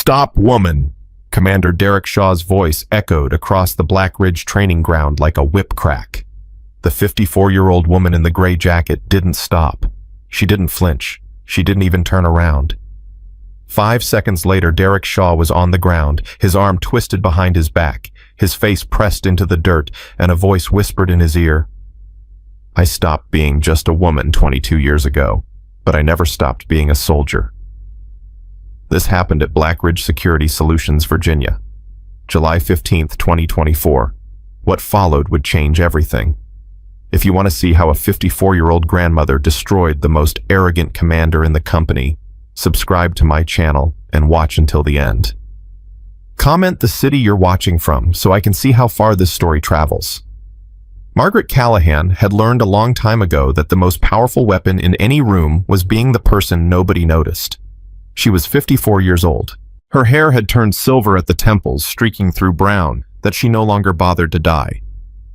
"Stop, woman!" Commander Derek Shaw's voice echoed across the Black Ridge training ground like a whip crack. The 54-year-old woman in the gray jacket didn't stop. She didn't flinch. She didn't even turn around. 5 seconds later, Derek Shaw was on the ground, his arm twisted behind his back, his face pressed into the dirt, and a voice whispered in his ear, "I stopped being just a woman 22 years ago, but I never stopped being a soldier." This happened at Black Ridge Security Solutions, Virginia, July 15th, 2024. What followed would change everything. If you want to see how a 54-year-old grandmother destroyed the most arrogant commander in the company, subscribe to my channel and watch until the end. Comment the city you're watching from so I can see how far this story travels. Margaret Callahan had learned a long time ago that the most powerful weapon in any room was being the person nobody noticed. She was 54 years old. Her hair had turned silver at the temples, streaking through brown, that she no longer bothered to dye.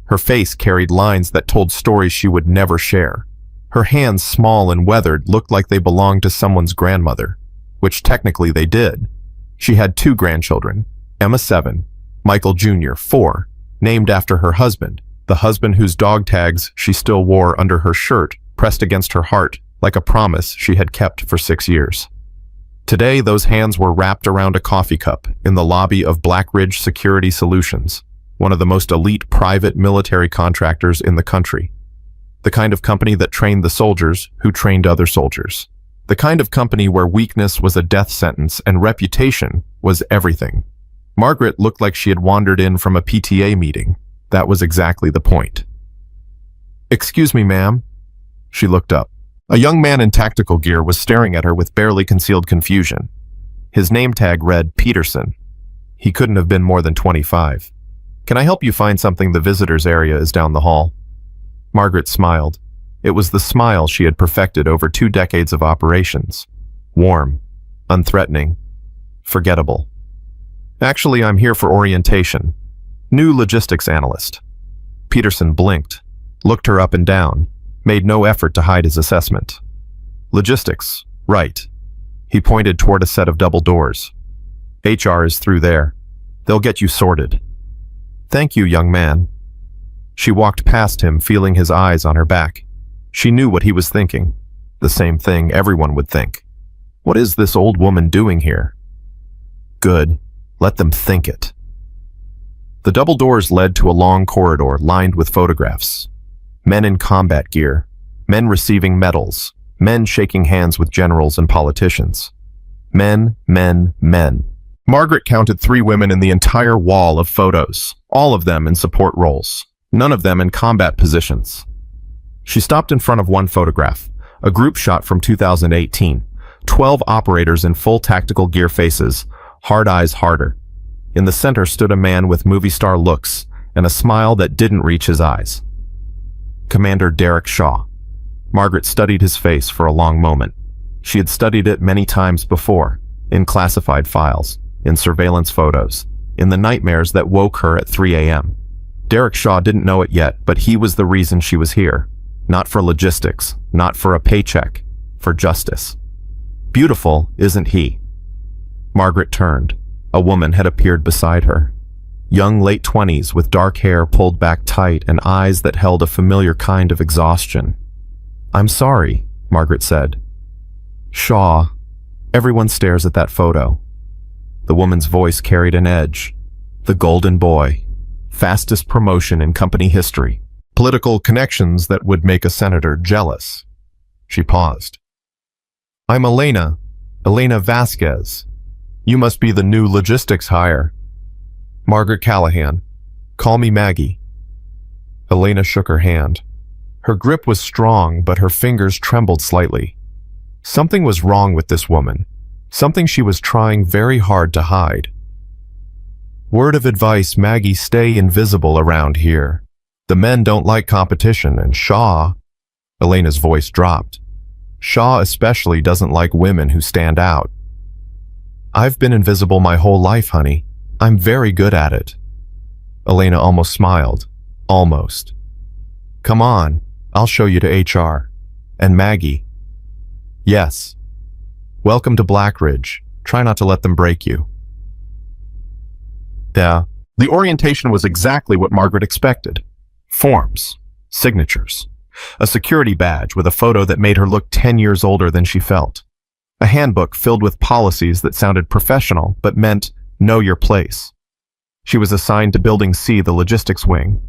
Her face carried lines that told stories she would never share. Her hands, small and weathered, looked like they belonged to someone's grandmother, which technically they did. She had 2 grandchildren, Emma 7, Michael Jr. 4, named after her husband, the husband whose dog tags she still wore under her shirt, pressed against her heart, like a promise she had kept for 6 years. Today, those hands were wrapped around a coffee cup in the lobby of Black Ridge Security Solutions, one of the most elite private military contractors in the country. The kind of company that trained the soldiers who trained other soldiers. The kind of company where weakness was a death sentence and reputation was everything. Margaret looked like she had wandered in from a PTA meeting. That was exactly the point. "Excuse me, ma'am." She looked up. A young man in tactical gear was staring at her with barely concealed confusion. His name tag read Peterson. He couldn't have been more than 25. "Can I help you find something? The visitors area is down the hall." Margaret smiled. It was the smile she had perfected over 2 decades of operations. Warm, unthreatening, forgettable. "Actually, I'm here for orientation. New logistics analyst." Peterson blinked, looked her up and down, made no effort to hide his assessment. "Logistics, right." He pointed toward a set of double doors. "HR is through there. They'll get you sorted." "Thank you, young man." She walked past him, feeling his eyes on her back. She knew what he was thinking. The same thing everyone would think. What is this old woman doing here? Good. Let them think it. The double doors led to a long corridor lined with photographs. Men in combat gear, men receiving medals, men shaking hands with generals and politicians. Men, men, men. Margaret counted 3 women in the entire wall of photos, all of them in support roles, none of them in combat positions. She stopped in front of one photograph, a group shot from 2018, 12 operators in full tactical gear faces, hard eyes harder. In the center stood a man with movie star looks and a smile that didn't reach his eyes. Commander Derek Shaw. Margaret studied his face for a long moment. She had studied it many times before, in classified files, in surveillance photos, in the nightmares that woke her at 3 a.m. Derek Shaw didn't know it yet, but he was the reason she was here. Not for logistics, not for a paycheck, for justice. Beautiful, isn't he? Margaret turned. A woman had appeared beside her. Young late 20s with dark hair pulled back tight and eyes that held a familiar kind of exhaustion. "I'm sorry," Margaret said. "Shaw." Everyone stares at that photo. The woman's voice carried an edge. The golden boy. Fastest promotion in company history. Political connections that would make a senator jealous. She paused. "I'm Elena Vasquez. You must be the new logistics hire." "Margaret Callahan. Call me Maggie." Elena shook her hand. Her grip was strong, but her fingers trembled slightly. Something was wrong with this woman. Something she was trying very hard to hide. "Word of advice, Maggie, stay invisible around here. The men don't like competition, and Shaw..." Elena's voice dropped. "Shaw especially doesn't like women who stand out." "I've been invisible my whole life, honey. I'm very good at it." Elena almost smiled. Almost. "Come on, I'll show you to HR. And Maggie." "Yes." "Welcome to Black Ridge. Try not to let them break you." Yeah. The orientation was exactly what Margaret expected. Forms. Signatures. A security badge with a photo that made her look 10 years older than she felt. A handbook filled with policies that sounded professional but meant know your place. She was assigned to Building C, the logistics wing.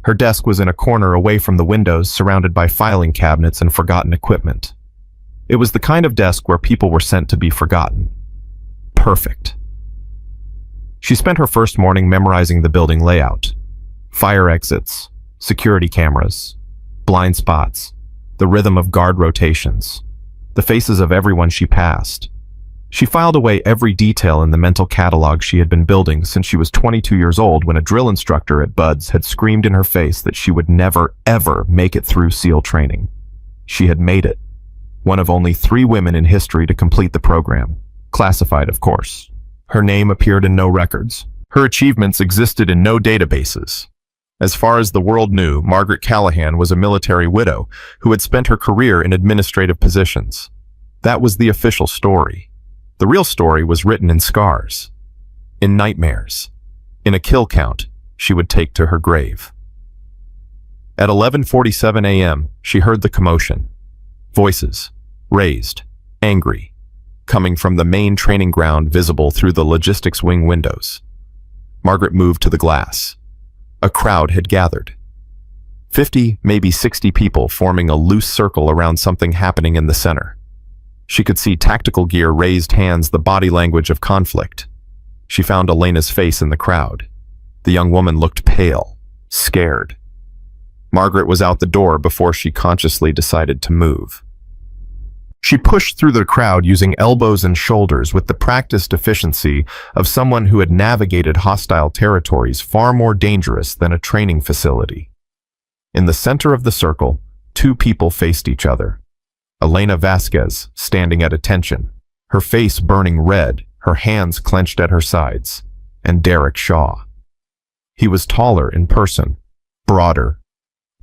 Her desk was in a corner away from the windows, surrounded by filing cabinets and forgotten equipment. It was the kind of desk where people were sent to be forgotten. Perfect. She spent her first morning memorizing the building layout. Fire exits, security cameras, blind spots, the rhythm of guard rotations, the faces of everyone she passed. She filed away every detail in the mental catalog she had been building since she was 22 years old, when a drill instructor at Bud's had screamed in her face that she would never, ever make it through SEAL training. She had made it. One of only 3 women in history to complete the program. Classified, of course. Her name appeared in no records. Her achievements existed in no databases. As far as the world knew, Margaret Callahan was a military widow who had spent her career in administrative positions. That was the official story. The real story was written in scars, in nightmares, in a kill count she would take to her grave. At 11:47 a.m., she heard the commotion. Voices, raised, angry, coming from the main training ground visible through the logistics wing windows. Margaret moved to the glass. A crowd had gathered. 50, maybe 60 people forming a loose circle around something happening in the center. She could see tactical gear, raised hands, the body language of conflict. She found Elena's face in the crowd. The young woman looked pale, scared. Margaret was out the door before she consciously decided to move. She pushed through the crowd using elbows and shoulders with the practiced efficiency of someone who had navigated hostile territories far more dangerous than a training facility. In the center of the circle, 2 people faced each other. Elena Vasquez, standing at attention, her face burning red, her hands clenched at her sides, and Derek Shaw. He was taller in person, broader,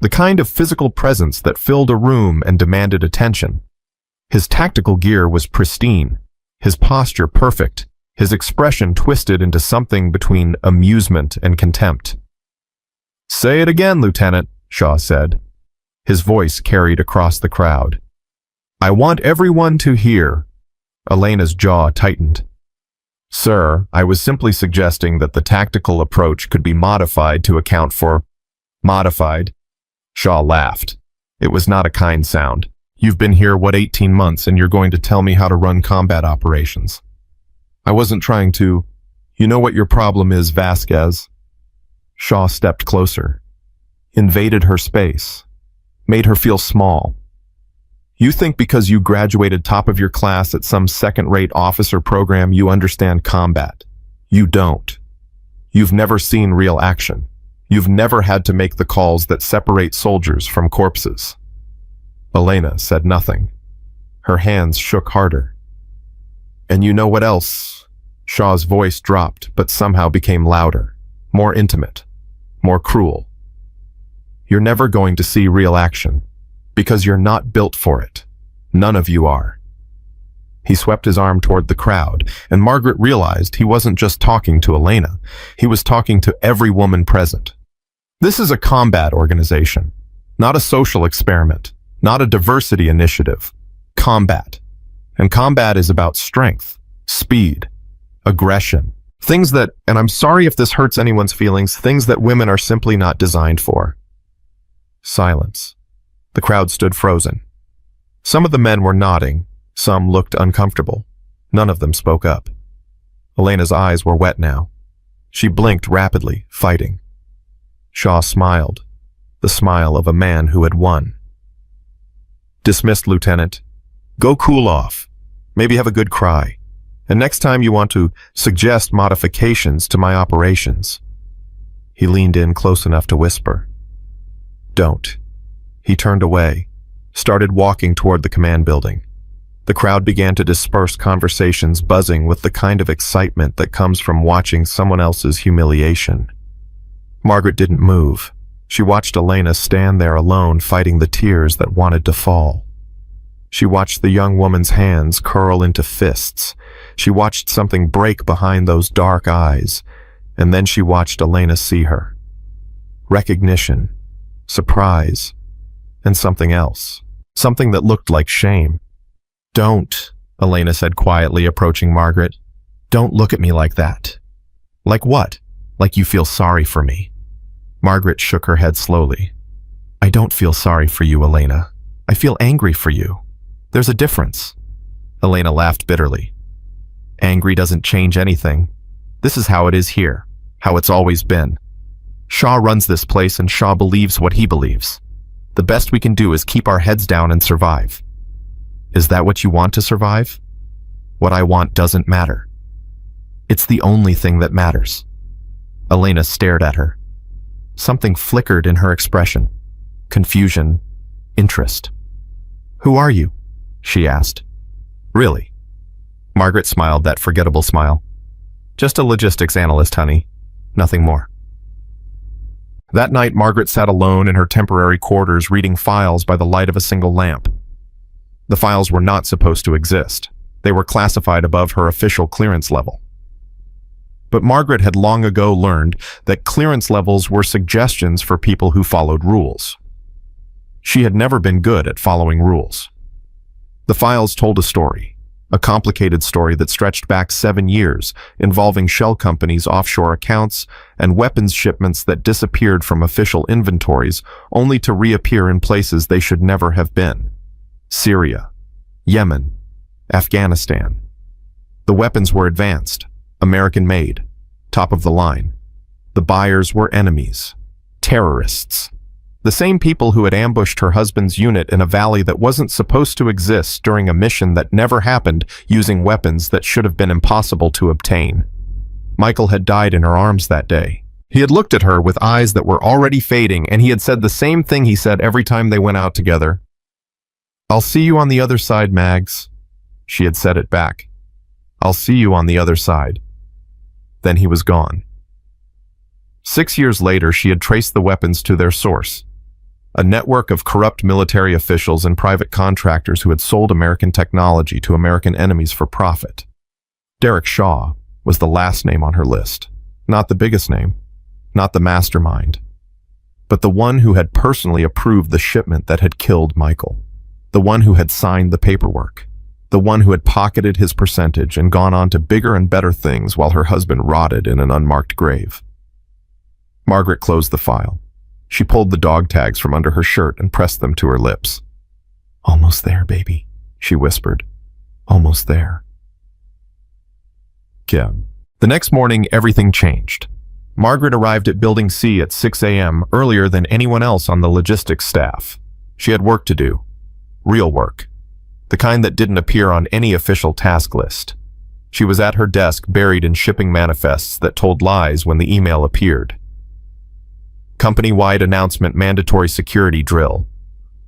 the kind of physical presence that filled a room and demanded attention. His tactical gear was pristine, his posture perfect, his expression twisted into something between amusement and contempt. "Say it again, Lieutenant," Shaw said. His voice carried across the crowd. "I want everyone to hear." Elena's jaw tightened. "Sir, I was simply suggesting that the tactical approach could be modified to account for—" "Modified?" Shaw laughed. It was not a kind sound. "You've been here, 18 months, and you're going to tell me how to run combat operations. I wasn't trying to. You know what your problem is, Vasquez." Shaw stepped closer, invaded her space, made her feel small. "You think because you graduated top of your class at some second-rate officer program you understand combat. You don't. You've never seen real action. You've never had to make the calls that separate soldiers from corpses." Elena said nothing. Her hands shook harder. "And you know what else?" Shaw's voice dropped, but somehow became louder, more intimate, more cruel. "You're never going to see real action. Because you're not built for it. None of you are." He swept his arm toward the crowd, and Margaret realized he wasn't just talking to Elena. He was talking to every woman present. This is a combat organization, not a social experiment, not a diversity initiative. Combat. And combat is about strength, speed, aggression. Things that, and I'm sorry if this hurts anyone's feelings, things that women are simply not designed for. Silence. The crowd stood frozen. Some of the men were nodding. Some looked uncomfortable. None of them spoke up. Elena's eyes were wet now. She blinked rapidly, fighting. Shaw smiled, the smile of a man who had won. "Dismissed, Lieutenant. Go cool off. Maybe have a good cry. And next time you want to suggest modifications to my operations." He leaned in close enough to whisper. "Don't." He turned away, started walking toward the command building. The crowd began to disperse, conversations buzzing with the kind of excitement that comes from watching someone else's humiliation. Margaret didn't move. She watched Elena stand there alone, fighting the tears that wanted to fall. She watched the young woman's hands curl into fists. She watched something break behind those dark eyes, And then she watched Elena see her. Recognition, surprise, and something else. Something that looked like shame. "Don't," Elena said quietly, approaching Margaret. "Don't look at me like that." "Like what?" "Like you feel sorry for me." Margaret shook her head slowly. "I don't feel sorry for you, Elena. I feel angry for you. There's a difference." Elena laughed bitterly. "Angry doesn't change anything. This is how it is here, how it's always been. Shaw runs this place and Shaw believes what he believes. The best we can do is keep our heads down and survive." "Is that what you want to survive?" "What I want doesn't matter. It's the only thing that matters." Elena stared at her. Something flickered in her expression. Confusion, interest. "Who are you?" she asked. "Really?" Margaret smiled that forgettable smile. "Just a logistics analyst, honey. Nothing more." That night, Margaret sat alone in her temporary quarters reading files by the light of a single lamp. The files were not supposed to exist. They were classified above her official clearance level. But Margaret had long ago learned that clearance levels were suggestions for people who followed rules. She had never been good at following rules. The files told a story, a complicated story that stretched back 7 years, involving shell companies' offshore accounts and weapons shipments that disappeared from official inventories only to reappear in places they should never have been. Syria, Yemen, Afghanistan. The weapons were advanced, American-made, top of the line. The buyers were enemies, terrorists. The same people who had ambushed her husband's unit in a valley that wasn't supposed to exist during a mission that never happened, using weapons that should have been impossible to obtain. Michael had died in her arms that day. He had looked at her with eyes that were already fading, and he had said the same thing he said every time they went out together. "I'll see you on the other side, Mags." She had said it back. "I'll see you on the other side." Then he was gone. 6 years later, she had traced the weapons to their source. A network of corrupt military officials and private contractors who had sold American technology to American enemies for profit. Derek Shaw was the last name on her list. Not the biggest name, not the mastermind, but the one who had personally approved the shipment that had killed Michael. The one who had signed the paperwork. The one who had pocketed his percentage and gone on to bigger and better things while her husband rotted in an unmarked grave. Margaret closed the file. She pulled the dog tags from under her shirt and pressed them to her lips. "Almost there, baby," she whispered. "Almost there." Yeah. The next morning, everything changed. Margaret arrived at Building C at 6 a.m., earlier than anyone else on the logistics staff. She had work to do. Real work. The kind that didn't appear on any official task list. She was at her desk, buried in shipping manifests that told lies when the email appeared. Company-wide announcement, mandatory security drill.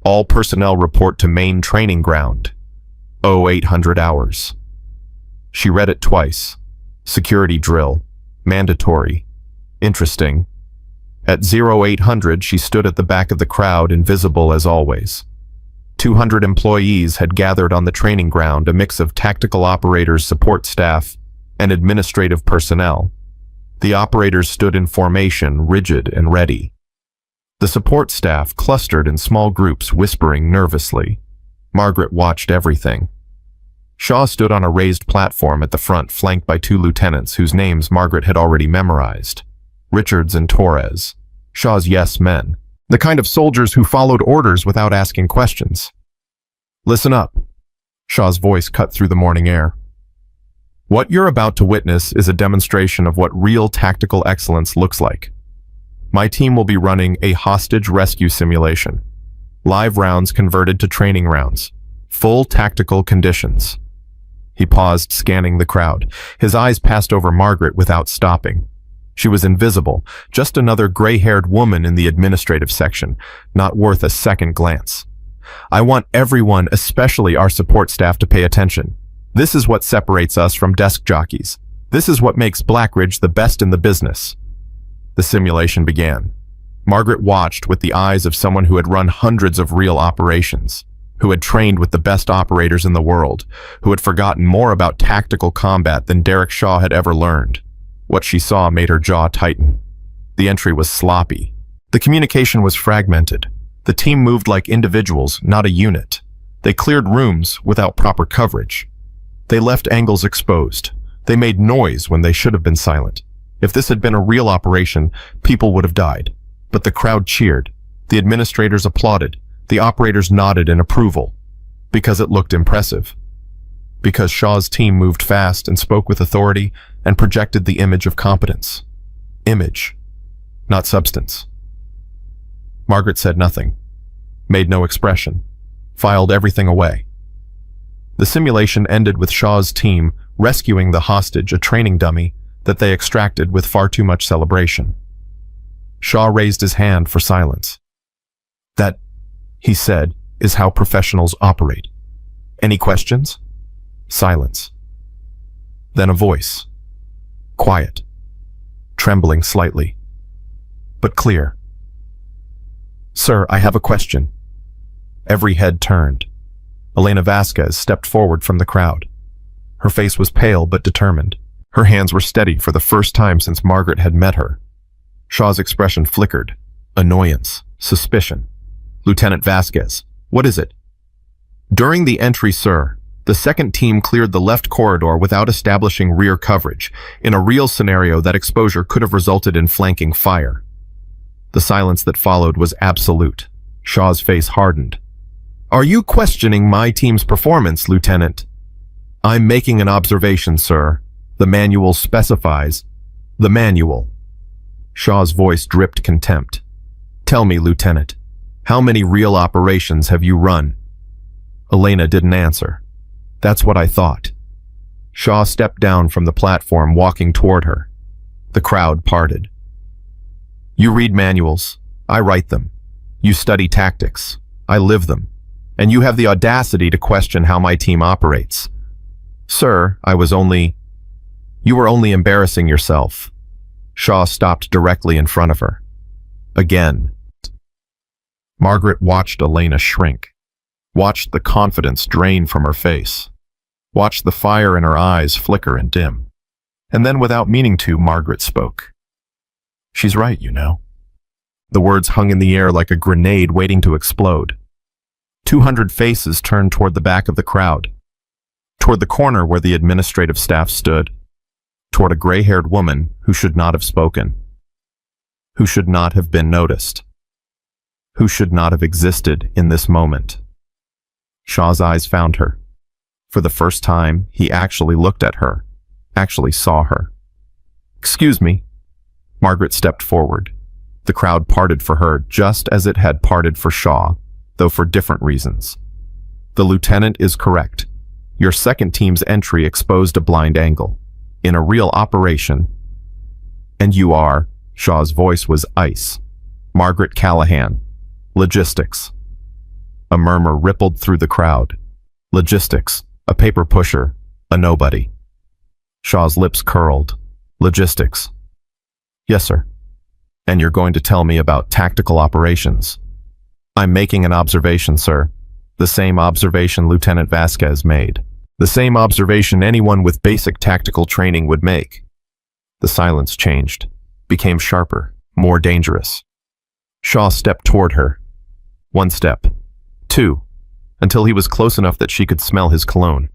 All personnel report to main training ground. 0800 hours. She read it twice. Security drill. Mandatory. Interesting. At 0800, she stood at the back of the crowd, invisible as always. 200 employees had gathered on the training ground, a mix of tactical operators, support staff, and administrative personnel. The operators stood in formation, rigid and ready. The support staff clustered in small groups, whispering nervously. Margaret watched everything. Shaw stood on a raised platform at the front, flanked by 2 lieutenants whose names Margaret had already memorized. Richards and Torres. Shaw's yes men. The kind of soldiers who followed orders without asking questions. "Listen up." Shaw's voice cut through the morning air. "What you're about to witness is a demonstration of what real tactical excellence looks like. My team will be running a hostage rescue simulation. Live rounds converted to training rounds. Full tactical conditions." He paused, scanning the crowd. His eyes passed over Margaret without stopping. She was invisible, just another gray-haired woman in the administrative section, not worth a second glance. "I want everyone, especially our support staff, to pay attention. This is what separates us from desk jockeys. This is what makes Blackridge the best in the business." The simulation began. Margaret watched with the eyes of someone who had run hundreds of real operations, who had trained with the best operators in the world, who had forgotten more about tactical combat than Derek Shaw had ever learned. What she saw made her jaw tighten. The entry was sloppy. The communication was fragmented. The team moved like individuals, not a unit. They cleared rooms without proper coverage. They left angles exposed. They made noise when they should have been silent. If this had been a real operation, people would have died. But the crowd cheered. The administrators applauded. The operators nodded in approval. Because it looked impressive. Because Shaw's team moved fast and spoke with authority and projected the image of competence. Image, not substance. Margaret said nothing, made no expression, filed everything away. The simulation ended with Shaw's team rescuing the hostage, a training dummy that they extracted with far too much celebration. Shaw raised his hand for silence. That, he said, is how professionals operate. Any questions? Silence. Then a voice. Quiet. Trembling slightly. But clear. Sir, I have a question. Every head turned. Elena Vasquez stepped forward from the crowd. Her face was pale but determined. Her hands were steady for the first time since Margaret had met her. Shaw's expression flickered. Annoyance. Suspicion. Lieutenant Vasquez, what is it? During the entry, sir, the second team cleared the left corridor without establishing rear coverage. In a real scenario, that exposure could have resulted in flanking fire. The silence that followed was absolute. Shaw's face hardened. Are you questioning my team's performance, Lieutenant? I'm making an observation, sir. The manual specifies. The manual. Shaw's voice dripped contempt. Tell me, Lieutenant, how many real operations have you run? Elena didn't answer. That's what I thought. Shaw stepped down from the platform, walking toward her. The crowd parted. You read manuals. I write them. You study tactics. I live them. And you have the audacity to question how my team operates. Sir, you were only embarrassing yourself. Shaw stopped directly in front of her. Again. Margaret watched Elena shrink. Watched the confidence drain from her face. Watched the fire in her eyes flicker and dim. And then, without meaning to, Margaret spoke. She's right, you know. The words hung in the air like a grenade waiting to explode. 200 faces turned toward the back of the crowd. Toward the corner where the administrative staff stood. Toward a gray-haired woman who should not have spoken. Who should not have been noticed. Who should not have existed in this moment. Shaw's eyes found her. For the first time, he actually looked at her, actually saw her. Excuse me. Margaret stepped forward. The crowd parted for her just as it had parted for Shaw, though for different reasons. The lieutenant is correct. Your second team's entry exposed a blind angle. In a real operation. And you are, Shaw's voice was ice. Margaret Callahan. Logistics. A murmur rippled through the crowd. Logistics. A paper pusher. A nobody. Shaw's lips curled. Logistics. Yes, sir. And you're going to tell me about tactical operations. I'm making an observation, sir. The same observation Lieutenant Vasquez made. The same observation anyone with basic tactical training would make. The silence changed, became sharper, more dangerous. Shaw stepped toward her. 1 step. 2. Until he was close enough that she could smell his cologne.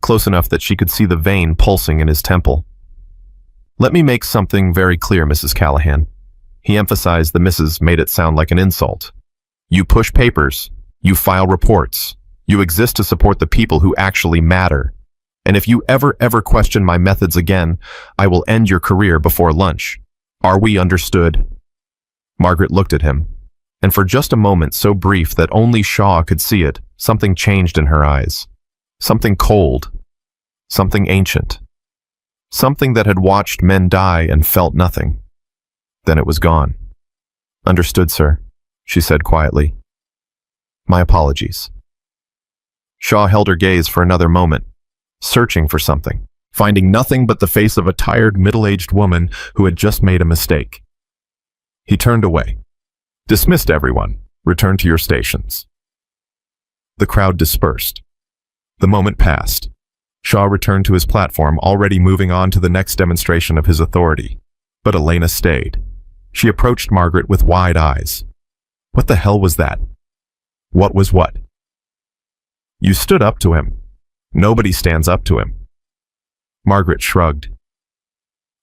Close enough that she could see the vein pulsing in his temple. Let me make something very clear, Mrs. Callahan. He emphasized the Mrs. made it sound like an insult. You push papers. You file reports. You exist to support the people who actually matter. And if you ever question my methods again, I will end your career before lunch. Are we understood? Margaret looked at him, and for just a moment so brief that only Shaw could see it, something changed in her eyes. Something cold. Something ancient. Something that had watched men die and felt nothing. Then it was gone. Understood, sir, she said quietly. My apologies. Shaw held her gaze for another moment, searching for something, finding nothing but the face of a tired, middle-aged woman who had just made a mistake. He turned away. Dismissed everyone. Return to your stations. The crowd dispersed. The moment passed. Shaw returned to his platform, already moving on to the next demonstration of his authority. But Elena stayed. She approached Margaret with wide eyes. What the hell was that? What was what? You stood up to him. Nobody stands up to him. Margaret shrugged.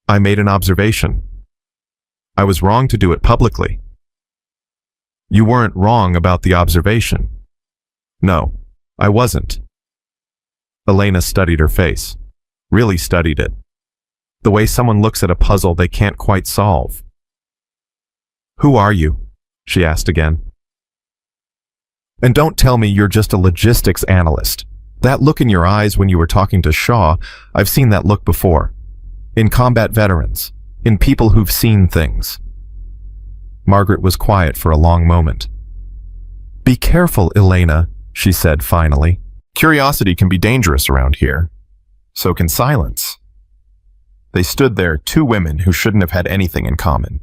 I made an observation. I was wrong to do it publicly. You weren't wrong about the observation. No, I wasn't. Elena studied her face. Really studied it. The way someone looks at a puzzle they can't quite solve. Who are you? She asked again. And don't tell me you're just a logistics analyst. That look in your eyes when you were talking to Shaw, I've seen that look before. In combat veterans. In people who've seen things. Margaret was quiet for a long moment. Be careful, Elena, she said finally. Curiosity can be dangerous around here. So can silence. They stood there, two women who shouldn't have had anything in common.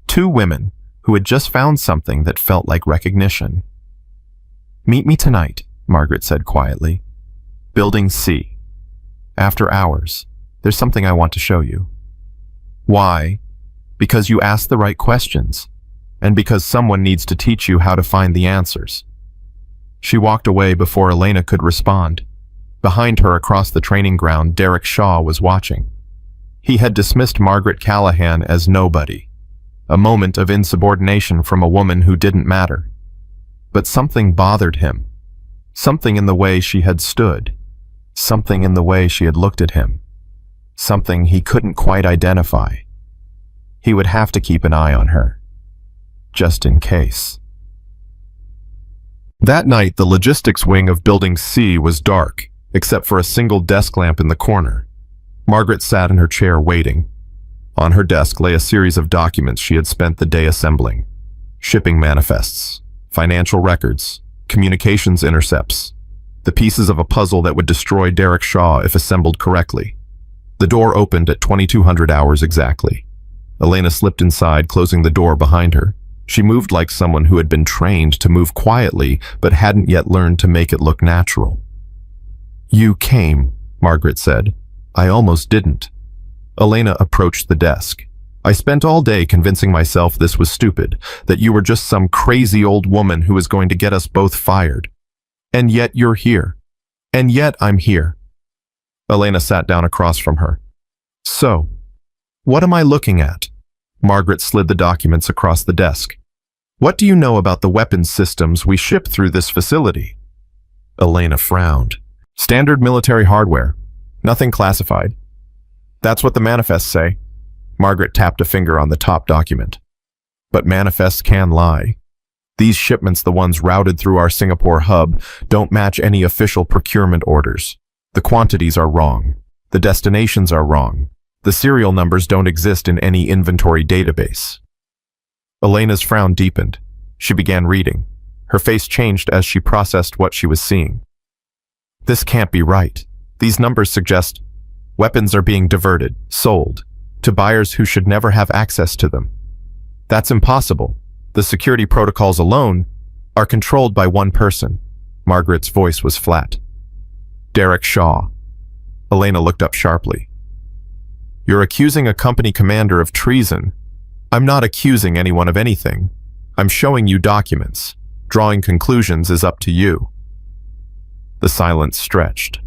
Two women who had just found something that felt like recognition. Meet me tonight, Margaret said quietly. Building C. After hours. There's something I want to show you. Why? Because you asked the right questions, and because someone needs to teach you how to find the answers. She walked away before Elena could respond. Behind her across the training ground, Derek Shaw was watching. He had dismissed Margaret Callahan as nobody, a moment of insubordination from a woman who didn't matter. But something bothered him. Something in the way she had stood. Something in the way she had looked at him. Something he couldn't quite identify. He would have to keep an eye on her. Just in case. That night, the logistics wing of Building C was dark, except for a single desk lamp in the corner. Margaret sat in her chair waiting. On her desk lay a series of documents she had spent the day assembling. Shipping manifests, financial records, communications intercepts, the pieces of a puzzle that would destroy Derek Shaw if assembled correctly. The door opened at 2200 hours exactly. Elena slipped inside, closing the door behind her. She moved like someone who had been trained to move quietly, but hadn't yet learned to make it look natural. You came, Margaret said. I almost didn't. Elena approached the desk. I spent all day convincing myself this was stupid, that you were just some crazy old woman who was going to get us both fired. And yet you're here. And yet I'm here. Elena sat down across from her. So, what am I looking at? Margaret slid the documents across the desk. What do you know about the weapons systems we ship through this facility? Elena frowned. Standard military hardware. Nothing classified. That's what the manifests say. Margaret tapped a finger on the top document. But manifests can lie. These shipments, the ones routed through our Singapore hub, don't match any official procurement orders. The quantities are wrong. The destinations are wrong. The serial numbers don't exist in any inventory database. Elena's frown deepened. She began reading. Her face changed as she processed what she was seeing. This can't be right. These numbers suggest weapons are being diverted, sold, to buyers who should never have access to them. That's impossible. The security protocols alone are controlled by one person. Margaret's voice was flat. Derek Shaw. Elena looked up sharply. You're accusing a company commander of treason. I'm not accusing anyone of anything. I'm showing you documents. Drawing conclusions is up to you. The silence stretched.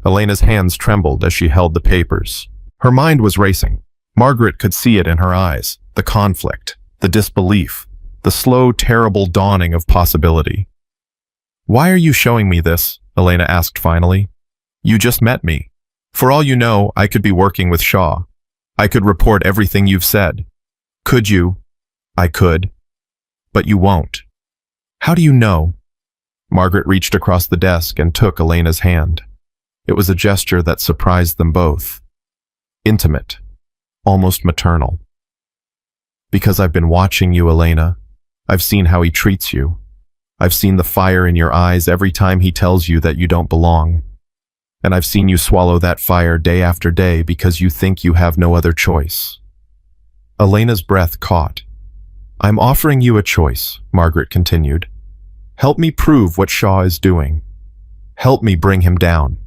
Elena's hands trembled as she held the papers. Her mind was racing. Margaret could see it in her eyes, the conflict, the disbelief, the slow, terrible dawning of possibility. Why are you showing me this? Elena asked finally. You just met me. For all you know, I could be working with Shaw. I could report everything you've said. Could you? I could. But you won't. How do you know? Margaret reached across the desk and took Elena's hand. It was a gesture that surprised them both. Intimate. Almost maternal. Because I've been watching you, Elena. I've seen how he treats you. I've seen the fire in your eyes every time he tells you that you don't belong. And I've seen you swallow that fire day after day because you think you have no other choice. Elena's breath caught. I'm offering you a choice, Margaret continued. Help me prove what Shaw is doing. Help me bring him down.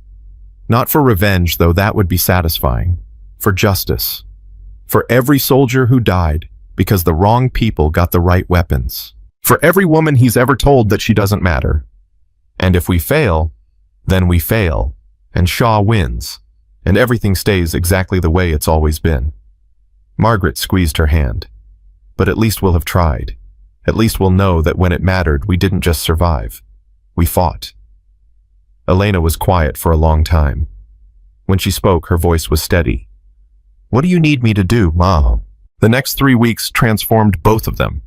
Not for revenge, though that would be satisfying. For justice. For every soldier who died because the wrong people got the right weapons. For every woman he's ever told that she doesn't matter. And if we fail, then we fail, and Shaw wins, and everything stays exactly the way it's always been. Margaret squeezed her hand. But at least we'll have tried. At least we'll know that when it mattered, we didn't just survive. We fought. Elena was quiet for a long time. When she spoke, her voice was steady. What do you need me to do, Mom? The next 3 weeks transformed both of them.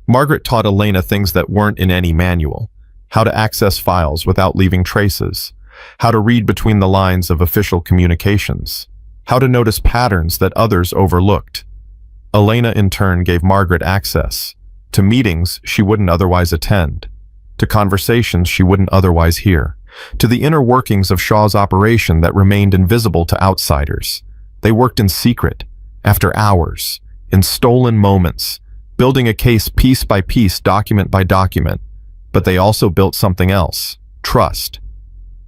Margaret taught Elena things that weren't in any manual. How to access files without leaving traces. How to read between the lines of official communications. How to notice patterns that others overlooked. Elena, in turn, gave Margaret access to meetings she wouldn't otherwise attend, to conversations she wouldn't otherwise hear, to the inner workings of Shaw's operation that remained invisible to outsiders. They worked in secret, after hours, in stolen moments, building a case piece by piece, document by document. But they also built something else, trust.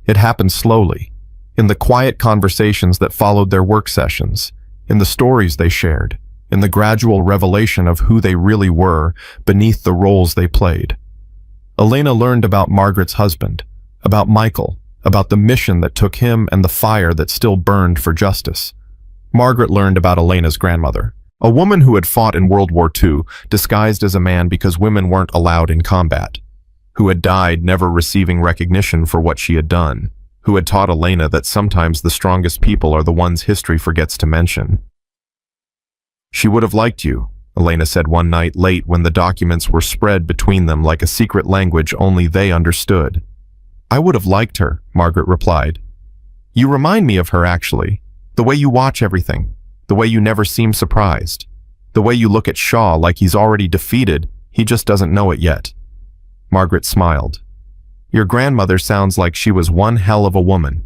It happened slowly, in the quiet conversations that followed their work sessions, in the stories they shared, in the gradual revelation of who they really were beneath the roles they played. Elena learned about Margaret's husband, about Michael, about the mission that took him and the fire that still burned for justice. Margaret learned about Elena's grandmother, a woman who had fought in World War II, disguised as a man because women weren't allowed in combat, who had died never receiving recognition for what she had done, who had taught Elena that sometimes the strongest people are the ones history forgets to mention. She would have liked you, Elena said one night late when the documents were spread between them like a secret language only they understood. I would have liked her, Margaret replied. You remind me of her, actually. The way you watch everything, the way you never seem surprised, the way you look at Shaw like he's already defeated, he just doesn't know it yet. Margaret smiled. Your grandmother sounds like she was one hell of a woman.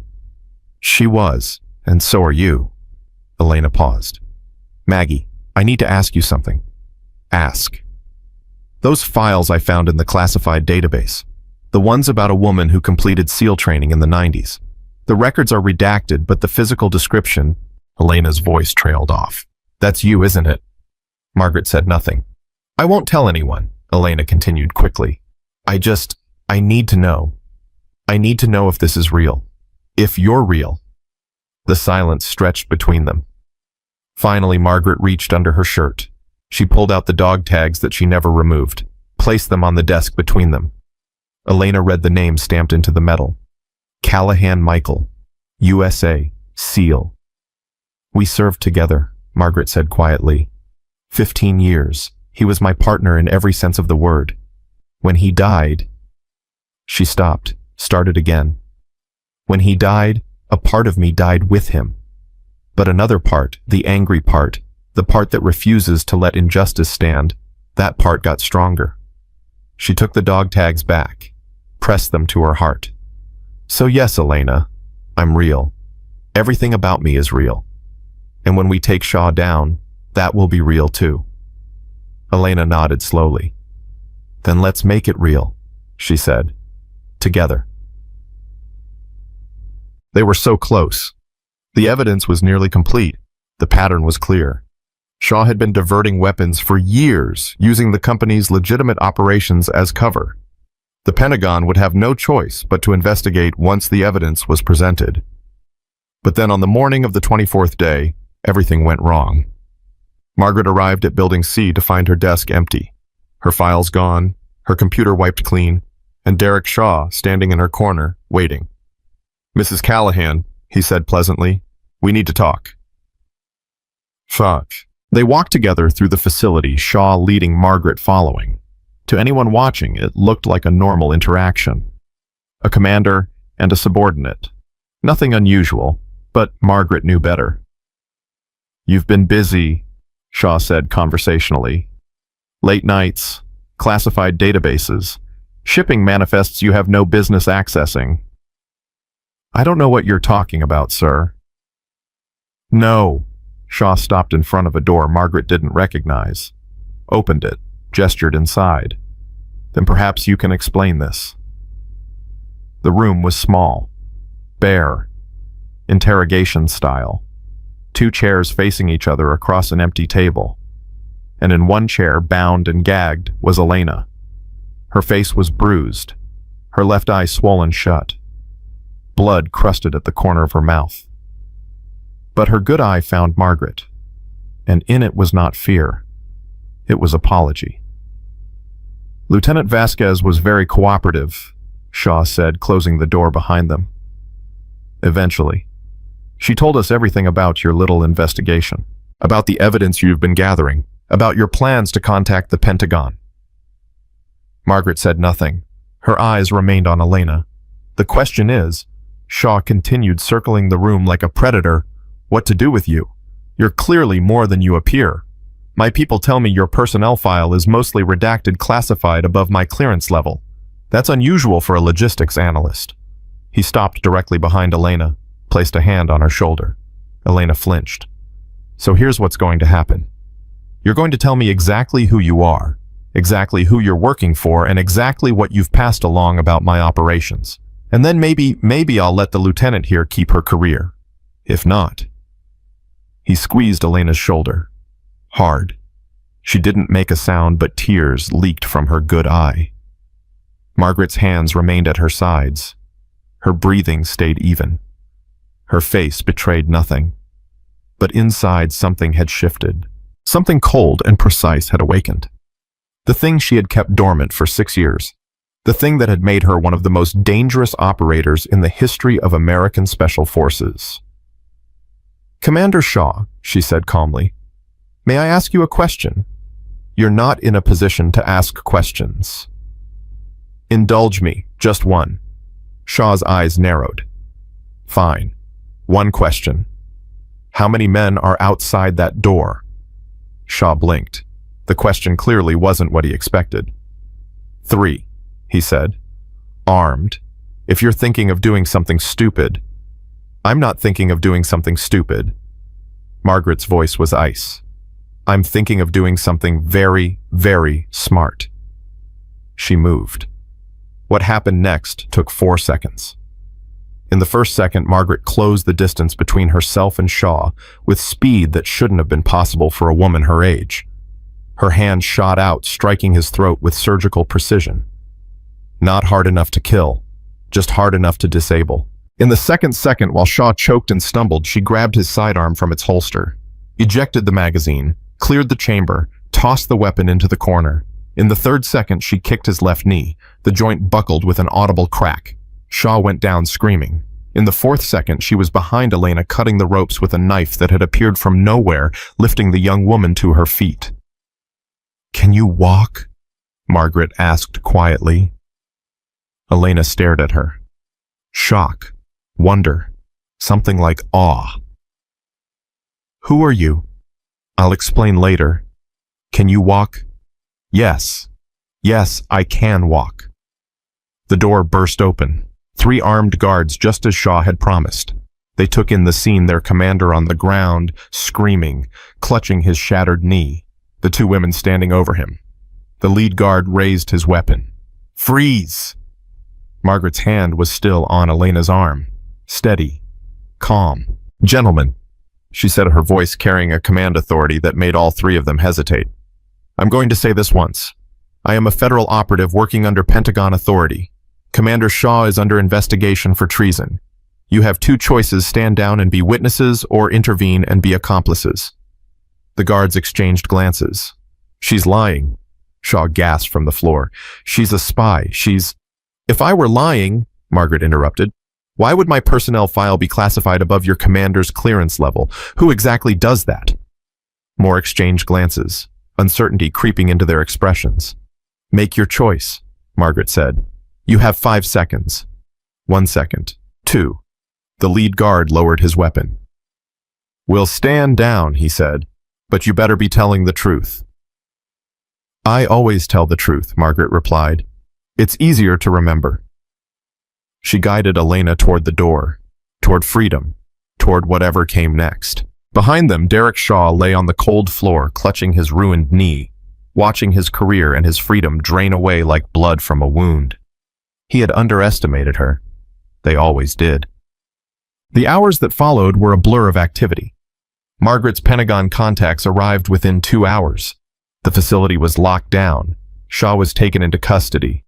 She was, and so are you. Elena paused. Maggie, I need to ask you something. Ask. Those files I found in the classified database, the ones about a woman who completed SEAL training in the 90s. The records are redacted, but the physical description, Elena's voice trailed off. That's you, isn't it? Margaret said nothing. I won't tell anyone, Elena continued quickly. I need to know. I need to know if this is real. If you're real. The silence stretched between them. Finally, Margaret reached under her shirt. She pulled out the dog tags that she never removed, placed them on the desk between them. Elena read the name stamped into the metal. Callahan Michael, USA, SEAL. We served together, Margaret said quietly. 15 years. He was my partner in every sense of the word. When he died, she stopped, started again. When he died, a part of me died with him. But another part, the angry part, the part that refuses to let injustice stand, that part got stronger. She took the dog tags back, pressed them to her heart. So yes, Elena, I'm real. Everything about me is real. And when we take Shaw down, that will be real too. Elena nodded slowly. Then let's make it real, she said. Together. They were so close. The evidence was nearly complete. The pattern was clear. Shaw had been diverting weapons for years, using the company's legitimate operations as cover. The Pentagon would have no choice but to investigate once the evidence was presented. But then on the morning of the 24th day, everything went wrong. Margaret arrived at Building C to find her desk empty, her files gone, her computer wiped clean, and Derek Shaw standing in her corner, waiting. Mrs. Callahan, he said pleasantly, we need to talk. Fuck. They walked together through the facility, Shaw leading, Margaret following. To anyone watching, it looked like a normal interaction. A commander and a subordinate. Nothing unusual, but Margaret knew better. You've been busy, Shaw said conversationally. Late nights, classified databases, shipping manifests you have no business accessing. I don't know what you're talking about, sir. No. Shaw stopped in front of a door Margaret didn't recognize, opened it, gestured inside. Then perhaps you can explain this. The room was small, bare. interrogation style. Two chairs facing each other across an empty table. And in one chair, bound and gagged, was Elena. Her face was bruised, her left eye swollen shut. Blood crusted at the corner of her mouth. But her good eye found Margaret, and in it was not fear. It was apology. Lieutenant Vasquez was very cooperative, Shaw said, closing the door behind them. Eventually. She told us everything about your little investigation, about the evidence you've been gathering, about your plans to contact the Pentagon. Margaret said nothing. Her eyes remained on Elena. The question is, Shaw continued circling the room like a predator, what to do with you? You're clearly more than you appear. My people tell me your personnel file is mostly redacted classified above my clearance level. That's unusual for a logistics analyst. He stopped directly behind Elena, placed a hand on her shoulder. Elena flinched. So here's what's going to happen. You're going to tell me exactly who you are, exactly who you're working for, and exactly what you've passed along about my operations. And then maybe I'll let the lieutenant here keep her career. If not. He squeezed Elena's shoulder. Hard. She didn't make a sound, but tears leaked from her good eye. Margaret's hands remained at her sides. Her breathing stayed even. Her face betrayed nothing. But inside something had shifted. Something cold and precise had awakened. The thing she had kept dormant for 6 years. The thing that had made her one of the most dangerous operators in the history of American Special Forces. Commander Shaw, she said calmly, may I ask you a question? You're not in a position to ask questions. Indulge me, just one. Shaw's eyes narrowed. Fine. One question. How many men are outside that door? Shaw blinked. The question clearly wasn't what he expected. 3, he said. Armed. If you're thinking of doing something stupid. I'm not thinking of doing something stupid. Margaret's voice was ice. I'm thinking of doing something very, very smart. She moved. What happened next took 4 seconds. In the first second, Margaret closed the distance between herself and Shaw with speed that shouldn't have been possible for a woman her age. Her hand shot out, striking his throat with surgical precision. Not hard enough to kill, just hard enough to disable. In the second, while Shaw choked and stumbled, she grabbed his sidearm from its holster, ejected the magazine, cleared the chamber, tossed the weapon into the corner. In the third second, she kicked his left knee. The joint buckled with an audible crack. Shaw went down screaming. In the fourth second, she was behind Elena, cutting the ropes with a knife that had appeared from nowhere, lifting the young woman to her feet. Can you walk? Margaret asked quietly. Elena stared at her. Shock, wonder, something like awe. Who are you? I'll explain later. Can you walk? Yes. Yes, I can walk. The door burst open. 3 armed guards, just as Shaw had promised. They took in the scene, their commander on the ground, screaming, clutching his shattered knee, the 2 women standing over him. The lead guard raised his weapon. Freeze! Margaret's hand was still on Elena's arm, steady, calm. Gentlemen, she said, her voice carrying a command authority that made all 3 of them hesitate. I'm going to say this once. I am a federal operative working under Pentagon authority. Commander Shaw is under investigation for treason. You have 2 choices: stand down and be witnesses, or intervene and be accomplices. The guards exchanged glances. She's lying, Shaw gasped from the floor. She's a spy. If I were lying, Margaret interrupted, why would my personnel file be classified above your commander's clearance level? Who exactly does that? More exchanged glances, uncertainty creeping into their expressions. Make your choice, Margaret said. You have 5 seconds. 1 second. 2. The lead guard lowered his weapon. We'll stand down, he said, but you better be telling the truth. I always tell the truth, Margaret replied. It's easier to remember. She guided Elena toward the door, toward freedom, toward whatever came next. Behind them, Derek Shaw lay on the cold floor, clutching his ruined knee, watching his career and his freedom drain away like blood from a wound. He had underestimated her. They always did. The hours that followed were a blur of activity. Margaret's Pentagon contacts arrived within 2 hours. The facility was locked down. Shaw was taken into custody.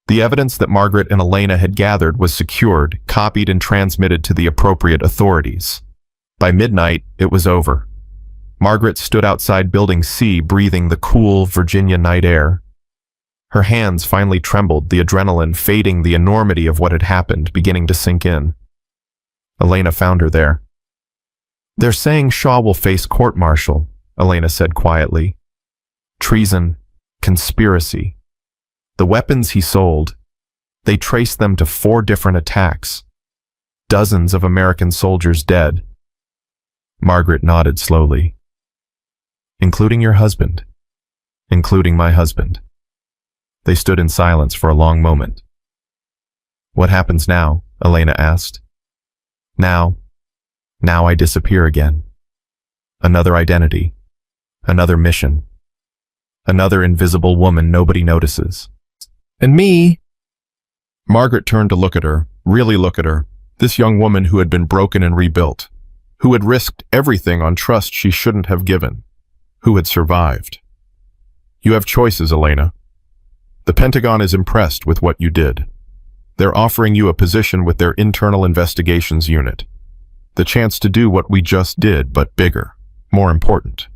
The evidence that Margaret and Elena had gathered was secured, copied, and transmitted to the appropriate authorities. By midnight, it was over. Margaret stood outside Building C, breathing the cool Virginia night air. Her hands finally trembled, the adrenaline fading, the enormity of what had happened beginning to sink in. Elena found her there. "They're saying Shaw will face court-martial," Elena said quietly. "Treason, conspiracy. The weapons he sold, they traced them to 4 different attacks. Dozens of American soldiers dead." Margaret nodded slowly. "Including your husband." "Including my husband." They stood in silence for a long moment. "What happens now?" Elena asked. Now I disappear again. Another identity. Another mission. Another invisible woman nobody notices. And me?" Margaret turned to look at her, really look at her, this young woman who had been broken and rebuilt, who had risked everything on trust she shouldn't have given, who had survived. "You have choices, Elena. The Pentagon is impressed with what you did. They're offering you a position with their internal investigations unit. The chance to do what we just did, but bigger, more important.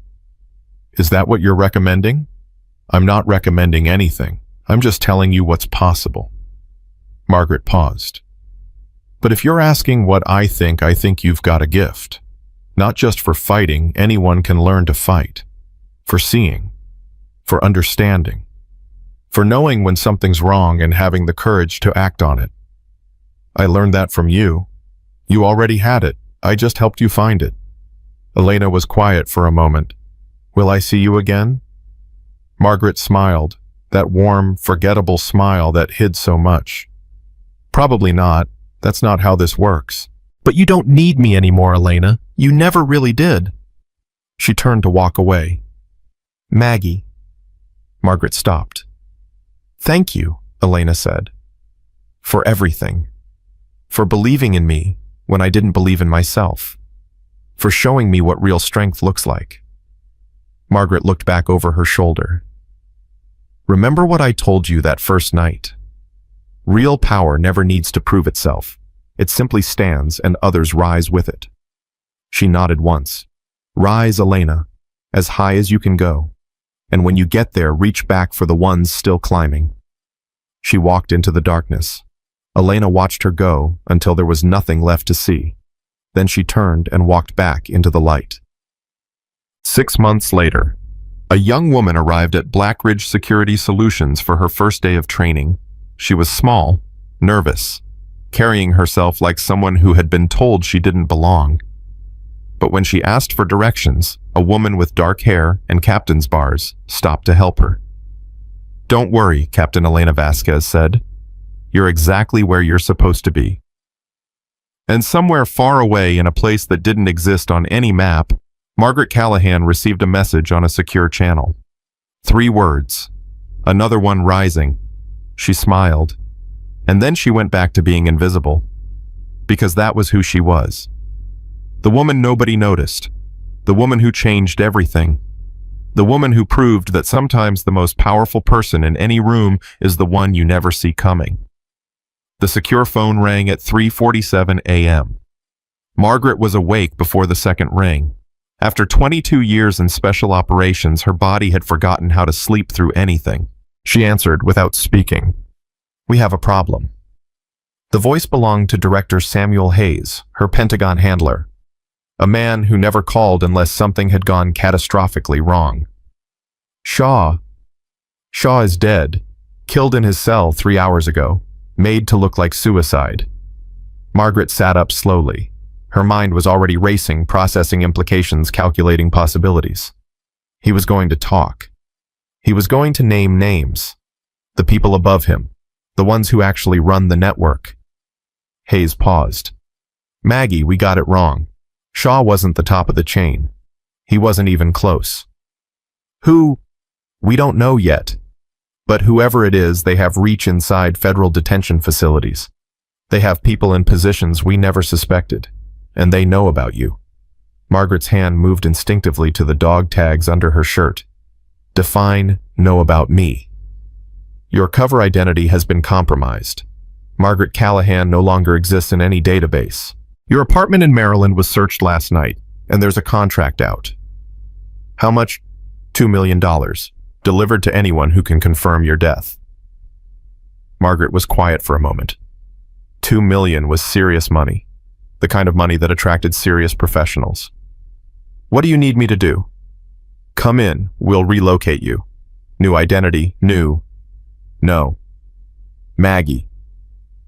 Is that what you're recommending?" "I'm not recommending anything. I'm just telling you what's possible." Margaret paused. "But if you're asking what I think you've got a gift. Not just for fighting, anyone can learn to fight. For seeing. For understanding. For knowing when something's wrong and having the courage to act on it. I learned that from you. You already had it. I just helped you find it." Elena was quiet for a moment. "Will I see you again?" Margaret smiled, that warm, forgettable smile that hid so much. "Probably not. That's not how this works." "But you don't need me anymore, Elena. You never really did." She turned to walk away. "Maggie." Margaret stopped. "Thank you," Elena said. "For everything. For believing in me when I didn't believe in myself. For showing me what real strength looks like." Margaret looked back over her shoulder. "Remember what I told you that first night? Real power never needs to prove itself. It simply stands and others rise with it." She nodded once. "Rise, Elena, as high as you can go. And when you get there, reach back for the ones still climbing." She walked into the darkness. Elena watched her go until there was nothing left to see. Then she turned and walked back into the light. 6 months later, a young woman arrived at Black Ridge Security Solutions for her first day of training. She was small, nervous, carrying herself like someone who had been told she didn't belong. But when she asked for directions, a woman with dark hair and captain's bars stopped to help her. "Don't worry," Captain Elena Vasquez said. "You're exactly where you're supposed to be." And somewhere far away in a place that didn't exist on any map, Margaret Callahan received a message on a secure channel. 3 words. Another one rising. She smiled. And then she went back to being invisible. Because that was who she was. The woman nobody noticed. The woman who changed everything. The woman who proved that sometimes the most powerful person in any room is the one you never see coming. The secure phone rang at 3:47 a.m. Margaret was awake before the second ring. After 22 years in special operations, her body had forgotten how to sleep through anything. She answered without speaking. "We have a problem." The voice belonged to Director Samuel Hayes, her Pentagon handler. A man who never called unless something had gone catastrophically wrong. Shaw is dead, killed in his cell 3 hours ago, made to look like suicide." Margaret sat up slowly. Her mind was already racing, processing implications, calculating possibilities. He was going to talk. He was going to name names. The people above him. The ones who actually run the network. Hayes paused. "Maggie, we got it wrong. Shaw wasn't the top of the chain. He wasn't even close." "Who?" "We don't know yet. But whoever it is, they have reach inside federal detention facilities. They have people in positions we never suspected. and they know about you. Margaret's hand moved instinctively to the dog tags under her shirt. Define know about me. Your cover identity has been compromised. Margaret Callahan no longer exists in any database. Your apartment in Maryland was searched last night, and there's a contract out. How much? $2 million, delivered to anyone who can confirm your death. Margaret was quiet for a moment. $2 million was serious money, the kind of money that attracted serious professionals. What do you need me to do? Come in, we'll relocate you. New identity, new. No. Maggie.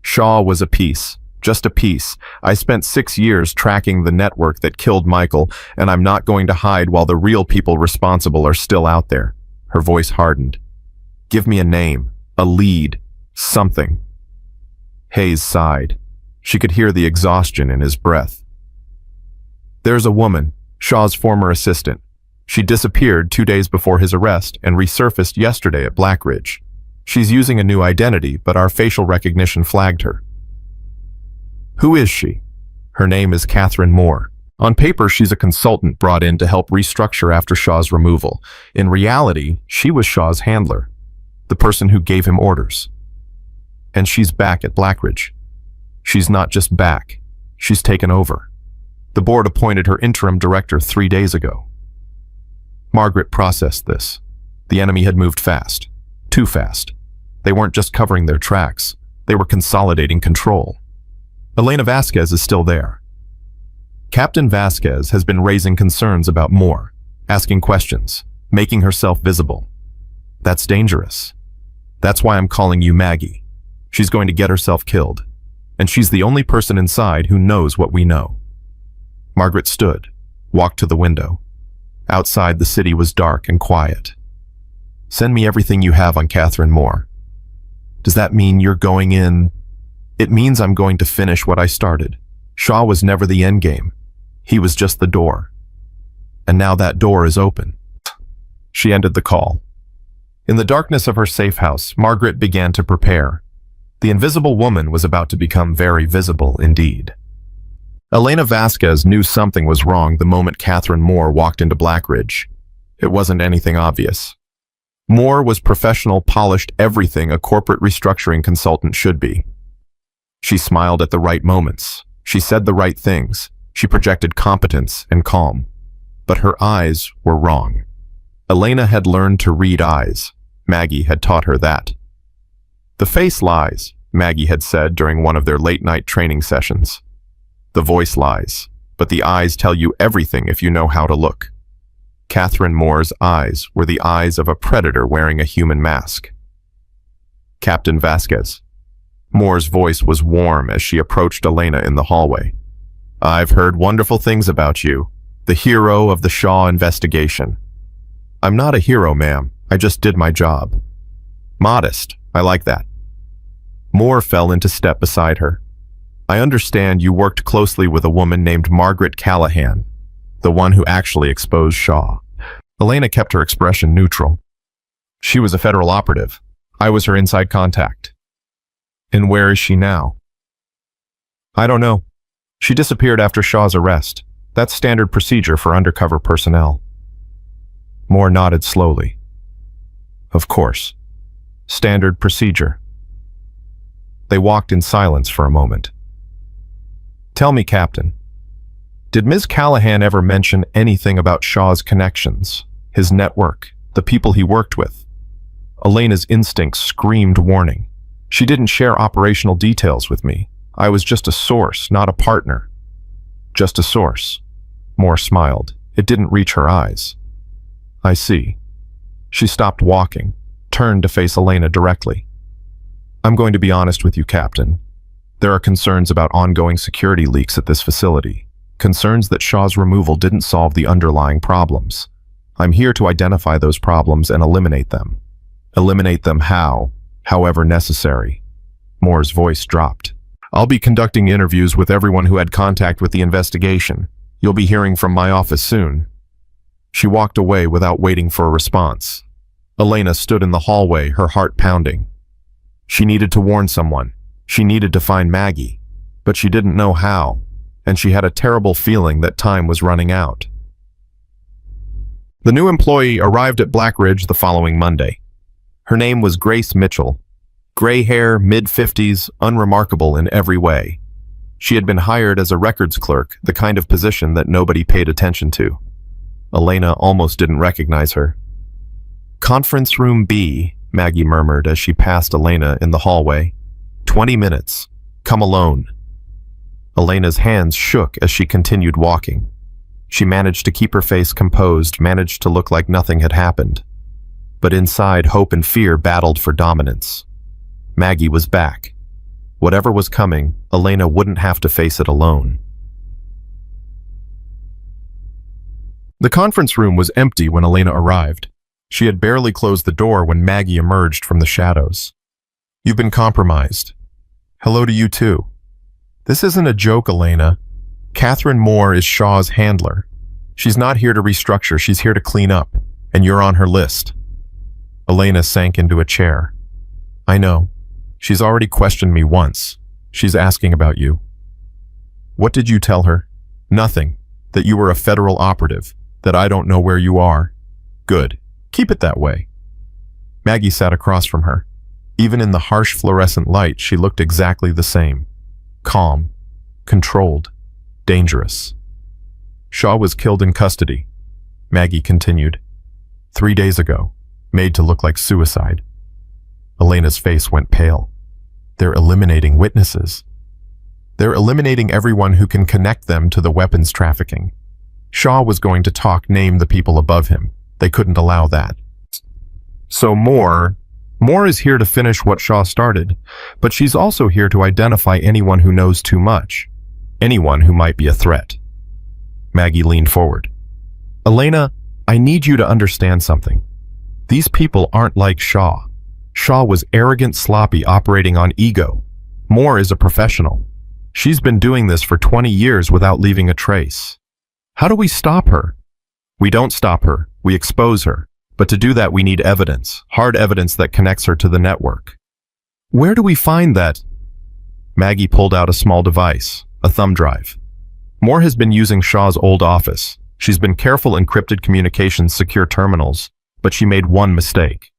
Shaw was a piece, just a piece. I spent 6 years tracking the network that killed Michael, and I'm not going to hide while the real people responsible are still out there. Her voice hardened. Give me a name, a lead, something. Hayes sighed. She could hear the exhaustion in his breath. There's a woman, Shaw's former assistant. She disappeared 2 days before his arrest and resurfaced yesterday at Blackridge. She's using a new identity, but our facial recognition flagged her. Who is she? Her name is Catherine Moore. On paper, she's a consultant brought in to help restructure after Shaw's removal. In reality, she was Shaw's handler, the person who gave him orders. And she's back at Blackridge. She's not just back, she's taken over. The board appointed her interim director 3 days ago. Margaret processed this. The enemy had moved fast. Too fast. They weren't just covering their tracks, they were consolidating control. Elena Vasquez is still there. Captain Vasquez has been raising concerns about Moore, asking questions, making herself visible. That's dangerous. That's why I'm calling you Maggie. She's going to get herself killed, and she's the only person inside who knows what we know. Margaret stood, walked to the window. Outside, the city was dark and quiet. Send me everything you have on Catherine Moore. Does that mean you're going in? It means I'm going to finish what I started. Shaw was never the end game. He was just the door. And now that door is open. She ended the call. In the darkness of her safe house, Margaret began to prepare. The invisible woman was about to become very visible indeed. Elena Vasquez knew something was wrong the moment Catherine Moore walked into Blackridge. It wasn't anything obvious. Moore was professional, polished, everything a corporate restructuring consultant should be. She smiled at the right moments. She said the right things. She projected competence and calm. But her eyes were wrong. Elena had learned to read eyes. Maggie had taught her that. The face lies, Maggie had said during one of their late-night training sessions. The voice lies, but the eyes tell you everything if you know how to look. Catherine Moore's eyes were the eyes of a predator wearing a human mask. Captain Vasquez. Moore's voice was warm as she approached Elena in the hallway. I've heard wonderful things about you, the hero of the Shaw investigation. I'm not a hero, ma'am. I just did my job. Modest. I like that. Moore fell into step beside her. I understand you worked closely with a woman named Margaret Callahan, the one who actually exposed Shaw. Elena kept her expression neutral. She was a federal operative. I was her inside contact. And where is she now? I don't know. She disappeared after Shaw's arrest. That's standard procedure for undercover personnel. Moore nodded slowly. Of course. Standard procedure. They walked in silence for a moment. Tell me, Captain, did Ms. Callahan ever mention anything about Shaw's connections, his network, the people he worked with? Elena's instincts screamed warning. She didn't share operational details with me. I was just a source, not a partner. Just a source. Moore smiled. It didn't reach her eyes. I see. She stopped walking, turned to face Elena directly. I'm going to be honest with you, Captain. There are concerns about ongoing security leaks at this facility. Concerns that Shaw's removal didn't solve the underlying problems. I'm here to identify those problems and eliminate them. Eliminate them however necessary. Moore's voice dropped. I'll be conducting interviews with everyone who had contact with the investigation. You'll be hearing from my office soon. She walked away without waiting for a response. Elena stood in the hallway, her heart pounding. She needed to warn someone. She needed to find Maggie, but she didn't know how. and she had a terrible feeling that time was running out. The new employee arrived at Black Ridge the following Monday. Her name was Grace Mitchell. Gray hair, mid-50s, unremarkable in every way. She had been hired as a records clerk, the kind of position that nobody paid attention to. Elena almost didn't recognize her. "Conference room B," Maggie murmured as she passed Elena in the hallway. 20 minutes. Come alone." Elena's hands shook as she continued walking. She managed to keep her face composed, managed to look like nothing had happened. But inside, hope and fear battled for dominance. Maggie was back. Whatever was coming, Elena wouldn't have to face it alone. The conference room was empty when Elena arrived. She had barely closed the door when Maggie emerged from the shadows. "You've been compromised. Hello to you too. This isn't a joke, Elena. Catherine Moore is Shaw's handler. She's not here to restructure, she's here to clean up, and you're on her list." Elena sank into a chair. "I know. She's already questioned me once. She's asking about you." "What did you tell her?" "Nothing. That you were a federal operative. That I don't know where you are." "Good. Keep it that way." Maggie sat across from her. Even in the harsh fluorescent light, she looked exactly the same. Calm, controlled, dangerous. "Shaw was killed in custody," Maggie continued. 3 days ago, made to look like suicide." Elena's face went pale. "They're eliminating witnesses. They're eliminating everyone who can connect them to the weapons trafficking. Shaw was going to name the people above him. They couldn't allow that. So Moore is here to finish what Shaw started, but she's also here to identify anyone who knows too much, anyone who might be a threat." Maggie leaned forward. "Elena, I need you to understand something. These people aren't like Shaw. Shaw was arrogant, sloppy, operating on ego. Moore is a professional. She's been doing this for 20 years without leaving a trace. How do we stop her?" "We don't stop her, we expose her. But to do that we need evidence, hard evidence that connects her to the network." "Where do we find that?" Maggie pulled out a small device, a thumb drive. "Moore has been using Shaw's old office. She's been careful encrypted communications, secure terminals, but she made one mistake.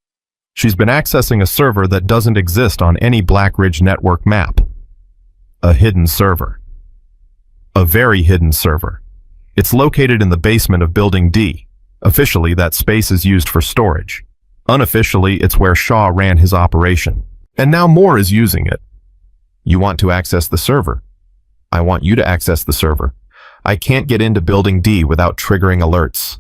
She's been accessing a server that doesn't exist on any Black Ridge network map. A hidden server. A very hidden server. It's located in the basement of Building D. Officially, that space is used for storage. Unofficially, it's where Shaw ran his operation. And now Moore is using it. You want to access the server? I want you to access the server. I can't get into Building D without triggering alerts.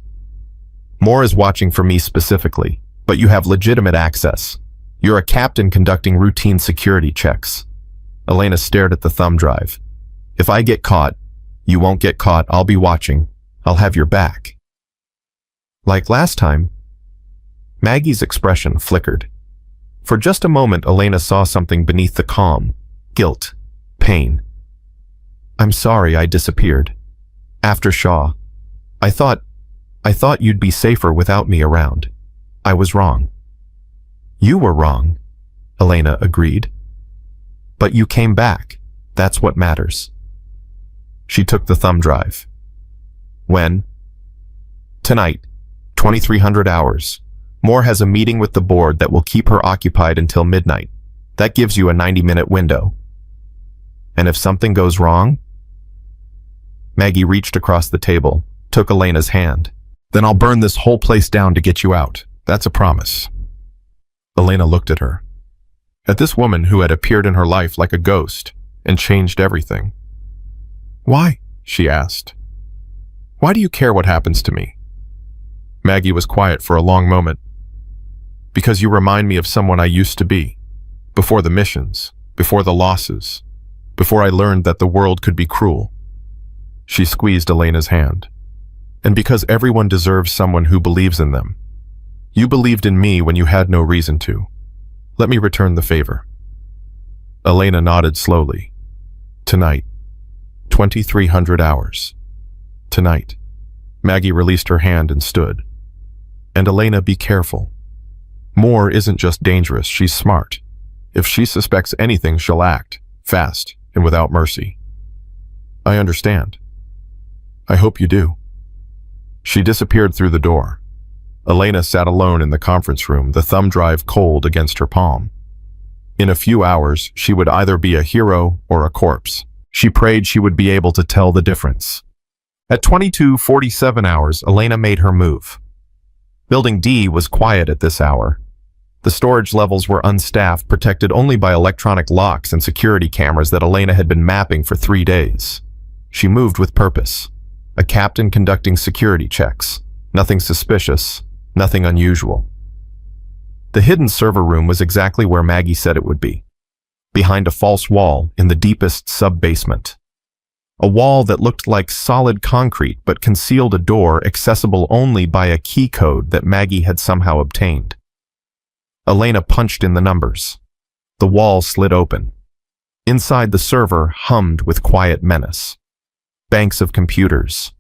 Moore is watching for me specifically, but you have legitimate access. You're a captain conducting routine security checks." Elena stared at the thumb drive. "If I get caught, you won't get caught. I'll be watching. I'll have your back." Like last time, Maggie's expression flickered. For just a moment, Elena saw something beneath the calm. Guilt. Pain. "I'm sorry I disappeared. After Shaw. I thought you'd be safer without me around. I was wrong." "You were wrong," Elena agreed. "But you came back. That's what matters." She took the thumb drive. "When?" "Tonight, 2300 hours. Moore has a meeting with the board that will keep her occupied until midnight. That gives you a 90-minute window." "And if something goes wrong?" Maggie reached across the table, took Elena's hand. "Then I'll burn this whole place down to get you out. That's a promise." Elena looked at her. At this woman who had appeared in her life like a ghost and changed everything. "Why?" she asked. "Why do you care what happens to me?" Maggie was quiet for a long moment. "Because you remind me of someone I used to be. Before the missions, before the losses, before I learned that the world could be cruel." She squeezed Elena's hand. "And because everyone deserves someone who believes in them. You believed in me when you had no reason to. Let me return the favor." Elena nodded slowly. "Tonight. 2300 hours. Tonight." Maggie released her hand and stood. "And Elena, be careful. Moore isn't just dangerous, she's smart. If she suspects anything, she'll act, fast and without mercy." I understand. I hope you do. She disappeared through the door. Elena sat alone in the conference room, the thumb drive cold against her palm. In a few hours, she would either be a hero or a corpse. She prayed she would be able to tell the difference. At 22:47 hours, Elena made her move. Building D was quiet at this hour. The storage levels were unstaffed, protected only by electronic locks and security cameras that Elena had been mapping for 3 days. She moved with purpose. A captain conducting security checks. Nothing suspicious, nothing unusual. The hidden server room was exactly where Maggie said it would be. Behind a false wall in the deepest sub-basement. A wall that looked like solid concrete but concealed a door accessible only by a key code that Maggie had somehow obtained. Elena punched in the numbers. The wall slid open. Inside the server hummed with quiet menace. Banks of computers.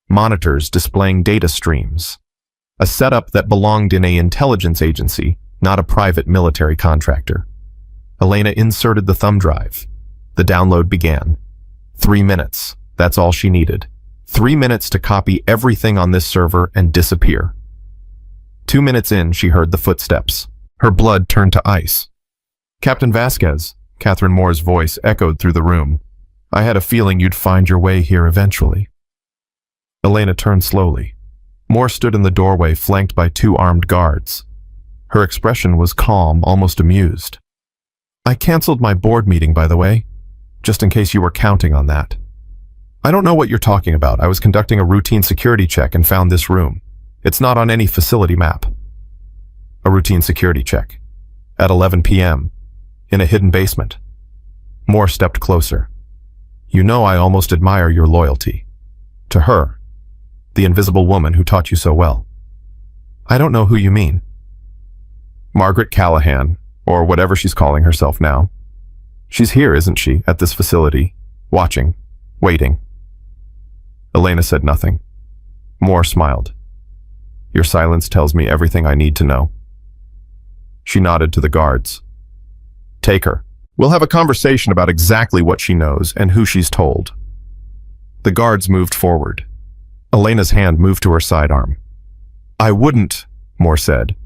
Monitors displaying data streams. A setup that belonged in an intelligence agency, not a private military contractor. Elena inserted the thumb drive. The download began. 3 minutes. That's all she needed. 3 minutes to copy everything on this server and disappear. 2 minutes in, she heard the footsteps. Her blood turned to ice. Captain Vasquez, Catherine Moore's voice echoed through the room. I had a feeling you'd find your way here eventually. Elena turned slowly. Moore stood in the doorway, flanked by 2 armed guards. Her expression was calm, almost amused. I canceled my board meeting, by the way, just in case you were counting on that. I don't know what you're talking about. I was conducting a routine security check and found this room. It's not on any facility map. A routine security check. At 11 p.m. In a hidden basement. Moore stepped closer. You know I almost admire your loyalty. To her. The invisible woman who taught you so well. I don't know who you mean. Margaret Callahan, or whatever she's calling herself now. She's here, isn't she, at this facility, watching, waiting. Elena said nothing. Moore smiled. Your silence tells me everything I need to know. She nodded to the guards. Take her. We'll have a conversation about exactly what she knows and who she's told. The guards moved forward. Elena's hand moved to her sidearm. I wouldn't, Moore said.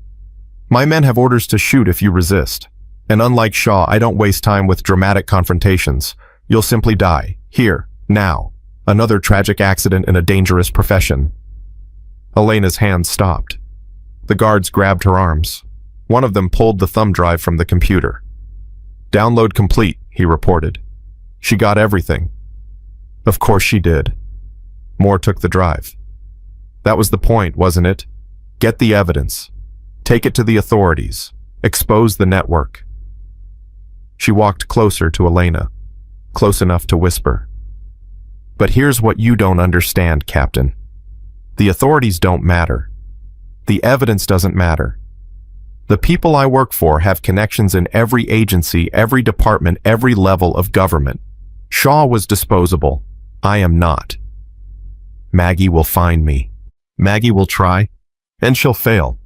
My men have orders to shoot if you resist. And unlike Shaw, I don't waste time with dramatic confrontations. You'll simply die. Here. Now. Another tragic accident in a dangerous profession. Elena's hand stopped. The guards grabbed her arms. One of them pulled the thumb drive from the computer. Download complete, he reported. She got everything. Of course she did. Moore took the drive. That was the point, wasn't it? Get the evidence. Take it to the authorities. Expose the network. She walked closer to Elena, close enough to whisper. But here's what you don't understand, Captain. The authorities don't matter. The evidence doesn't matter. The people I work for have connections in every agency, every department, every level of government. Shaw was disposable. I am not. Maggie will find me. Maggie will try, and she'll fail.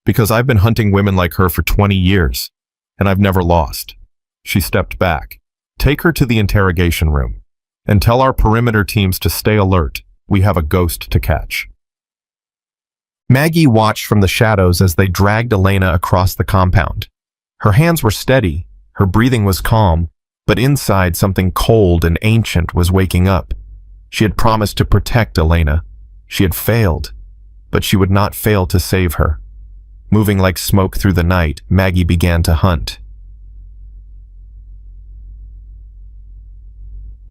Because I've been hunting women like her for 20 years, and I've never lost. She stepped back. Take her to the interrogation room, and tell our perimeter teams to stay alert. We have a ghost to catch. Maggie watched from the shadows as they dragged Elena across the compound. Her hands were steady, her breathing was calm, but inside something cold and ancient was waking up. She had promised to protect Elena. She had failed, but she would not fail to save her. Moving like smoke through the night, Maggie began to hunt.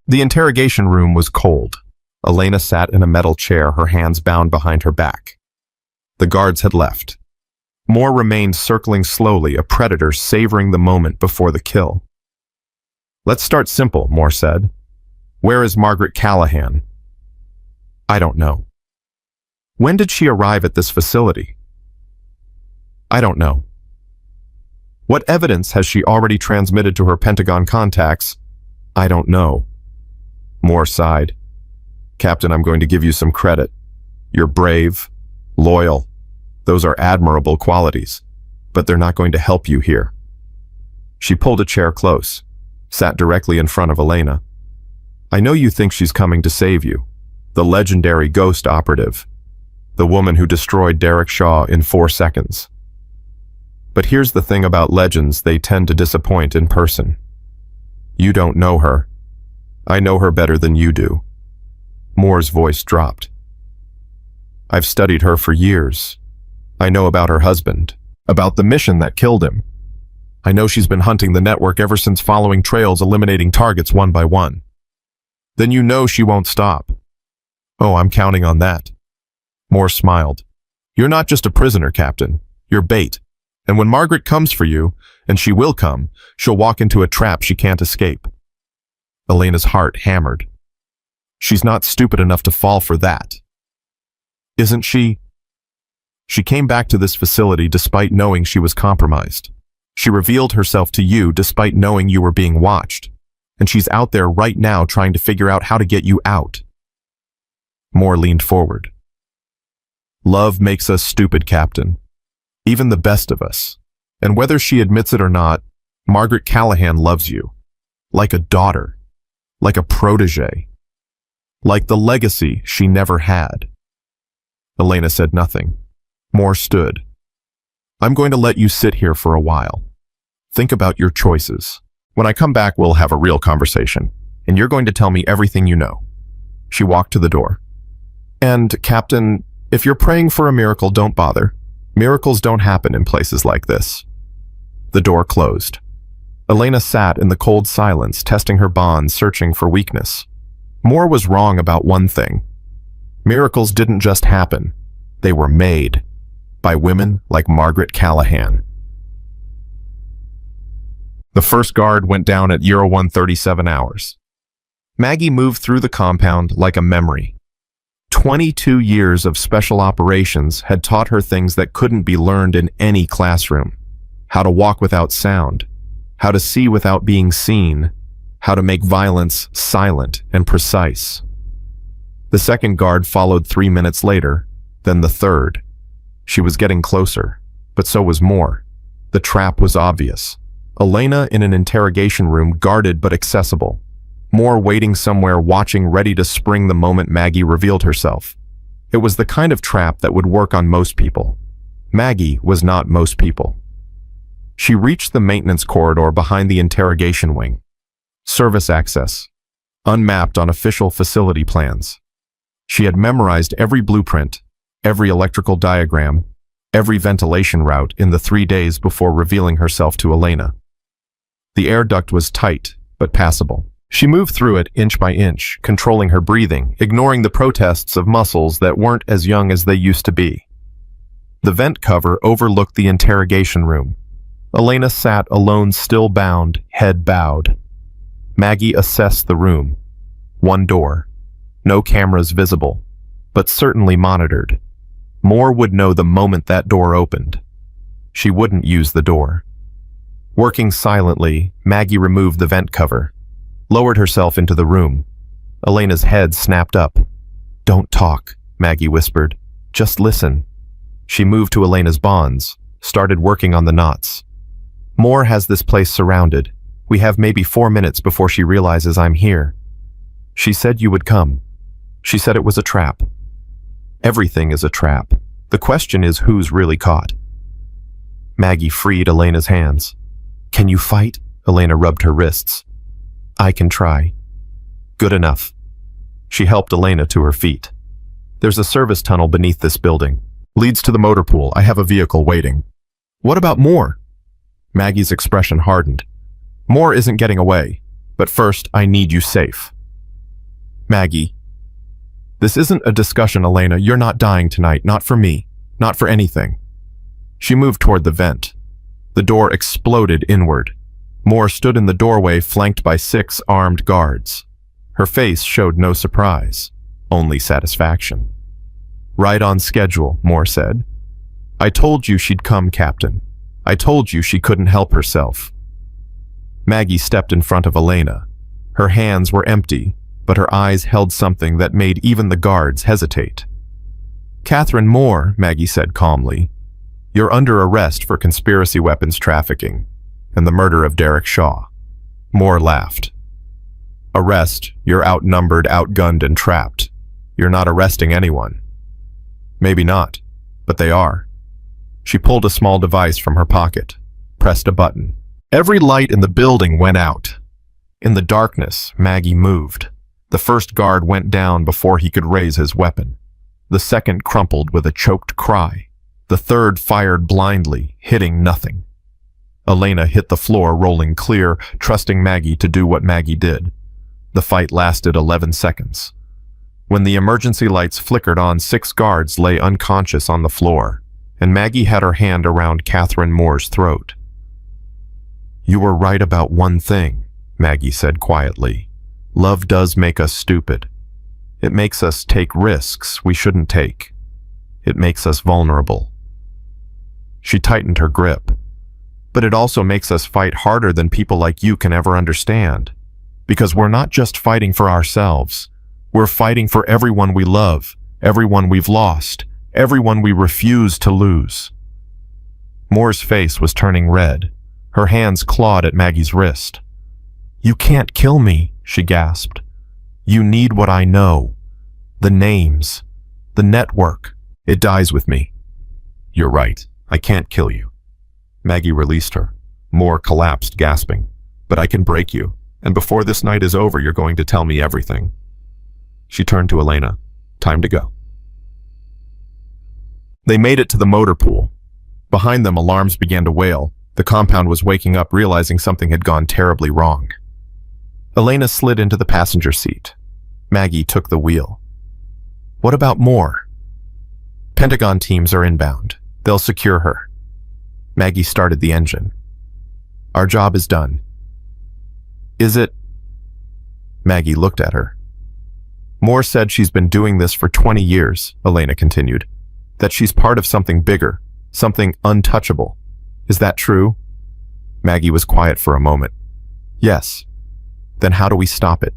The interrogation room was cold. Elena sat in a metal chair, her hands bound behind her back. The guards had left. Moore remained circling slowly, a predator savoring the moment before the kill. Let's start simple, Moore said. Where is Margaret Callahan? I don't know. When did she arrive at this facility? I don't know. What evidence has she already transmitted to her Pentagon contacts? I don't know. Moore sighed. Captain, I'm going to give you some credit. You're brave, loyal. Those are admirable qualities, but they're not going to help you here. She pulled a chair close, sat directly in front of Elena. I know you think she's coming to save you. The legendary ghost operative. The woman who destroyed Derek Shaw in 4 seconds. But here's the thing about legends, they tend to disappoint in person. You don't know her. I know her better than you do. Moore's voice dropped. I've studied her for years. I know about her husband, about the mission that killed him. I know she's been hunting the network ever since, following trails, eliminating targets one by one. Then you know she won't stop. Oh, I'm counting on that. Moore smiled. You're not just a prisoner, Captain. You're bait. And when Margaret comes for you, and she will come, she'll walk into a trap she can't escape. Elena's heart hammered. She's not stupid enough to fall for that. Isn't she? She came back to this facility despite knowing she was compromised. She revealed herself to you despite knowing you were being watched. And she's out there right now trying to figure out how to get you out. Moore leaned forward. Love makes us stupid, Captain. Even the best of us. And whether she admits it or not, Margaret Callahan loves you. Like a daughter. Like a protege. Like the legacy she never had. Elena said nothing. Moore stood. I'm going to let you sit here for a while. Think about your choices. When I come back, we'll have a real conversation, and you're going to tell me everything you know. She walked to the door. And, Captain, if you're praying for a miracle, don't bother. Miracles don't happen in places like this. The door closed. Elena sat in the cold silence, testing her bonds, searching for weakness. Moore was wrong about one thing. Miracles didn't just happen. They were made. By women like Margaret Callahan. The first guard went down at 01:37 hours. Maggie moved through the compound like a memory. 22 years of special operations had taught her things that couldn't be learned in any classroom. How to walk without sound, how to see without being seen, how to make violence silent and precise. The second guard followed 3 minutes later, then the third. She was getting closer, but so was Moore. The trap was obvious. Elena in an interrogation room, guarded but accessible. Moore waiting somewhere, watching, ready to spring the moment Maggie revealed herself. It was the kind of trap that would work on most people. Maggie was not most people. She reached the maintenance corridor behind the interrogation wing. Service access. Unmapped on official facility plans. She had memorized every blueprint, every electrical diagram, every ventilation route in the 3 days before revealing herself to Elena. The air duct was tight, but passable. She moved through it inch by inch, controlling her breathing, ignoring the protests of muscles that weren't as young as they used to be. The vent cover overlooked the interrogation room. Elena sat alone, still bound, head bowed. Maggie assessed the room. One door. No cameras visible, but certainly monitored. Moore would know the moment that door opened. She wouldn't use the door. Working silently, Maggie removed the vent cover, lowered herself into the room. Elena's head snapped up. Don't talk, Maggie whispered. Just listen. She moved to Elena's bonds, started working on the knots. Moore has this place surrounded. We have maybe 4 minutes before she realizes I'm here. She said you would come. She said it was a trap. Everything is a trap. The question is who's really caught. Maggie freed Elena's hands. Can you fight? Elena rubbed her wrists. I can try. Good enough. She helped Elena to her feet. There's a service tunnel beneath this building. Leads to the motor pool. I have a vehicle waiting. What about Moore? Maggie's expression hardened. Moore isn't getting away, but first I need you safe. Maggie. This isn't a discussion, Elena. You're not dying tonight. Not for me. Not for anything. She moved toward the vent. The door exploded inward. Moore stood in the doorway, flanked by 6 armed guards. Her face showed no surprise, only satisfaction. Right on schedule, Moore said. I told you she'd come, Captain. I told you she couldn't help herself. Maggie stepped in front of Elena. Her hands were empty, but her eyes held something that made even the guards hesitate. Catherine Moore, Maggie said calmly, you're under arrest for conspiracy weapons trafficking and the murder of Derek Shaw. Moore laughed. Arrest, you're outnumbered, outgunned, and trapped. You're not arresting anyone. Maybe not, but they are. She pulled a small device from her pocket, pressed a button. Every light in the building went out. In the darkness, Maggie moved. The first guard went down before he could raise his weapon. The second crumpled with a choked cry. The third fired blindly, hitting nothing. Elena hit the floor, rolling clear, trusting Maggie to do what Maggie did. The fight lasted 11 seconds. When the emergency lights flickered on, 6 guards lay unconscious on the floor, and Maggie had her hand around Catherine Moore's throat. "You were right about one thing," Maggie said quietly. "Love does make us stupid. It makes us take risks we shouldn't take. It makes us vulnerable." She tightened her grip. "But it also makes us fight harder than people like you can ever understand. Because we're not just fighting for ourselves. We're fighting for everyone we love, everyone we've lost, everyone we refuse to lose." Moore's face was turning red. Her hands clawed at Maggie's wrist. "You can't kill me," she gasped. "You need what I know. The names. The network. It dies with me." "You're right. I can't kill you." Maggie released her. Moore collapsed, gasping. "But I can break you, and before this night is over, you're going to tell me everything." She turned to Elena. "Time to go." They made it to the motor pool. Behind them, alarms began to wail. The compound was waking up, realizing something had gone terribly wrong. Elena slid into the passenger seat. Maggie took the wheel. "What about Moore?" "Pentagon teams are inbound. They'll secure her." Maggie started the engine. "Our job is done." "Is it?" Maggie looked at her. "Moore said she's been doing this for 20 years, Elena continued. That she's part of something bigger, something untouchable. Is that true?" Maggie was quiet for a moment. "Yes." "Then how do we stop it?"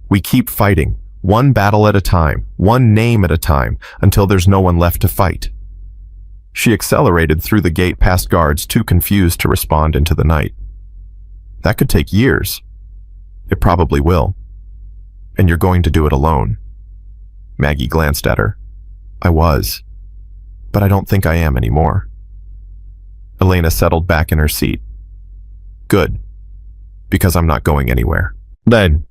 "We keep fighting, one battle at a time, one name at a time, until there's no one left to fight." She accelerated through the gate past guards too confused to respond into the night. "That could take years." "It probably will. And you're going to do it alone." Maggie glanced at her. "I was. But I don't think I am anymore." Elena settled back in her seat. "Good. Because I'm not going anywhere." Then,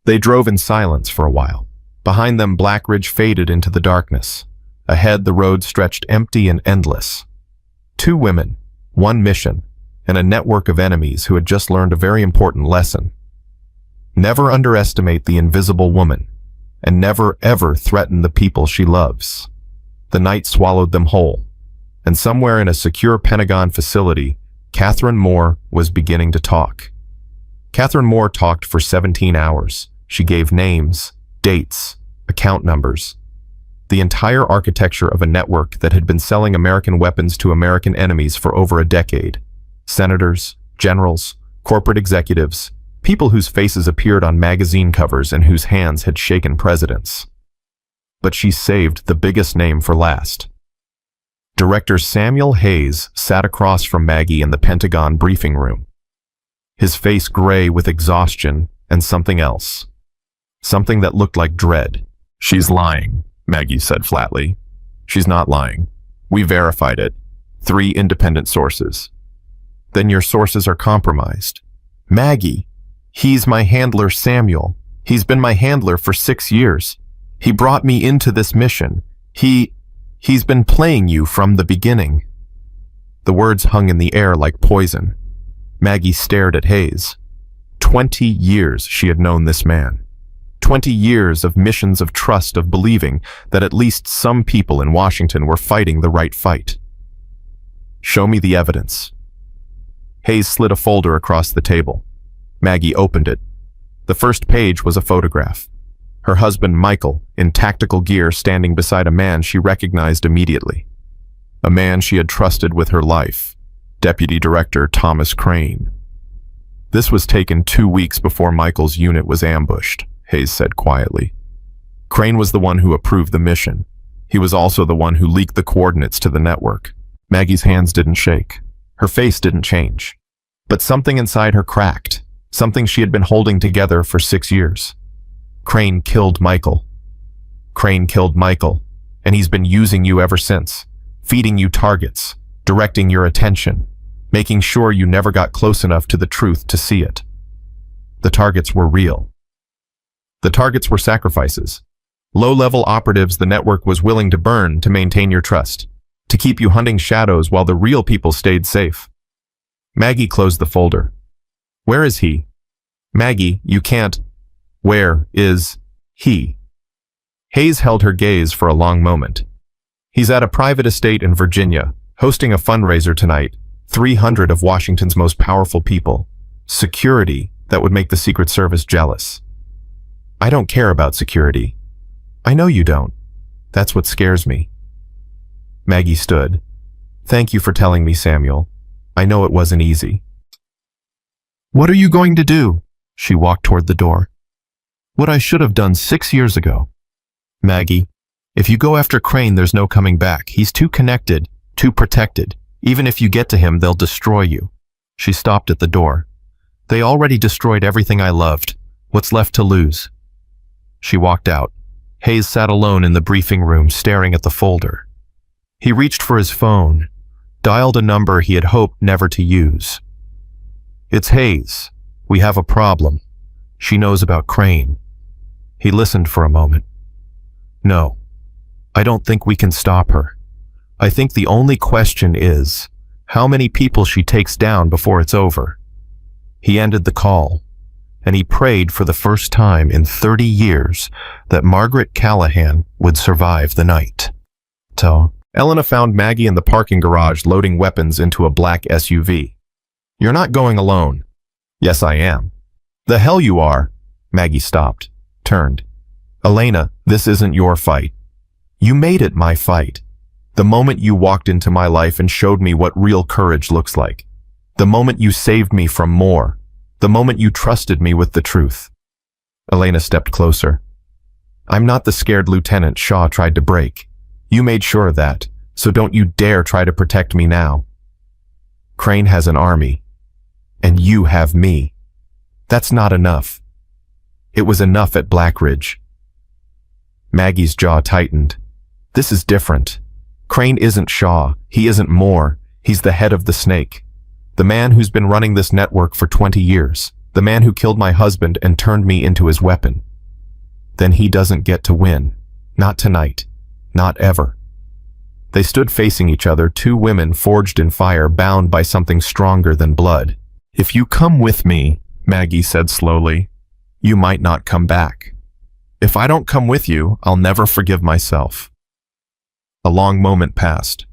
they drove in silence for a while. Behind them, Black Ridge faded into the darkness. Ahead, the road stretched empty and endless. 2 women, 1 mission, and a network of enemies who had just learned a very important lesson. Never underestimate the invisible woman, and never ever threaten the people she loves. The night swallowed them whole, and somewhere in a secure Pentagon facility, Catherine Moore was beginning to talk. Catherine Moore talked for 17 hours. She gave names, dates, account numbers. The entire architecture of a network that had been selling American weapons to American enemies for over a decade. Senators, generals, corporate executives, people whose faces appeared on magazine covers and whose hands had shaken presidents. But she saved the biggest name for last. Director Samuel Hayes sat across from Maggie in the Pentagon briefing room. His face gray with exhaustion and something else. Something that looked like dread. "She's lying," Maggie said flatly. "She's not lying. We verified it. 3 independent sources." "Then your sources are compromised." "Maggie, he's my handler, Samuel. He's been my handler for 6 years. He brought me into this mission. He's been playing you from the beginning." The words hung in the air like poison. Maggie stared at Hayes. 20 years she had known this man. 20 years of missions of trust, of believing that at least some people in Washington were fighting the right fight. "Show me the evidence." Hayes slid a folder across the table. Maggie opened it. The first page was a photograph. Her husband, Michael, in tactical gear, standing beside a man she recognized immediately. A man she had trusted with her life, Deputy Director Thomas Crane. "This was taken 2 weeks before Michael's unit was ambushed," Hayes said quietly. "Crane was the one who approved the mission. He was also the one who leaked the coordinates to the network." Maggie's hands didn't shake. Her face didn't change. But something inside her cracked. something she had been holding together for 6 years. Crane killed Michael. Crane killed Michael, and he's been using you ever since, feeding you targets, directing your attention, making sure you never got close enough to the truth to see it. The targets were real. The targets were sacrifices. Low-level operatives the network was willing to burn to maintain your trust, to keep you hunting shadows while the real people stayed safe. Maggie closed the folder. Where is he? Maggie, you can't. Where is he? Hayes held her gaze for a long moment. He's at a private estate in Virginia, hosting a fundraiser tonight, 300 of Washington's most powerful people. Security that would make the Secret Service jealous. I don't care about security. I know you don't. That's what scares me. Maggie stood. Thank you for telling me, Samuel. I know it wasn't easy. What are you going to do? She walked toward the door. What I should have done 6 years ago. Maggie, if you go after Crane, there's no coming back. He's too connected, too protected. Even if you get to him, they'll destroy you. She stopped at the door. They already destroyed everything I loved. What's left to lose? She walked out. Hayes sat alone in the briefing room, staring at the folder. He reached for his phone, dialed a number he had hoped never to use. It's Hayes. We have a problem. She knows about Crane. He listened for a moment. No, I don't think we can stop her. I think the only question is how many people she takes down before it's over. He ended the call, and he prayed for the first time in 30 years that Margaret Callahan would survive the night. So, Elena found Maggie in the parking garage loading weapons into a black SUV. You're not going alone. Yes, I am. The hell you are. Maggie stopped, turned. Elena, this isn't your fight. You made it my fight. The moment you walked into my life and showed me what real courage looks like. The moment you saved me from more. The moment you trusted me with the truth. Elena stepped closer. I'm not the scared lieutenant Shaw tried to break. You made sure of that, so don't you dare try to protect me now. Crane has an army, and you have me. That's not enough. It was enough at Black Ridge. Maggie's jaw tightened. This is different. Crane isn't Shaw. He isn't Moore. He's the head of the snake. The man who's been running this network for 20 years. The man who killed my husband and turned me into his weapon. Then he doesn't get to win. Not tonight. Not ever. They stood facing each other, two women forged in fire, bound by something stronger than blood. If you come with me, Maggie said slowly, you might not come back. If I don't come with you, I'll never forgive myself. A long moment passed.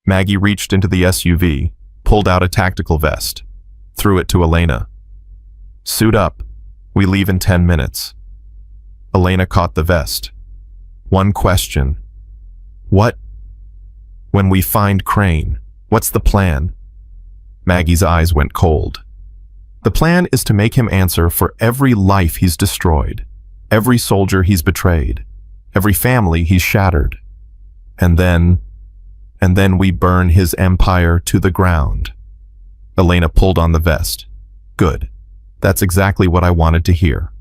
Maggie reached into the SUV, pulled out a tactical vest, threw it to Elena. Suit up. We leave in 10 minutes. Elena caught the vest. One question. What? When we find Crane, what's the plan? Maggie's eyes went cold. The plan is to make him answer for every life he's destroyed, every soldier he's betrayed, every family he's shattered. And then we burn his empire to the ground. Elena pulled on the vest. Good. That's exactly what I wanted to hear.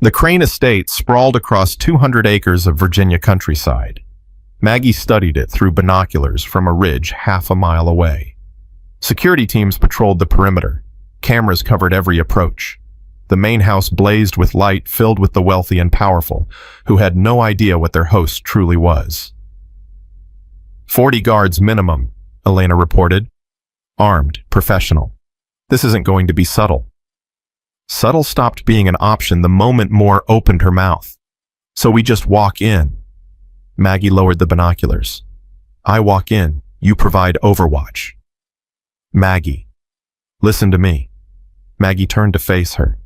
The Crane estate sprawled across 200 acres of Virginia countryside. Maggie studied it through binoculars from a ridge half a mile away. Security teams patrolled the perimeter. Cameras covered every approach. The main house blazed with light filled with the wealthy and powerful, who had no idea what their host truly was. 40 guards minimum, Elena reported. Armed, professional. This isn't going to be subtle. Subtle stopped being an option the moment Moore opened her mouth. So we just walk in. Maggie lowered the binoculars. I walk in, you provide overwatch. Maggie. Listen to me. Maggie turned to face her.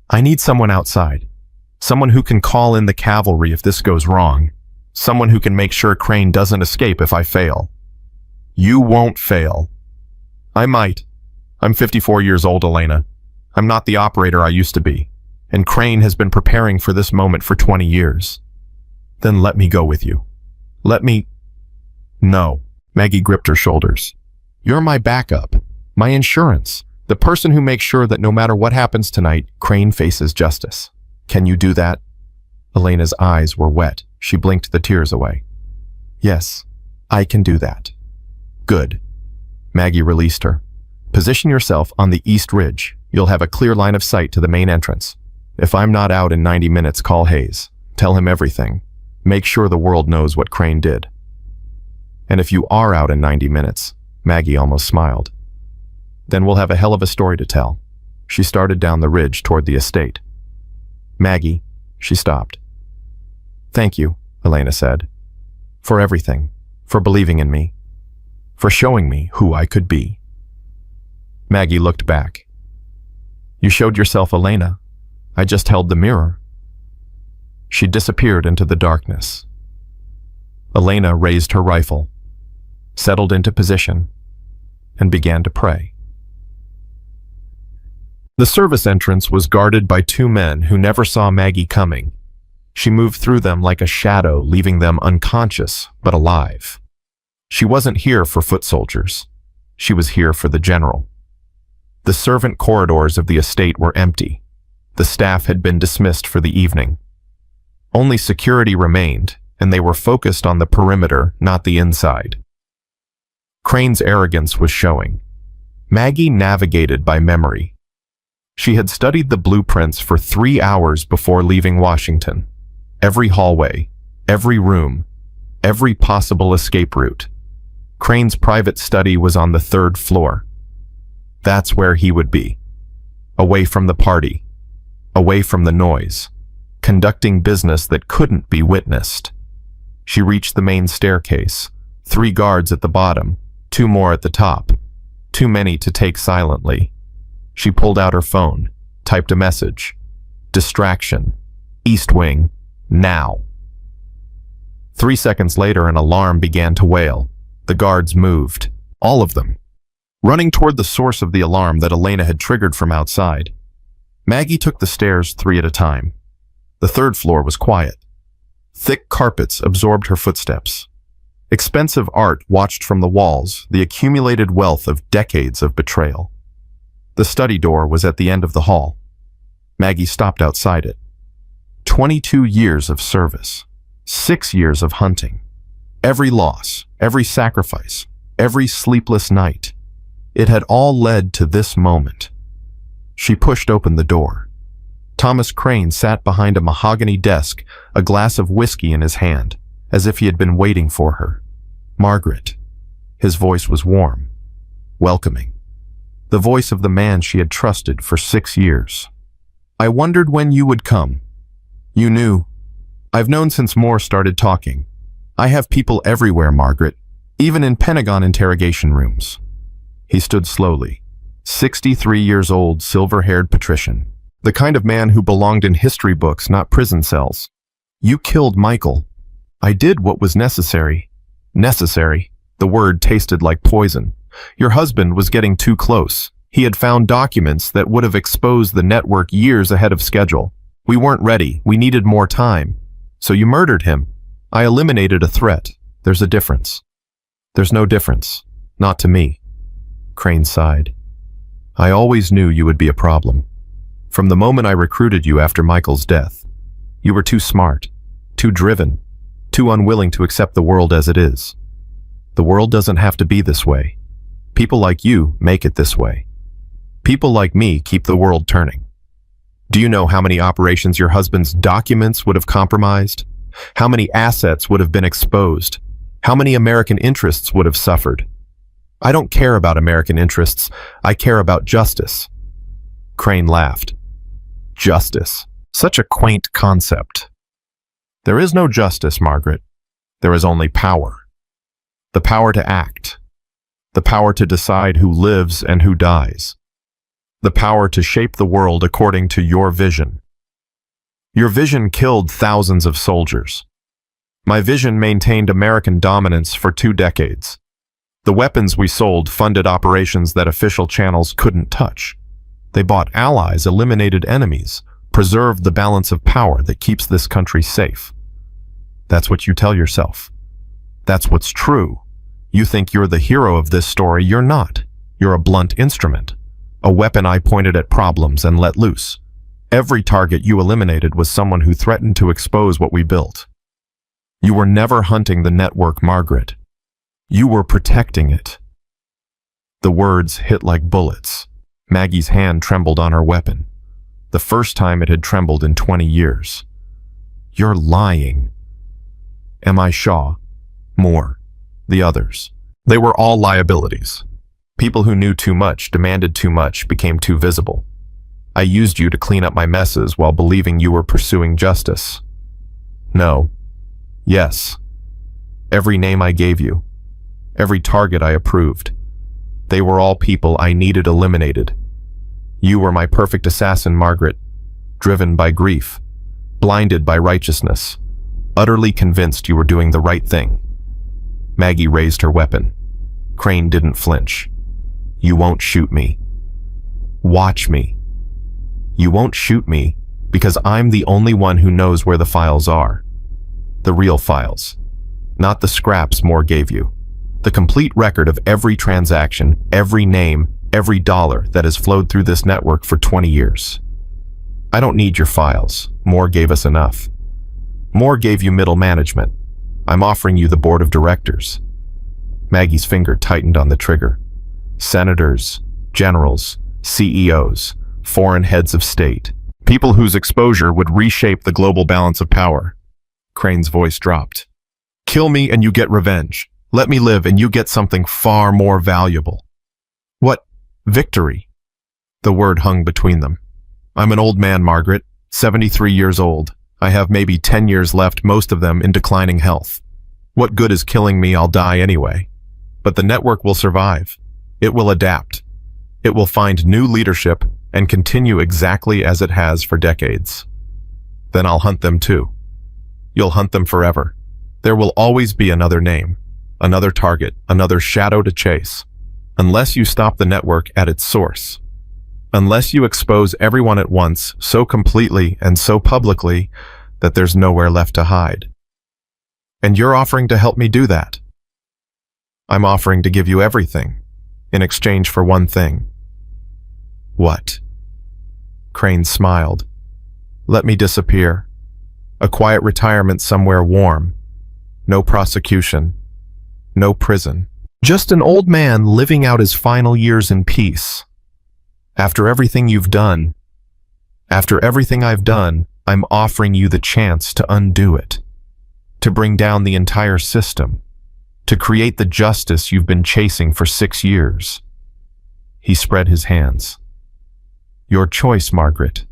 I need someone outside. Someone who can call in the cavalry if this goes wrong. Someone who can make sure Crane doesn't escape if I fail. You won't fail. I might. I'm 54 years old, Elena. I'm not the operator I used to be. And Crane has been preparing for this moment for 20 years. Then let me go with you. Let me... No. Maggie gripped her shoulders. You're my backup. My insurance. The person who makes sure that no matter what happens tonight, Crane faces justice. Can you do that? Elena's eyes were wet. She blinked the tears away. Yes, I can do that. Good. Maggie released her. Position yourself on the East Ridge. You'll have a clear line of sight to the main entrance. If I'm not out in 90 minutes, call Hayes. Tell him everything. Make sure the world knows what Crane did. And if you are out in 90 minutes, Maggie almost smiled. Then we'll have a hell of a story to tell. She started down the ridge toward the estate. Maggie, she stopped. Thank you, Elena said. For everything. For believing in me. For showing me who I could be. Maggie looked back. You showed yourself, Elena. I just held the mirror. She disappeared into the darkness. Elena raised her rifle, settled into position, and began to pray. The service entrance was guarded by two men who never saw Maggie coming. She moved through them like a shadow, leaving them unconscious but alive. She wasn't here for foot soldiers. She was here for the general. The servant corridors of the estate were empty. The staff had been dismissed for the evening. Only security remained, and they were focused on the perimeter, not the inside. Crane's arrogance was showing. Maggie navigated by memory. She had studied the blueprints for 3 hours before leaving Washington. Every hallway, every room, every possible escape route. Crane's private study was on the 3rd floor. That's where he would be. Away from the party. Away from the noise. Conducting business that couldn't be witnessed. She reached the main staircase. 3 guards at the bottom, 2 more at the top. Too many to take silently. She pulled out her phone, typed a message. Distraction. East Wing. Now. 3 seconds later, an alarm began to wail. The guards moved. All of them. Running toward the source of the alarm that Elena had triggered from outside. Maggie took the stairs 3 at a time. The 3rd floor was quiet. Thick carpets absorbed her footsteps. Expensive art watched from the walls, the accumulated wealth of decades of betrayal. The study door was at the end of the hall. Maggie stopped outside it. 22 years of service. 6 years of hunting. Every loss, every sacrifice, every sleepless night. It had all led to this moment. She pushed open the door. Thomas Crane sat behind a mahogany desk, a glass of whiskey in his hand, as if he had been waiting for her. Margaret. His voice was warm, welcoming. The voice of the man she had trusted for 6 years. I wondered when you would come. You knew. I've known since Moore started talking. I have people everywhere, Margaret, even in Pentagon interrogation rooms. He stood slowly. 63 years old, silver-haired patrician. The kind of man who belonged in history books, not prison cells. You killed Michael. I did what was necessary. Necessary. The word tasted like poison. Your husband was getting too close. He had found documents that would have exposed the network years ahead of schedule. We weren't ready. We needed more time. So you murdered him. I eliminated a threat. There's a difference. There's no difference. Not to me. Crane sighed. I always knew you would be a problem. From the moment I recruited you after Michael's death. You were too smart, too driven, too unwilling to accept the world as it is. The world doesn't have to be this way. People like you make it this way. People like me keep the world turning. Do you know how many operations your husband's documents would have compromised? How many assets would have been exposed? How many American interests would have suffered? I don't care about American interests. I care about justice. Crane laughed. Justice. Such a quaint concept. There is no justice, Margaret. There is only power. The power to act. The power to decide who lives and who dies. The power to shape the world according to your vision. Your vision killed thousands of soldiers. My vision maintained American dominance for 2 decades. The weapons we sold funded operations that official channels couldn't touch. They bought allies, eliminated enemies, preserved the balance of power that keeps this country safe. That's what you tell yourself. That's what's true. You think you're the hero of this story. You're not. You're a blunt instrument. A weapon I pointed at problems and let loose. Every target you eliminated was someone who threatened to expose what we built. You were never hunting the network, Margaret. You were protecting it. The words hit like bullets. Maggie's hand trembled on her weapon. The first time it had trembled in 20 years. You're lying. Am I Shaw? Moore. The others. They were all liabilities. People who knew too much, demanded too much, became too visible. I used you to clean up my messes while believing you were pursuing justice. No. Yes. Every name I gave you. Every target I approved. They were all people I needed eliminated. You were my perfect assassin, Margaret. Driven by grief. Blinded by righteousness. Utterly convinced you were doing the right thing. Maggie raised her weapon. Crane didn't flinch. You won't shoot me. Watch me. You won't shoot me because I'm the only one who knows where the files are. The real files. Not the scraps Moore gave you. The complete record of every transaction, every name, every dollar that has flowed through this network for 20 years. I don't need your files. Moore gave us enough. Moore gave you middle management. I'm offering you the board of directors. Maggie's finger tightened on the trigger. Senators, generals, CEOs, foreign heads of state. People whose exposure would reshape the global balance of power. Crane's voice dropped. Kill me and you get revenge. Let me live and you get something far more valuable. What? Victory? The word hung between them. I'm an old man, Margaret, 73 years old. I have maybe 10 years left, most of them in declining health. What good is killing me? I'll die anyway. But the network will survive. It will adapt. It will find new leadership and continue exactly as it has for decades. Then I'll hunt them too. You'll hunt them forever. There will always be another name, another target, another shadow to chase. Unless you stop the network at its source. Unless you expose everyone at once so completely and so publicly that there's nowhere left to hide. And you're offering to help me do that. I'm offering to give you everything, in exchange for one thing. What? Crane smiled. Let me disappear. A quiet retirement somewhere warm. No prosecution. No prison. Just an old man living out his final years in peace. After everything you've done, after everything I've done, I'm offering you the chance to undo it. To bring down the entire system. To create the justice you've been chasing for 6 years. He spread his hands. Your choice, Margaret.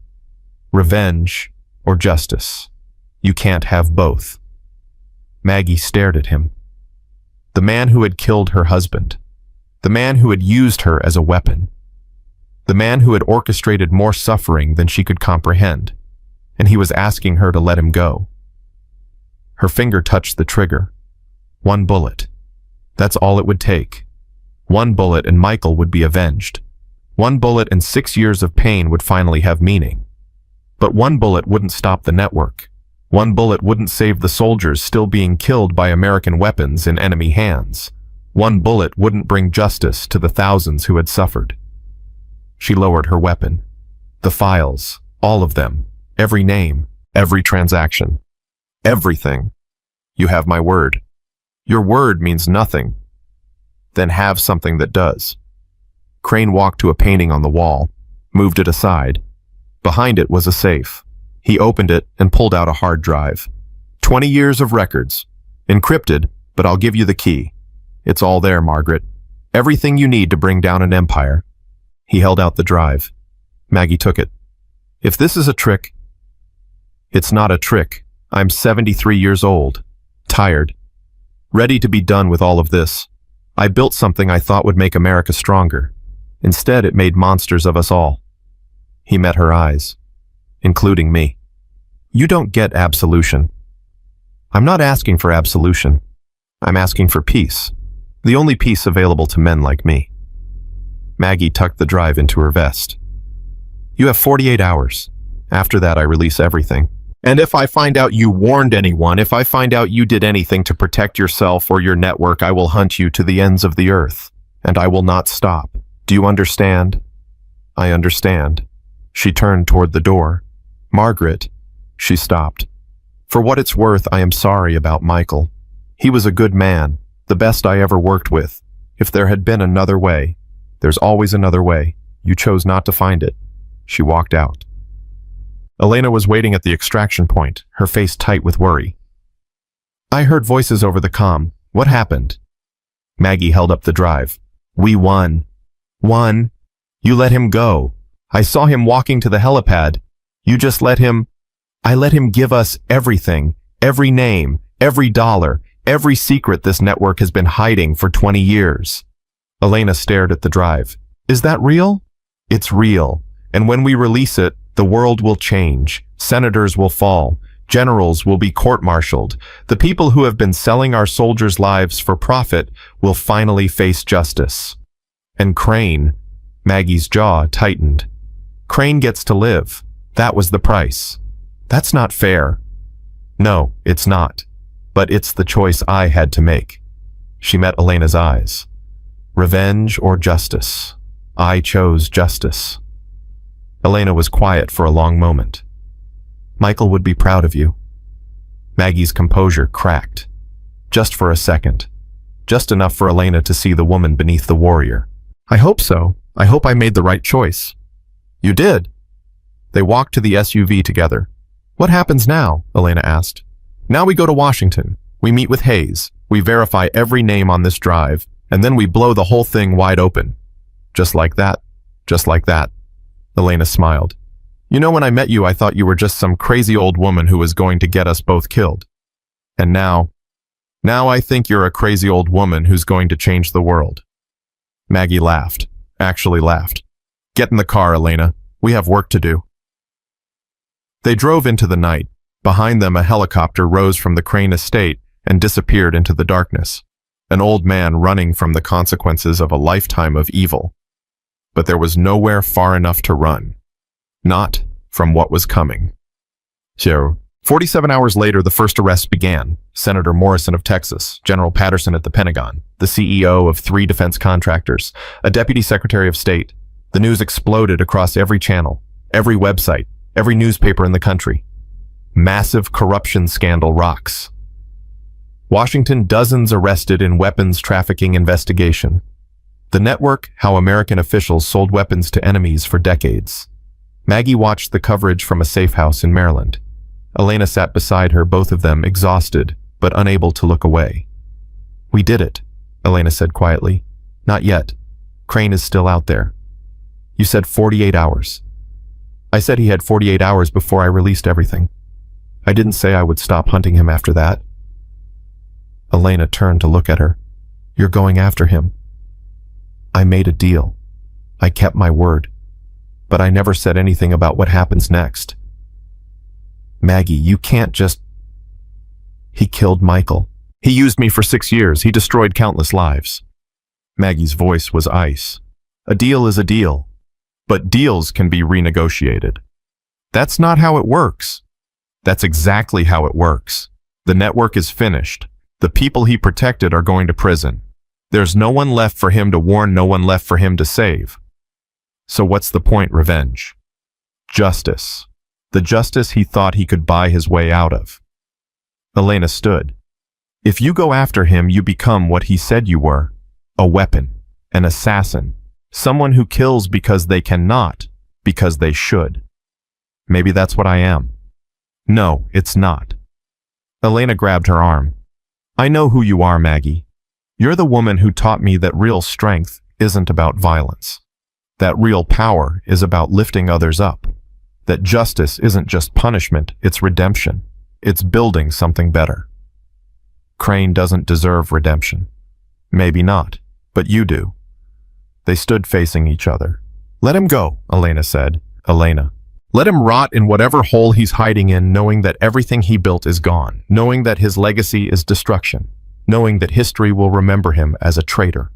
Revenge or justice. You can't have both. Maggie stared at him. The man who had killed her husband. The man who had used her as a weapon. The man who had orchestrated more suffering than she could comprehend. And he was asking her to let him go. Her finger touched the trigger. 1 bullet. That's all it would take. 1 bullet and Michael would be avenged. 1 bullet and 6 years of pain would finally have meaning. But 1 bullet wouldn't stop the network. 1 bullet wouldn't save the soldiers still being killed by American weapons in enemy hands. 1 bullet wouldn't bring justice to the thousands who had suffered. She lowered her weapon. The files, all of them, every name, every transaction. Everything. You have my word. Your word means nothing. Then have something that does. Crane walked to a painting on the wall, moved it aside. Behind it was a safe. He opened it and pulled out a hard drive. 20 years of records. Encrypted, but I'll give you the key. It's all there, Margaret. Everything you need to bring down an empire. He held out the drive. Maggie took it. If this is a trick, it's not a trick. I'm 73 years old. Tired. Ready to be done with all of this. I built something I thought would make America stronger. Instead, it made monsters of us all. He met her eyes, including me. You don't get absolution. I'm not asking for absolution. I'm asking for peace. The only peace available to men like me. Maggie tucked the drive into her vest. You have 48 hours. After that, I release everything. And if I find out you warned anyone, if I find out you did anything to protect yourself or your network, I will hunt you to the ends of the earth. And I will not stop. Do you understand? I understand. She turned toward the door. Margaret. She stopped. For what it's worth, I am sorry about Michael. He was a good man, the best I ever worked with. If there had been another way, there's always another way. You chose not to find it. She walked out. Elena was waiting at the extraction point, her face tight with worry. I heard voices over the comm. What happened? Maggie held up the drive. We won. Won? You let him go. I saw him walking to the helipad. You just let him... I let him give us everything, every name, every dollar, every secret this network has been hiding for 20 years. Elena stared at the drive. Is that real? It's real. And when we release it, the world will change. Senators will fall. Generals will be court-martialed. The people who have been selling our soldiers' lives for profit will finally face justice. And Crane, Maggie's jaw tightened. Crane gets to live. That was the price. That's not fair. No, it's not. But it's the choice I had to make. She met Elena's eyes. Revenge or justice? I chose justice. Elena was quiet for a long moment. Michael would be proud of you. Maggie's composure cracked. Just for a second. Just enough for Elena to see the woman beneath the warrior. I hope so. I hope I made the right choice. You did. They walked to the SUV together. What happens now? Elena asked. Now we go to Washington. We meet with Hayes. We verify every name on this drive, and then we blow the whole thing wide open. Just like that. Just like that. Elena smiled. You know, when I met you, I thought you were just some crazy old woman who was going to get us both killed. And now I think you're a crazy old woman who's going to change the world. Maggie laughed. Actually laughed. Get in the car, Elena. We have work to do. They drove into the night. Behind them, a helicopter rose from the Crane estate and disappeared into the darkness. An old man running from the consequences of a lifetime of evil. But there was nowhere far enough to run. Not from what was coming. So, 47 hours later, the first arrests began. Senator Morrison of Texas, General Patterson at the Pentagon, the CEO of 3 defense contractors, a deputy secretary of state. The news exploded across every channel, every website, every newspaper in the country. Massive corruption scandal rocks. Washington, dozens arrested in weapons trafficking investigation. The network, how American officials sold weapons to enemies for decades. Maggie watched the coverage from a safe house in Maryland. Elena sat beside her, both of them exhausted, but unable to look away. We did it, Elena said quietly. Not yet. Crane is still out there. You said 48 hours. I said he had 48 hours before I released everything. I didn't say I would stop hunting him after that. Elena turned to look at her. You're going after him. I made a deal. I kept my word. But I never said anything about what happens next. Maggie, you can't just... He killed Michael. He used me for 6 years. He destroyed countless lives. Maggie's voice was ice. A deal is a deal. But deals can be renegotiated. That's not how it works. That's exactly how it works. The network is finished. The people he protected are going to prison. There's no one left for him to warn, no one left for him to save. So what's the point, revenge? Justice. The justice he thought he could buy his way out of. Elena stood. If you go after him, you become what he said you were. A weapon. An assassin. Someone who kills because they cannot, because they should. Maybe that's what I am. No, it's not. Elena grabbed her arm. I know who you are, Maggie. You're the woman who taught me that real strength isn't about violence. That real power is about lifting others up. That justice isn't just punishment, it's redemption. It's building something better. Crane doesn't deserve redemption. Maybe not, but you do. They stood facing each other. Let him go, Elena said. Elena. Let him rot in whatever hole he's hiding in, knowing that everything he built is gone, knowing that his legacy is destruction, knowing that history will remember him as a traitor.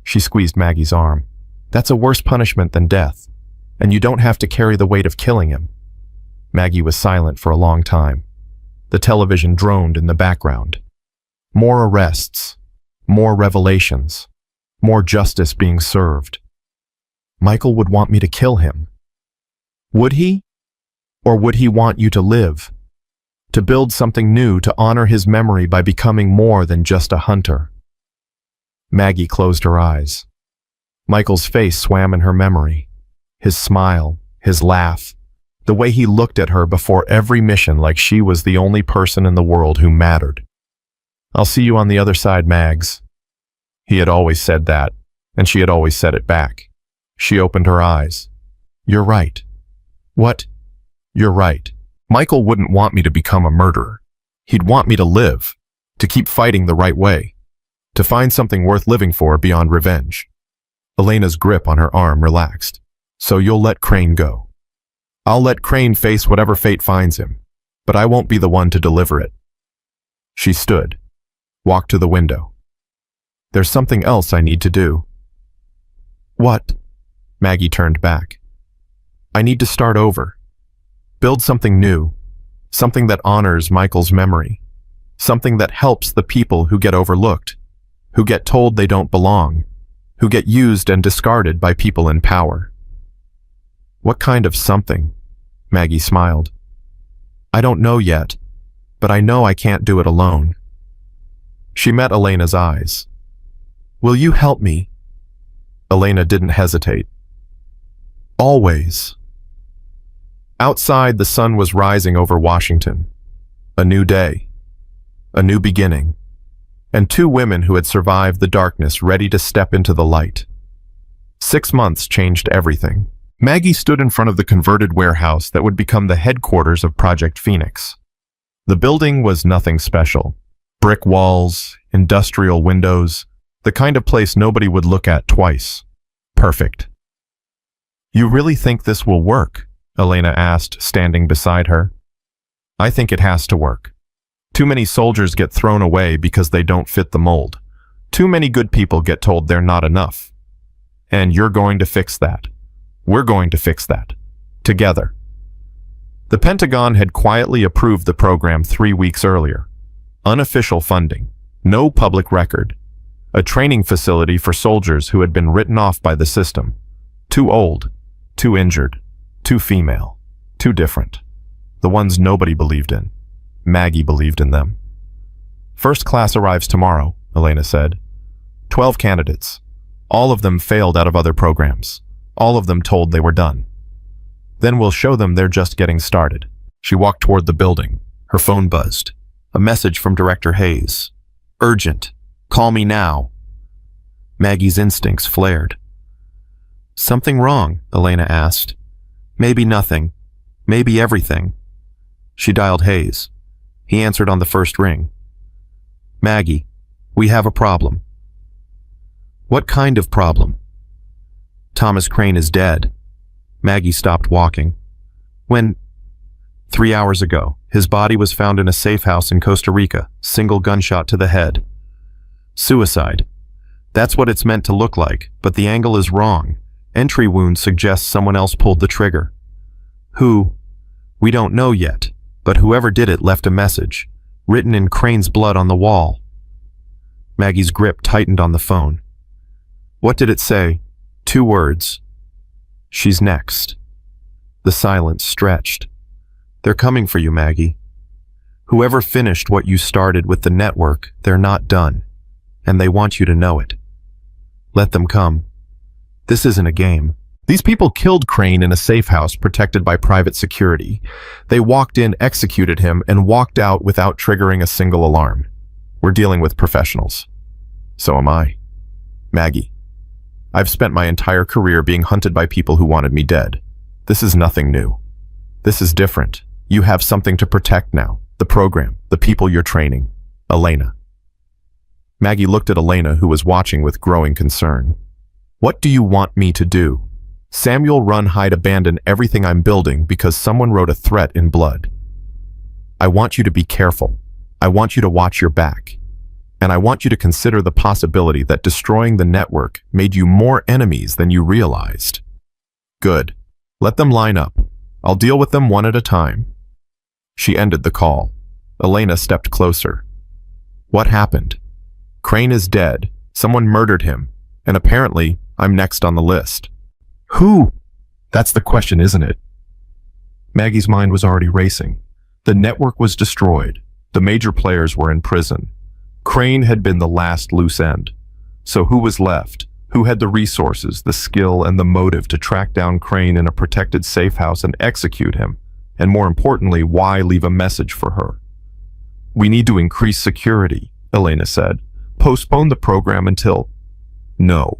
She squeezed Maggie's arm. That's a worse punishment than death, and you don't have to carry the weight of killing him. Maggie was silent for a long time. The television droned in the background. More arrests, more revelations, more justice being served. Michael would want me to kill him. Would he? Or would he want you to live? To build something new, to honor his memory by becoming more than just a hunter? Maggie closed her eyes. Michael's face swam in her memory. His smile, his laugh, the way he looked at her before every mission like she was the only person in the world who mattered. "I'll see you on the other side, Mags." He had always said that, and she had always said it back. She opened her eyes. "You're right." "What?" "You're right. Michael wouldn't want me to become a murderer. He'd want me to live, to keep fighting the right way, to find something worth living for beyond revenge." Elena's grip on her arm relaxed. "So you'll let Crane go?" "I'll let Crane face whatever fate finds him, but I won't be the one to deliver it." She stood, walked to the window. "There's something else I need to do." "What?" Maggie turned back. "I need to start over. Build something new, something that honors Michael's memory, something that helps the people who get overlooked, who get told they don't belong, who get used and discarded by people in power." "What kind of something?" Maggie smiled. "I don't know yet, but I know I can't do it alone." She met Elena's eyes. "Will you help me?" Elena didn't hesitate. "Always." Outside, the sun was rising over Washington. A new day, a new beginning, and two women who had survived the darkness ready to step into the light. 6 months changed everything. Maggie stood in front of the converted warehouse that would become the headquarters of Project Phoenix. The building was nothing special. Brick walls, industrial windows, the kind of place nobody would look at twice. Perfect. "You really think this will work?" Elena asked, standing beside her. "I think it has to work. Too many soldiers get thrown away because they don't fit the mold. Too many good people get told they're not enough. And you're going to fix that. We're going to fix that. Together." The Pentagon had quietly approved the program 3 weeks earlier. Unofficial funding, no public record. A training facility for soldiers who had been written off by the system. Too old, too injured, too female, too different. The ones nobody believed in. Maggie believed in them. "First class arrives tomorrow," Elena said. 12 candidates. All of them failed out of other programs. All of them told they were done. Then we'll show them they're just getting started." She walked toward the building. Her phone buzzed. A message from Director Hayes. "Urgent. Call me now." Maggie's instincts flared. "Something wrong?" Elena asked. "Maybe nothing. Maybe everything." She dialed Hayes. He answered on the first ring. "Maggie, we have a problem." "What kind of problem?" "Thomas Crane is dead." Maggie stopped walking. "When?" 3 hours ago. His body was found in a safe house in Costa Rica, single gunshot to the head. Suicide. That's what it's meant to look like, but the angle is wrong. Entry wound suggests someone else pulled the trigger. Who? We don't know yet, but whoever did it left a message, written in Crane's blood on the wall. Maggie's grip tightened on the phone. What did it say? 2 words. She's next. The silence stretched. They're coming for you, Maggie. Whoever finished what you started with the network, they're not done, and they want you to know it. Let them come. This isn't a game. These people killed Crane in a safe house protected by private security. They walked in, executed him, and walked out without triggering a single alarm. We're dealing with professionals. So am I. Maggie. I've spent my entire career being hunted by people who wanted me dead. This is nothing new. This is different. You have something to protect now. The program, the people you're training. Elena. Maggie looked at Elena, who was watching with growing concern. What do you want me to do? Samuel, run, hide, abandon everything I'm building because someone wrote a threat in blood. I want you to be careful. I want you to watch your back. And I want you to consider the possibility that destroying the network made you more enemies than you realized. Good. Let them line up. I'll deal with them one at a time. She ended the call. Elena stepped closer. What happened? Crane is dead. Someone murdered him. And apparently, I'm next on the list. Who? That's the question, isn't it? Maggie's mind was already racing. The network was destroyed. The major players were in prison. Crane had been the last loose end. So who was left? Who had the resources, the skill, and the motive to track down Crane in a protected safe house and execute him? And more importantly, why leave a message for her? We need to increase security, Elena said. Postpone the program until... No.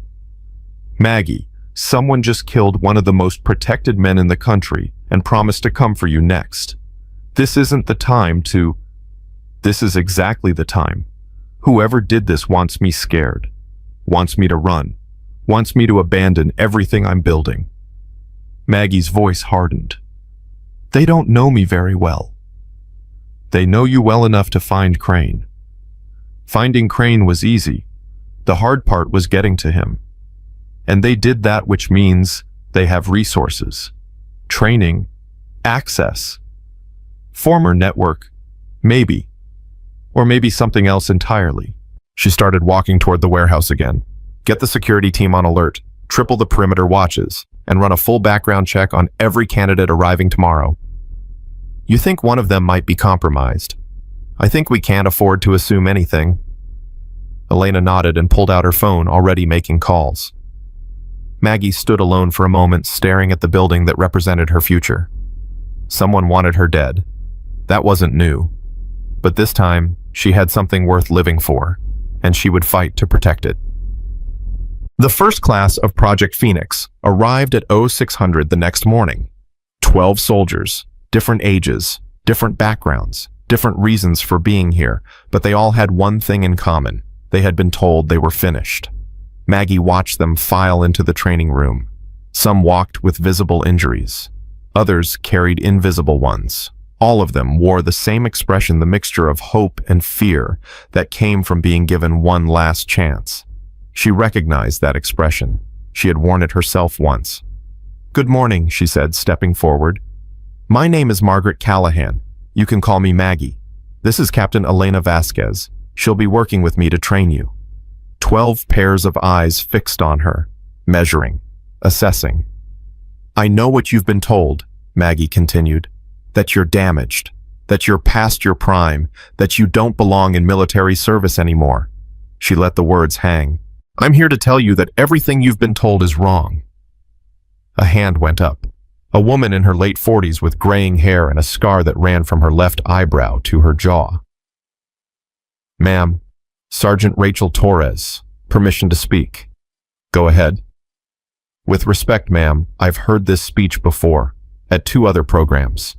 Maggie, someone just killed one of the most protected men in the country and promised to come for you next. This isn't the time to... This is exactly the time. Whoever did this wants me scared, wants me to run, wants me to abandon everything I'm building. Maggie's voice hardened. They don't know me very well. They know you well enough to find Crane. Finding Crane was easy. The hard part was getting to him. And they did that, which means they have resources, training, access. Former network, maybe. Or maybe something else entirely. She started walking toward the warehouse again. Get the security team on alert, triple the perimeter watches, and run a full background check on every candidate arriving tomorrow. You think one of them might be compromised. I think we can't afford to assume anything. Elena nodded and pulled out her phone, already making calls. Maggie stood alone for a moment, staring at the building that represented her future. Someone wanted her dead. That wasn't new. But this time, she had something worth living for, and she would fight to protect it. The first class of Project Phoenix arrived at 0600 the next morning. 12 soldiers, different ages, different backgrounds, different reasons for being here, but they all had one thing in common. They had been told they were finished. Maggie watched them file into the training room. Some walked with visible injuries. Others carried invisible ones. All of them wore the same expression, the mixture of hope and fear that came from being given one last chance. She recognized that expression. She had worn it herself once. Good morning, she said, stepping forward. My name is Margaret Callahan. You can call me Maggie. This is Captain Elena Vasquez. She'll be working with me to train you. 12 pairs of eyes fixed on her, measuring, assessing. I know what you've been told, Maggie continued. That you're damaged, that you're past your prime, that you don't belong in military service anymore. She let the words hang. I'm here to tell you that everything you've been told is wrong. A hand went up. A woman in her late 40s with graying hair and a scar that ran from her left eyebrow to her jaw. Ma'am, Sergeant Rachel Torres, permission to speak. Go ahead. With respect, ma'am, I've heard this speech before, at 2 other programs.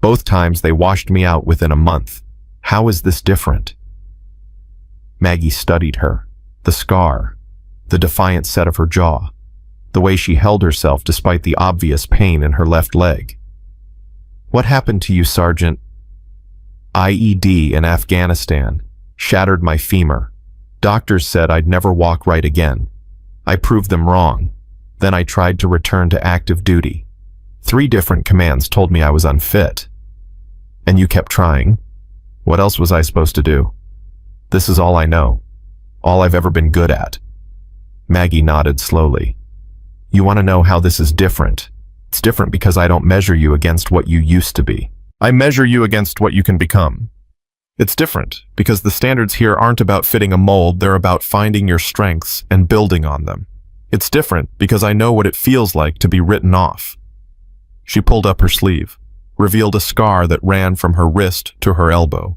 Both times they washed me out within a month. How is this different? Maggie studied her, the scar, the defiant set of her jaw, the way she held herself despite the obvious pain in her left leg. What happened to you, Sergeant? IED in Afghanistan shattered my femur. Doctors said I'd never walk right again. I proved them wrong. Then I tried to return to active duty. 3 different commands told me I was unfit. And you kept trying. What else was I supposed to do? This is all I know. All I've ever been good at. Maggie nodded slowly. You want to know how this is different? It's different because I don't measure you against what you used to be. I measure you against what you can become. It's different because the standards here aren't about fitting a mold, they're about finding your strengths and building on them. It's different because I know what it feels like to be written off. She pulled up her sleeve, revealed a scar that ran from her wrist to her elbow.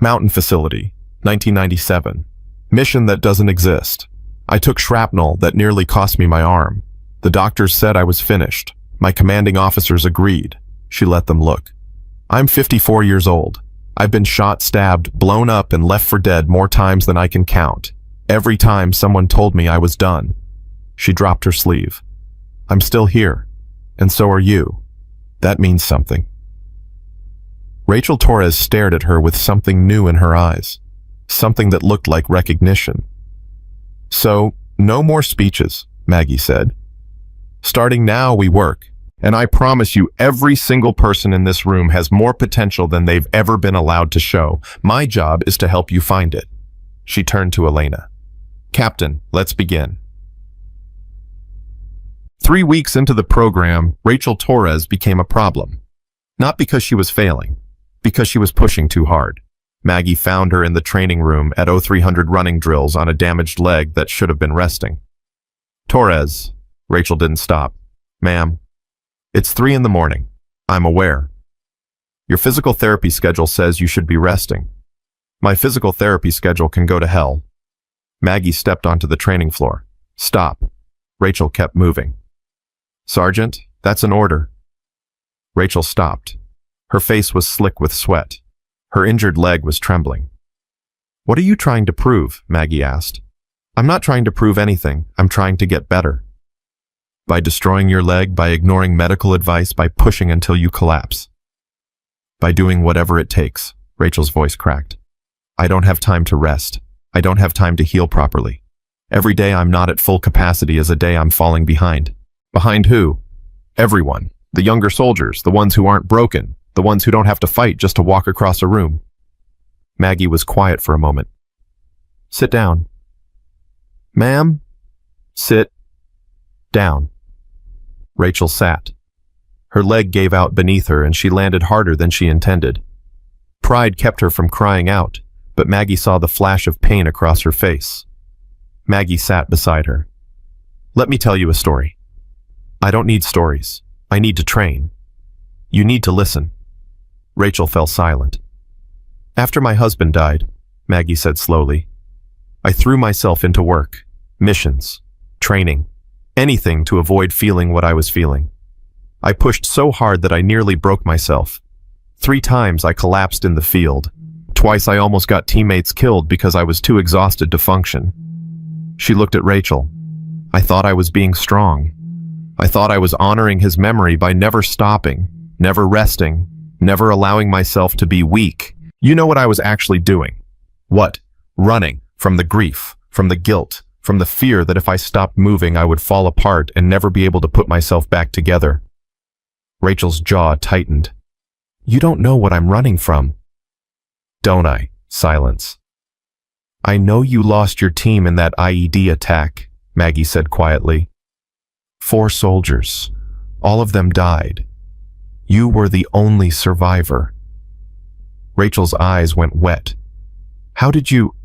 Mountain Facility, 1997. Mission that doesn't exist. I took shrapnel that nearly cost me my arm. The doctors said I was finished. My commanding officers agreed. She let them look. I'm 54 years old. I've been shot, stabbed, blown up, and left for dead more times than I can count. Every time someone told me I was done. She dropped her sleeve. I'm still here, and so are you. That means something. Rachel Torres stared at her with something new in her eyes, something that looked like recognition. So, no more speeches, Maggie said. Starting now, we work. And I promise you, every single person in this room has more potential than they've ever been allowed to show. My job is to help you find it. She turned to Elena. Captain, let's begin. 3 weeks into the program, Rachel Torres became a problem. Not because she was failing, because she was pushing too hard. Maggie found her in the training room at 0300 running drills on a damaged leg that should have been resting. Torres, Rachel didn't stop. Ma'am, it's 3 in the morning. I'm aware. Your physical therapy schedule says you should be resting. My physical therapy schedule can go to hell. Maggie stepped onto the training floor. Stop. Rachel kept moving. Sergeant, that's an order. Rachel stopped. Her face was slick with sweat. Her injured leg was trembling. What are you trying to prove? Maggie asked. I'm not trying to prove anything. I'm trying to get better. By destroying your leg, by ignoring medical advice, by pushing until you collapse. By doing whatever it takes. Rachel's voice cracked. I don't have time to rest. I don't have time to heal properly. Every day I'm not at full capacity is a day I'm falling behind. Behind who? Everyone. The younger soldiers, the ones who aren't broken, the ones who don't have to fight just to walk across a room. Maggie was quiet for a moment. Sit down. Ma'am? Sit down. Rachel sat. Her leg gave out beneath her and she landed harder than she intended. Pride kept her from crying out, but Maggie saw the flash of pain across her face. Maggie sat beside her. Let me tell you a story. I don't need stories. I need to train. You need to listen. Rachel fell silent. After my husband died, Maggie said slowly, I threw myself into work, missions, training, anything to avoid feeling what I was feeling. I pushed so hard that I nearly broke myself. 3 times I collapsed in the field. Twice I almost got teammates killed because I was too exhausted to function. She looked at Rachel. I thought I was being strong. I thought I was honoring his memory by never stopping, never resting, never allowing myself to be weak. You know what I was actually doing? What? Running from the grief, from the guilt, from the fear that if I stopped moving I would fall apart and never be able to put myself back together. Rachel's jaw tightened. You don't know what I'm running from. Don't I? Silence. I know you lost your team in that IED attack, Maggie said quietly. 4 soldiers. All of them died. You were the only survivor. Rachel's eyes went wet. How did you...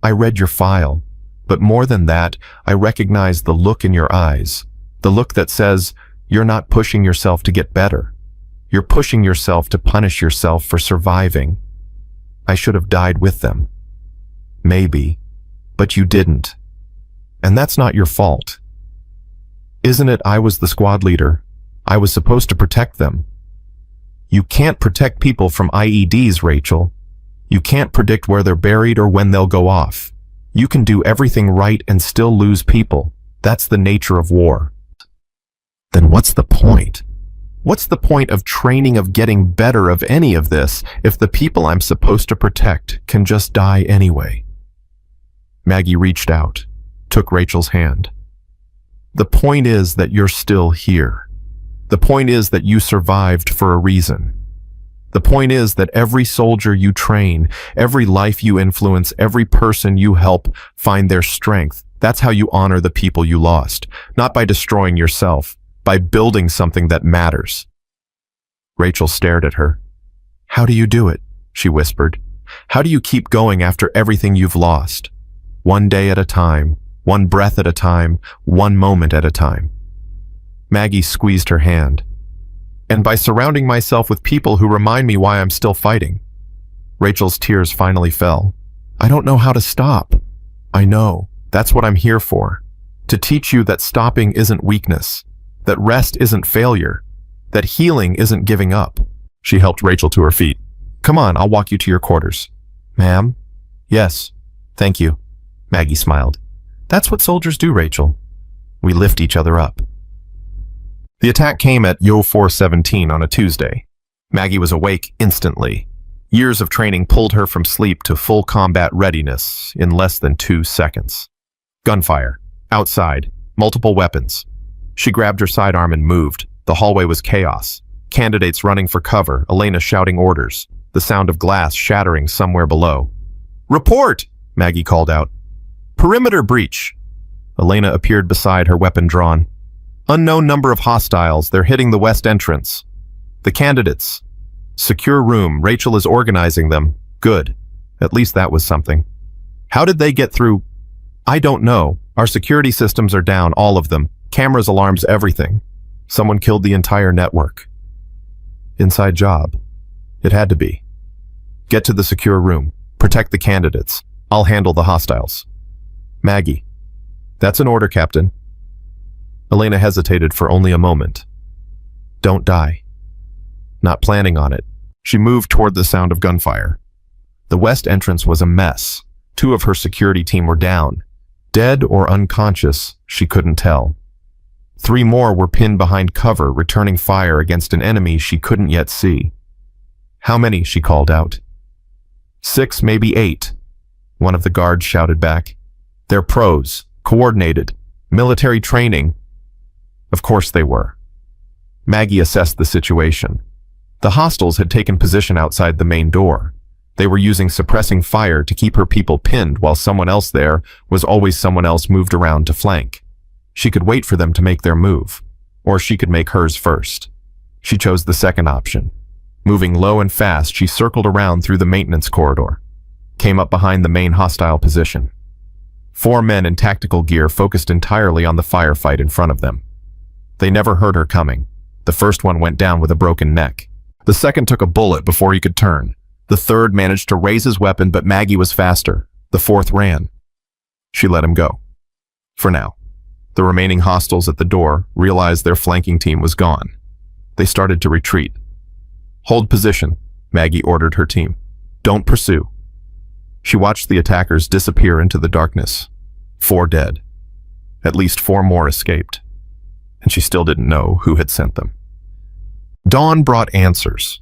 I read your file, but more than that, I recognized the look in your eyes, the look that says, you're not pushing yourself to get better. You're pushing yourself to punish yourself for surviving. I should have died with them. Maybe, but you didn't. And that's not your fault. Isn't it I was the squad leader? I was supposed to protect them. You can't protect people from IEDs, Rachel. You can't predict where they're buried or when they'll go off. You can do everything right and still lose people. That's the nature of war. Then what's the point? What's the point of training, of getting better, of any of this, if the people I'm supposed to protect can just die anyway? Maggie reached out, took Rachel's hand. The point is that you're still here. The point is that you survived for a reason. The point is that every soldier you train, every life you influence, every person you help find their strength, that's how you honor the people you lost, not by destroying yourself, by building something that matters. Rachel stared at her. How do you do it? She whispered. How do you keep going after everything you've lost? One day at a time, one breath at a time, one moment at a time. Maggie squeezed her hand. And by surrounding myself with people who remind me why I'm still fighting. Rachel's tears finally fell. I don't know how to stop. I know. That's what I'm here for. To teach you that stopping isn't weakness, that rest isn't failure, that healing isn't giving up. She helped Rachel to her feet. Come on, I'll walk you to your quarters. Ma'am? Yes. Thank you. Maggie smiled. That's what soldiers do, Rachel. We lift each other up. The attack came at Yo 4:17 on a Tuesday. Maggie was awake instantly. Years of training pulled her from sleep to full combat readiness in less than 2 seconds. Gunfire. Outside. Multiple weapons. She grabbed her sidearm and moved. The hallway was chaos. Candidates running for cover, Elena shouting orders, the sound of glass shattering somewhere below. Report! Maggie called out. Perimeter breach. Elena appeared beside her, weapon drawn. Unknown number of hostiles, they're hitting the west entrance. The candidates. Secure room, Rachel is organizing them. Good. At least that was something. How did they get through? I don't know. Our security systems are down, all of them. Cameras, alarms, everything. Someone killed the entire network. Inside job. It had to be. Get to the secure room. Protect the candidates. I'll handle the hostiles. Maggie. That's an order, Captain. Elena hesitated for only a moment. Don't die. Not planning on it. She moved toward the sound of gunfire. The west entrance was a mess. 2 of her security team were down. Dead or unconscious, she couldn't tell. 3 more were pinned behind cover, returning fire against an enemy she couldn't yet see. How many? She called out. 6, maybe 8. One of the guards shouted back. They're pros, coordinated, military training. Of course they were. Maggie assessed the situation. The hostiles had taken position outside the main door. They were using suppressing fire to keep her people pinned while someone else there was always someone else moved around to flank. She could wait for them to make their move, or she could make hers first. She chose the second option. Moving low and fast, she circled around through the maintenance corridor, came up behind the main hostile position. 4 men in tactical gear focused entirely on the firefight in front of them. They never heard her coming. The first one went down with a broken neck. The second took a bullet before he could turn. The third managed to raise his weapon, but Maggie was faster. The fourth ran. She let him go. For now. The remaining hostiles at the door realized their flanking team was gone. They started to retreat. Hold position, Maggie ordered her team. Don't pursue. She watched the attackers disappear into the darkness. 4 dead. At least 4 more escaped. And she still didn't know who had sent them. Dawn brought answers.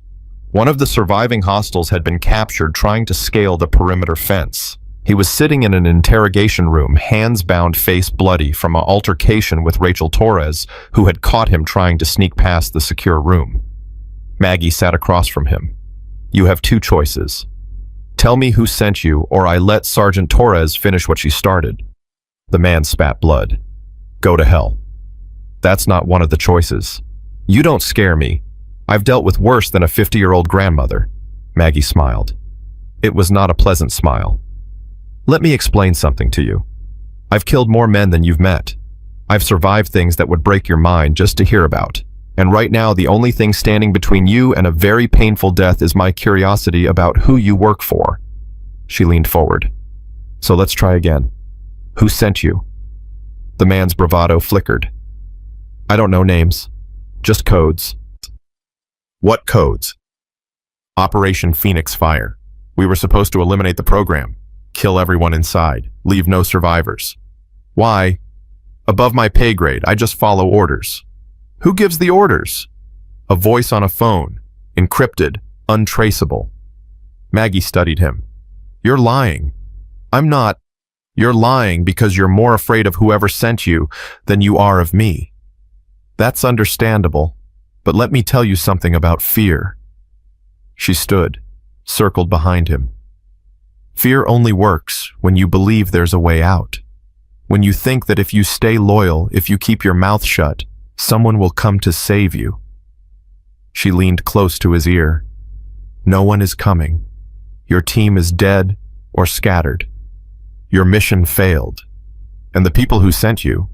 One of the surviving hostiles had been captured trying to scale the perimeter fence. He was sitting in an interrogation room, hands bound, face bloody from an altercation with Rachel Torres, who had caught him trying to sneak past the secure room. Maggie sat across from him. You have 2 choices. Tell me who sent you, or I let Sergeant Torres finish what she started. The man spat blood. Go to hell. That's not one of the choices. You don't scare me. I've dealt with worse than a 50-year-old grandmother. Maggie smiled. It was not a pleasant smile. Let me explain something to you. I've killed more men than you've met. I've survived things that would break your mind just to hear about. And right now, the only thing standing between you and a very painful death is my curiosity about who you work for. She leaned forward. So let's try again. Who sent you? The man's bravado flickered. I don't know names. Just codes. What codes? Operation Phoenix Fire. We were supposed to eliminate the program. Kill everyone inside. Leave no survivors. Why? Above my pay grade. I just follow orders. Who gives the orders? A voice on a phone. Encrypted. Untraceable. Maggie studied him. You're lying. I'm not. You're lying because you're more afraid of whoever sent you than you are of me. That's understandable, but let me tell you something about fear. She stood, circled behind him. Fear only works when you believe there's a way out. When you think that if you stay loyal, if you keep your mouth shut, someone will come to save you. She leaned close to his ear. No one is coming. Your team is dead or scattered. Your mission failed. And the people who sent you,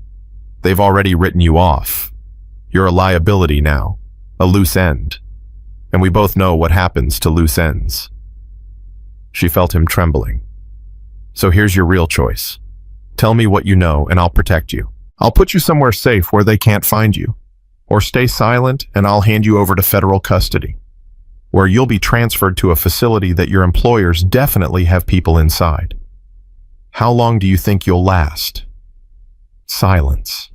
they've already written you off. You're a liability now, a loose end. And we both know what happens to loose ends. She felt him trembling. So here's your real choice. Tell me what you know and I'll protect you. I'll put you somewhere safe where they can't find you. Or stay silent and I'll hand you over to federal custody, where you'll be transferred to a facility that your employers definitely have people inside. How long do you think you'll last? Silence.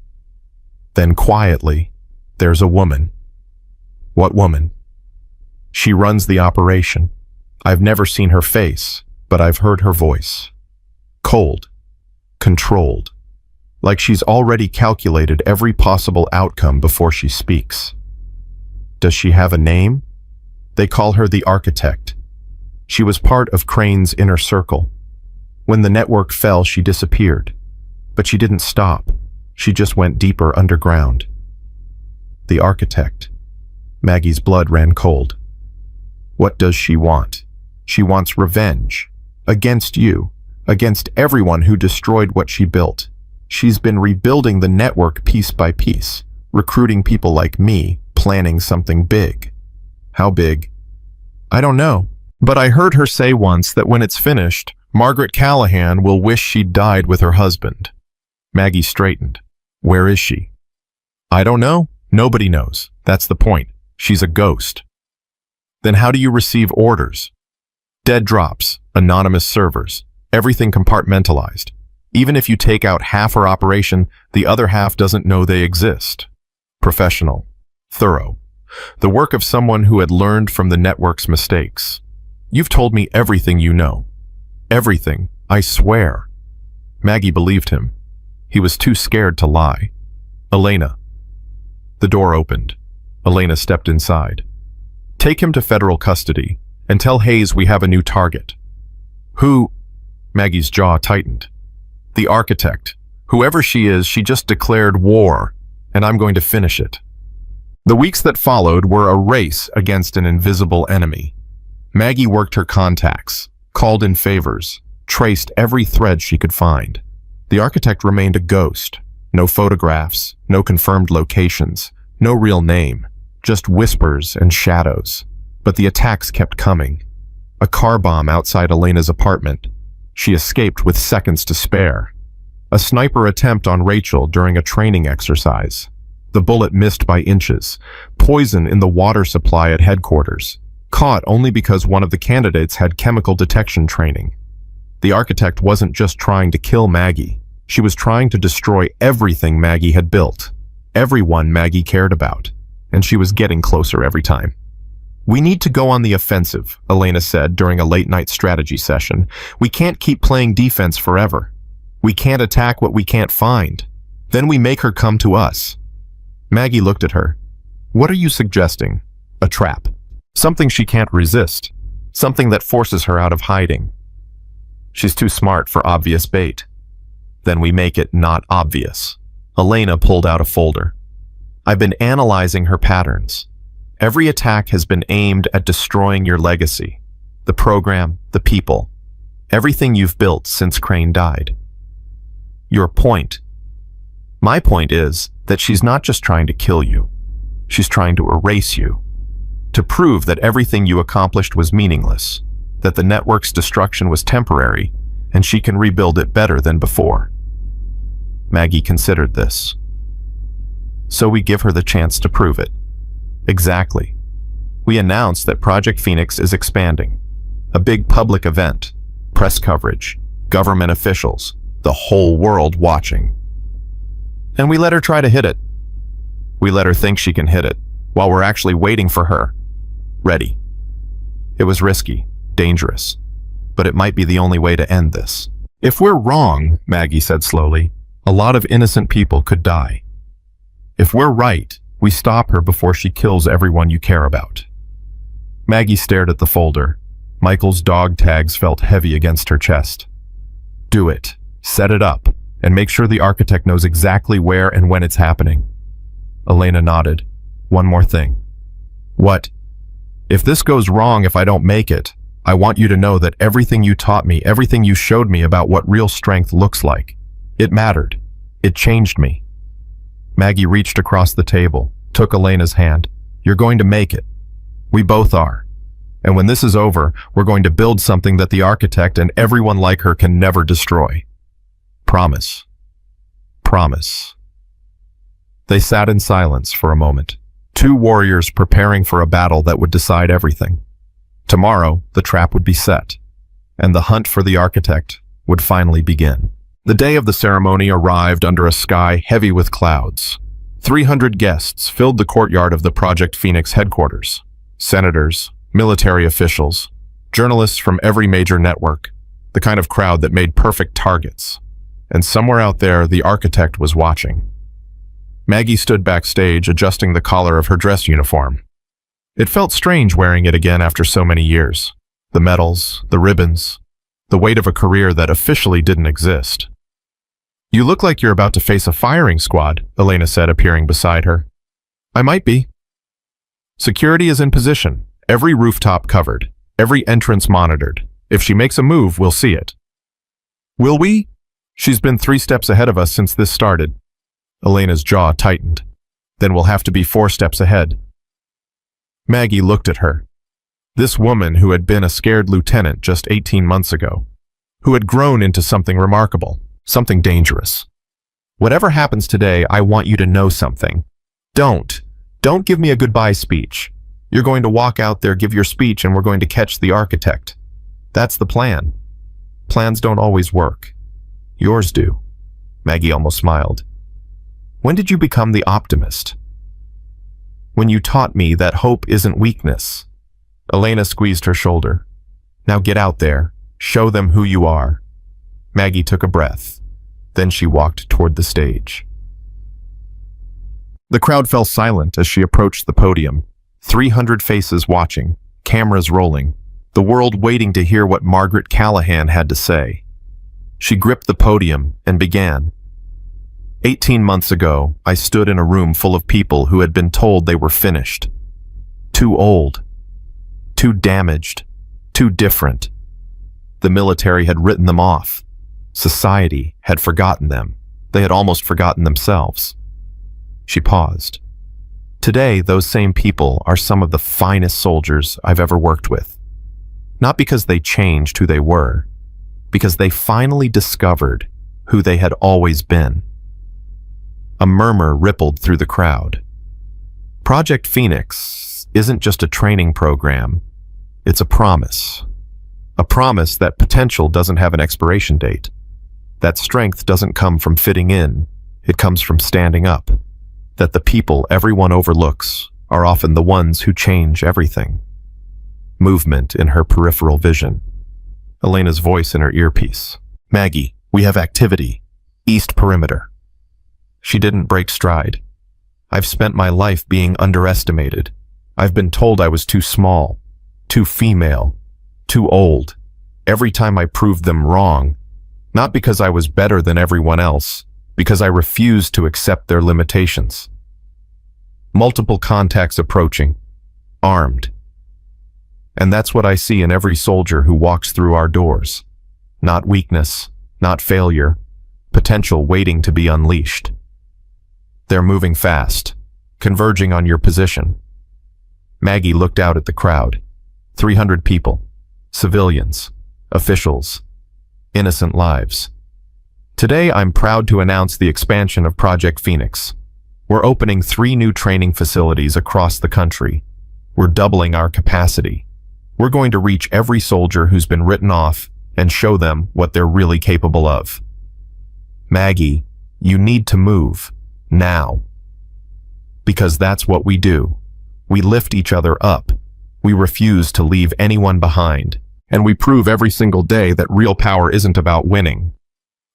Then quietly, there's a woman. What woman? She runs the operation. I've never seen her face, but I've heard her voice. Cold. Controlled. Like she's already calculated every possible outcome before she speaks. Does she have a name? They call her the Architect. She was part of Crane's inner circle. When the network fell, she disappeared. But she didn't stop. She just went deeper underground. The architect. Maggie's blood ran cold. What does she want? She wants revenge. Against you. Against everyone who destroyed what she built. She's been rebuilding the network piece by piece, recruiting people like me, planning something big. How big? I don't know. But I heard her say once that when it's finished, Margaret Callahan will wish she'd died with her husband. Maggie straightened. Where is she? I don't know. Nobody knows. That's the point. She's a ghost. Then how do you receive orders? Dead drops, anonymous servers, everything compartmentalized. Even if you take out half her operation, the other half doesn't know they exist. Professional. Thorough. The work of someone who had learned from the network's mistakes. You've told me everything you know. Everything, I swear. Maggie believed him. He was too scared to lie. Elena. The door opened. Elena stepped inside. Take him to federal custody and tell Hayes we have a new target. Who? Maggie's jaw tightened. The architect. Whoever she is, she just declared war, and I'm going to finish it. The weeks that followed were a race against an invisible enemy. Maggie worked her contacts, called in favors, traced every thread she could find. The architect remained a ghost. No photographs, no confirmed locations, no real name, just whispers and shadows. But the attacks kept coming. A car bomb outside Elena's apartment. She escaped with seconds to spare. A sniper attempt on Rachel during a training exercise. The bullet missed by inches. Poison in the water supply at headquarters. Caught only because one of the candidates had chemical detection training. The architect wasn't just trying to kill Maggie. She was trying to destroy everything Maggie had built. Everyone Maggie cared about. And she was getting closer every time. We need to go on the offensive, Elena said during a late-night strategy session. We can't keep playing defense forever. We can't attack what we can't find. Then we make her come to us. Maggie looked at her. What are you suggesting? A trap. Something she can't resist. Something that forces her out of hiding. She's too smart for obvious bait. Then we make it not obvious. Elena pulled out a folder. I've been analyzing her patterns. Every attack has been aimed at destroying your legacy. The program, the people. Everything you've built since Crane died. Your point. My point is that she's not just trying to kill you. She's trying to erase you. To prove that everything you accomplished was meaningless. That the network's destruction was temporary, and she can rebuild it better than before. Maggie considered this. So we give her the chance to prove it. Exactly. We announce that Project Phoenix is expanding. A big public event. Press coverage. Government officials. The whole world watching. And we let her try to hit it. We let her think she can hit it, while we're actually waiting for her. Ready. It was risky, dangerous, but it might be the only way to end this. If we're wrong, Maggie said slowly, a lot of innocent people could die. If we're right, we stop her before she kills everyone you care about. Maggie stared at the folder. Michael's dog tags felt heavy against her chest. Do it. Set it up, and make sure the architect knows exactly where and when it's happening. Elena nodded. One more thing. What? If this goes wrong if I don't make it, I want you to know that everything you taught me, everything you showed me about what real strength looks like, it mattered. It changed me. Maggie reached across the table, took Elena's hand. You're going to make it. We both are. And when this is over, we're going to build something that the architect and everyone like her can never destroy. Promise. Promise. They sat in silence for a moment. Two warriors preparing for a battle that would decide everything. Tomorrow, the trap would be set, and the hunt for the architect would finally begin. The day of the ceremony arrived under a sky heavy with clouds. 300 guests filled the courtyard of the Project Phoenix headquarters. Senators, military officials, journalists from every major network, the kind of crowd that made perfect targets. And somewhere out there, the architect was watching. Maggie stood backstage, adjusting the collar of her dress uniform. It felt strange wearing it again after so many years. The medals, the ribbons, the weight of a career that officially didn't exist. You look like you're about to face a firing squad, Elena said, appearing beside her. I might be. Security is in position, every rooftop covered, every entrance monitored. If she makes a move, we'll see it. Will we? She's been 3 steps ahead of us since this started. Elena's jaw tightened. Then we'll have to be 4 steps ahead. Maggie looked at her. This woman who had been a scared lieutenant just 18 months ago, who had grown into something remarkable, something dangerous. Whatever happens today, I want you to know something. Don't give me a goodbye speech. You're going to walk out there, give your speech, and we're going to catch the architect. That's the plan. Plans don't always work. Yours do. Maggie almost smiled. When did you become the optimist? When you taught me that hope isn't weakness. Elena squeezed her shoulder. Now get out there. Show them who you are. Maggie took a breath. Then she walked toward the stage. The crowd fell silent as she approached the podium. 300 faces watching, cameras rolling, the world waiting to hear what Margaret Callahan had to say. She gripped the podium and began. 18 months ago, I stood in a room full of people who had been told they were finished. Too old. Too damaged. Too different. The military had written them off. Society had forgotten them. They had almost forgotten themselves. She paused. Today, those same people are some of the finest soldiers I've ever worked with. Not because they changed who they were, because they finally discovered who they had always been. A murmur rippled through the crowd. Project Phoenix isn't just a training program. It's a promise. A promise that potential doesn't have an expiration date. That strength doesn't come from fitting in. It comes from standing up. That the people everyone overlooks are often the ones who change everything. Movement in her peripheral vision. Elena's voice in her earpiece. Maggie, we have activity. East Perimeter. She didn't break stride. I've spent my life being underestimated. I've been told I was too small, too female, too old. Every time I proved them wrong, not because I was better than everyone else, because I refused to accept their limitations. Multiple contacts approaching, armed. And that's what I see in every soldier who walks through our doors. Not weakness, not failure, potential waiting to be unleashed. They're moving fast, converging on your position. Maggie looked out at the crowd. 300 people, civilians, officials, innocent lives. Today, I'm proud to announce the expansion of Project Phoenix. We're opening 3 new training facilities across the country. We're doubling our capacity. We're going to reach every soldier who's been written off and show them what they're really capable of. Maggie, you need to move, now. Because that's what we do. We lift each other up. We refuse to leave anyone behind. And we prove every single day that real power isn't about winning.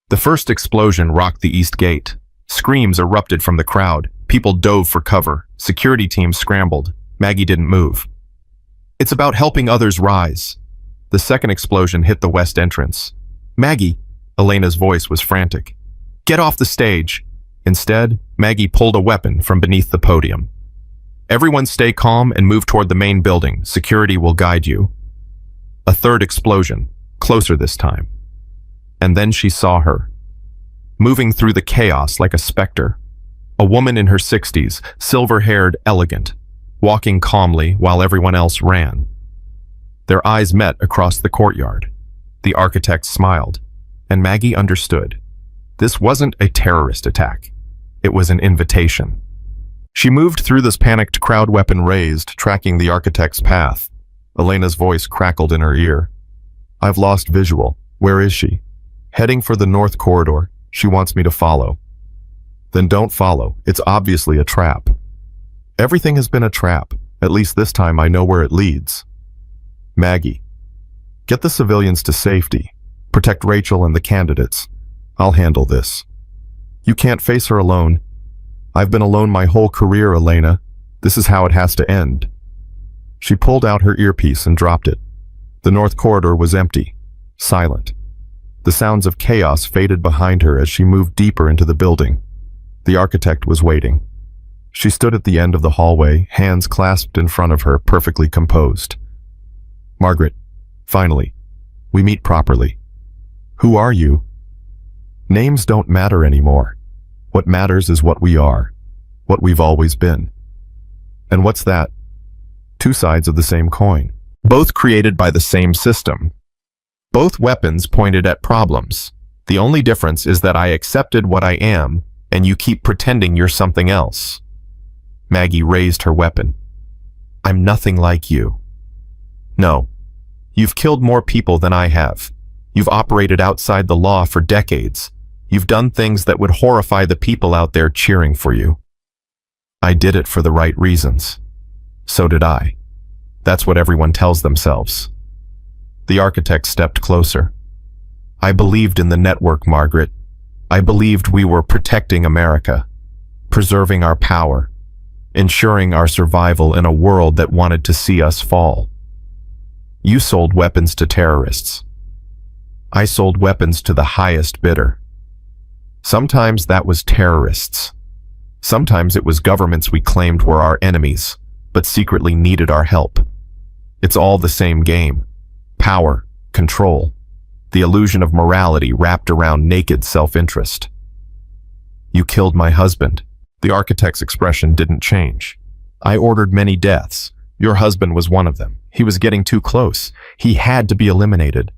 The first explosion rocked the East Gate. Screams erupted from the crowd. People dove for cover. Security teams scrambled. Maggie didn't move. It's about helping others rise. The second explosion hit the west entrance. Maggie, Elena's voice was frantic. Get off the stage. Instead, Maggie pulled a weapon from beneath the podium. Everyone stay calm and move toward the main building. Security will guide you. A third explosion, closer this time. And then she saw her, moving through the chaos like a specter. A woman in her 60s, silver-haired, elegant, walking calmly while everyone else ran. Their eyes met across the courtyard. The architect smiled, and Maggie understood. This wasn't a terrorist attack. It was an invitation. She moved through this panicked crowd, weapon raised, tracking the architect's path. Elena's voice crackled in her ear. I've lost visual. Where is she? Heading for the north corridor. She wants me to follow. Then don't follow. It's obviously a trap. Everything has been a trap. At least this time I know where it leads. Maggie, get the civilians to safety. Protect Rachel and the candidates. I'll handle this. You can't face her alone. I've been alone my whole career, Elena. This is how it has to end. She pulled out her earpiece and dropped it. The north corridor was empty, silent. The sounds of chaos faded behind her as she moved deeper into the building. The architect was waiting. She stood at the end of the hallway, hands clasped in front of her, perfectly composed. Margaret, finally, we meet properly. Who are you? Names don't matter anymore. What matters is what we are, what we've always been. And what's that? Two sides of the same coin, both created by the same system. Both weapons pointed at problems. The only difference is that I accepted what I am, and you keep pretending you're something else. Maggie raised her weapon. I'm nothing like you. No. You've killed more people than I have. You've operated outside the law for decades. You've done things that would horrify the people out there cheering for you. I did it for the right reasons. So did I. That's what everyone tells themselves. The architect stepped closer. I believed in the network, Margaret. I believed we were protecting America, preserving our power, ensuring our survival in a world that wanted to see us fall. You sold weapons to terrorists. I sold weapons to the highest bidder. Sometimes that was terrorists. Sometimes it was governments we claimed were our enemies, but secretly needed our help. It's all the same game. Power, control, the illusion of morality wrapped around naked self-interest. You killed my husband. The architect's expression didn't change. I ordered many deaths. Your husband was one of them. He was getting too close. He had to be eliminated.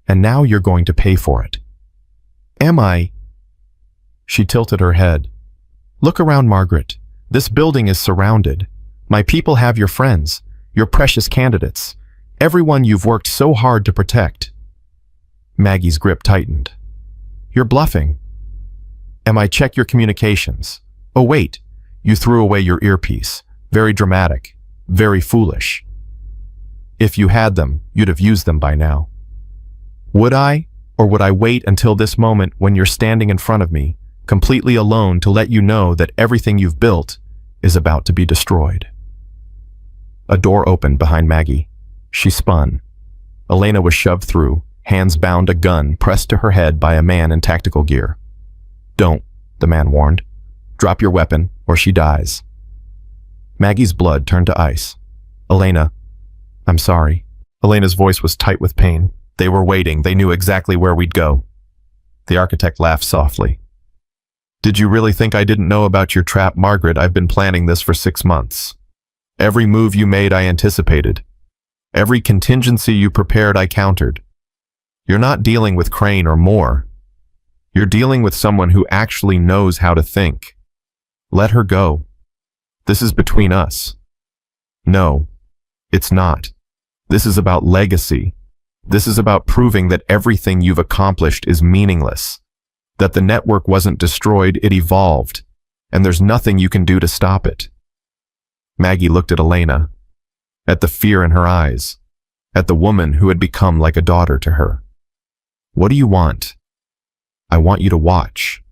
And now you're going to pay for it. Am I? She tilted her head. Look around, Margaret. This building is surrounded. My people have your friends, your precious candidates, everyone you've worked so hard to protect. Maggie's grip tightened. You're bluffing. Am I? Check your communications. Oh wait, you threw away your earpiece. Very dramatic, very foolish. If you had them, you'd have used them by now. Would I? Or would I wait until this moment when you're standing in front of me, completely alone, to let you know that everything you've built is about to be destroyed? A door opened behind Maggie. She spun. Elena was shoved through, hands bound, a gun pressed to her head by a man in tactical gear. Don't, the man warned. Drop your weapon, or she dies. Maggie's blood turned to ice. Elena, I'm sorry. Elena's voice was tight with pain. They were waiting. They knew exactly where we'd go. The architect laughed softly. Did you really think I didn't know about your trap, Margaret? I've been planning this for 6 months. Every move you made, I anticipated. Every contingency you prepared, I countered. You're not dealing with Crane or Moore. You're dealing with someone who actually knows how to think. Let her go. This is between us. No, it's not. This is about legacy. This is about proving that everything you've accomplished is meaningless. That the network wasn't destroyed, it evolved, and there's nothing you can do to stop it. Maggie looked at Elena, at the fear in her eyes, at the woman who had become like a daughter to her. What do you want? I want you to watch.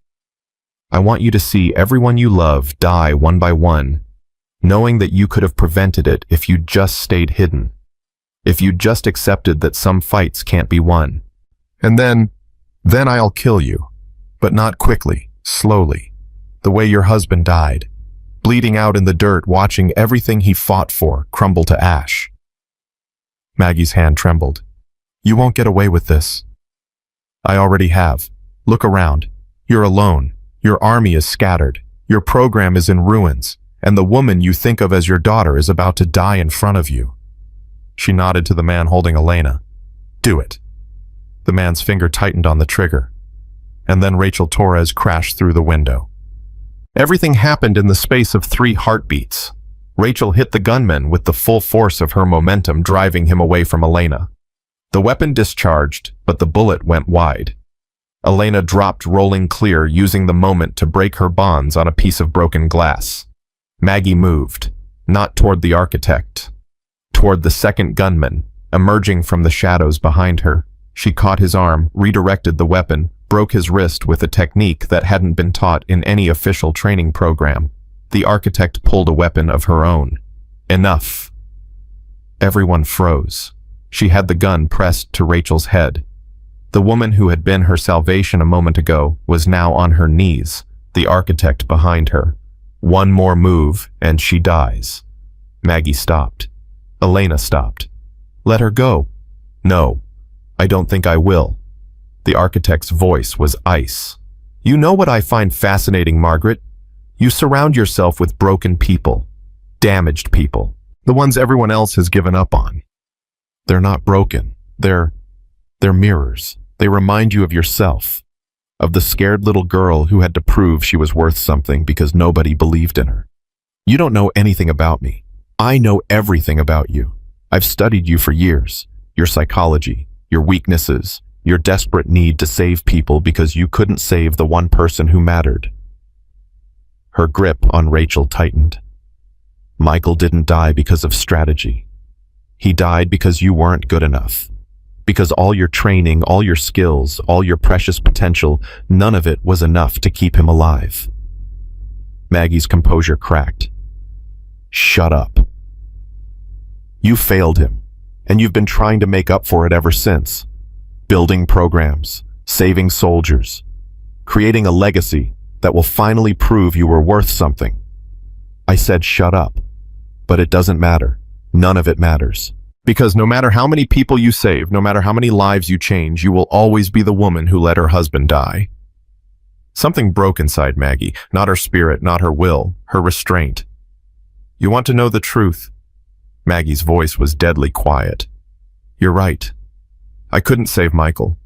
I want you to see everyone you love die one by one, knowing that you could have prevented it if you just stayed hidden, if you just accepted that some fights can't be won. And then I'll kill you, but not quickly, slowly, the way your husband died, bleeding out in the dirt, watching everything he fought for crumble to ash. Maggie's hand trembled. You won't get away with this. I already have. Look around. You're alone. Your army is scattered. Your program is in ruins, and the woman you think of as your daughter is about to die in front of you. She nodded to the man holding Elena. Do it. The man's finger tightened on the trigger, and then Rachel Torres crashed through the window. Everything happened in the space of 3 heartbeats. Rachel hit the gunman with the full force of her momentum, driving him away from Elena. The weapon discharged, but the bullet went wide. Elena dropped, rolling clear, using the moment to break her bonds on a piece of broken glass. Maggie moved, not toward the architect, toward the second gunman, emerging from the shadows behind her. She caught his arm, redirected the weapon, broke his wrist with a technique that hadn't been taught in any official training program. The architect pulled a weapon of her own. Enough. Everyone froze. She had the gun pressed to Rachel's head. The woman who had been her salvation a moment ago was now on her knees, the architect behind her. One more move, and she dies. Maggie stopped. Elena stopped. Let her go. No, I don't think I will. The architect's voice was ice. You know what I find fascinating, Margaret? You surround yourself with broken people, damaged people, the ones everyone else has given up on. They're not broken. They're mirrors. They remind you of yourself, of the scared little girl who had to prove she was worth something because nobody believed in her. You don't know anything about me. I know everything about you. I've studied you for years, your psychology, your weaknesses, your desperate need to save people because you couldn't save the one person who mattered. Her grip on Rachel tightened. Michael didn't die because of strategy. He died because you weren't good enough. Because all your training, all your skills, all your precious potential, none of it was enough to keep him alive. Maggie's composure cracked. Shut up. You failed him, and you've been trying to make up for it ever since. Building programs, saving soldiers, creating a legacy that will finally prove you were worth something. I said shut up, but it doesn't matter. None of it matters. Because no matter how many people you save, no matter how many lives you change, you will always be the woman who let her husband die. Something broke inside Maggie, not her spirit, not her will, her restraint. You want to know the truth? Maggie's voice was deadly quiet. You're right. I couldn't save Michael.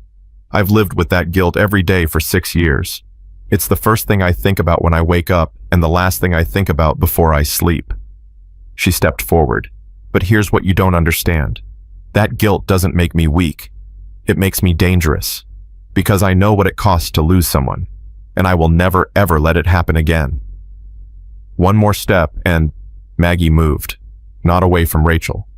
I've lived with that guilt every day for 6 years. It's the first thing I think about when I wake up and the last thing I think about before I sleep. She stepped forward. But here's what you don't understand. That guilt doesn't make me weak. It makes me dangerous. Because I know what it costs to lose someone. And I will never, ever let it happen again. One more step and Maggie moved. Not away from Rachel.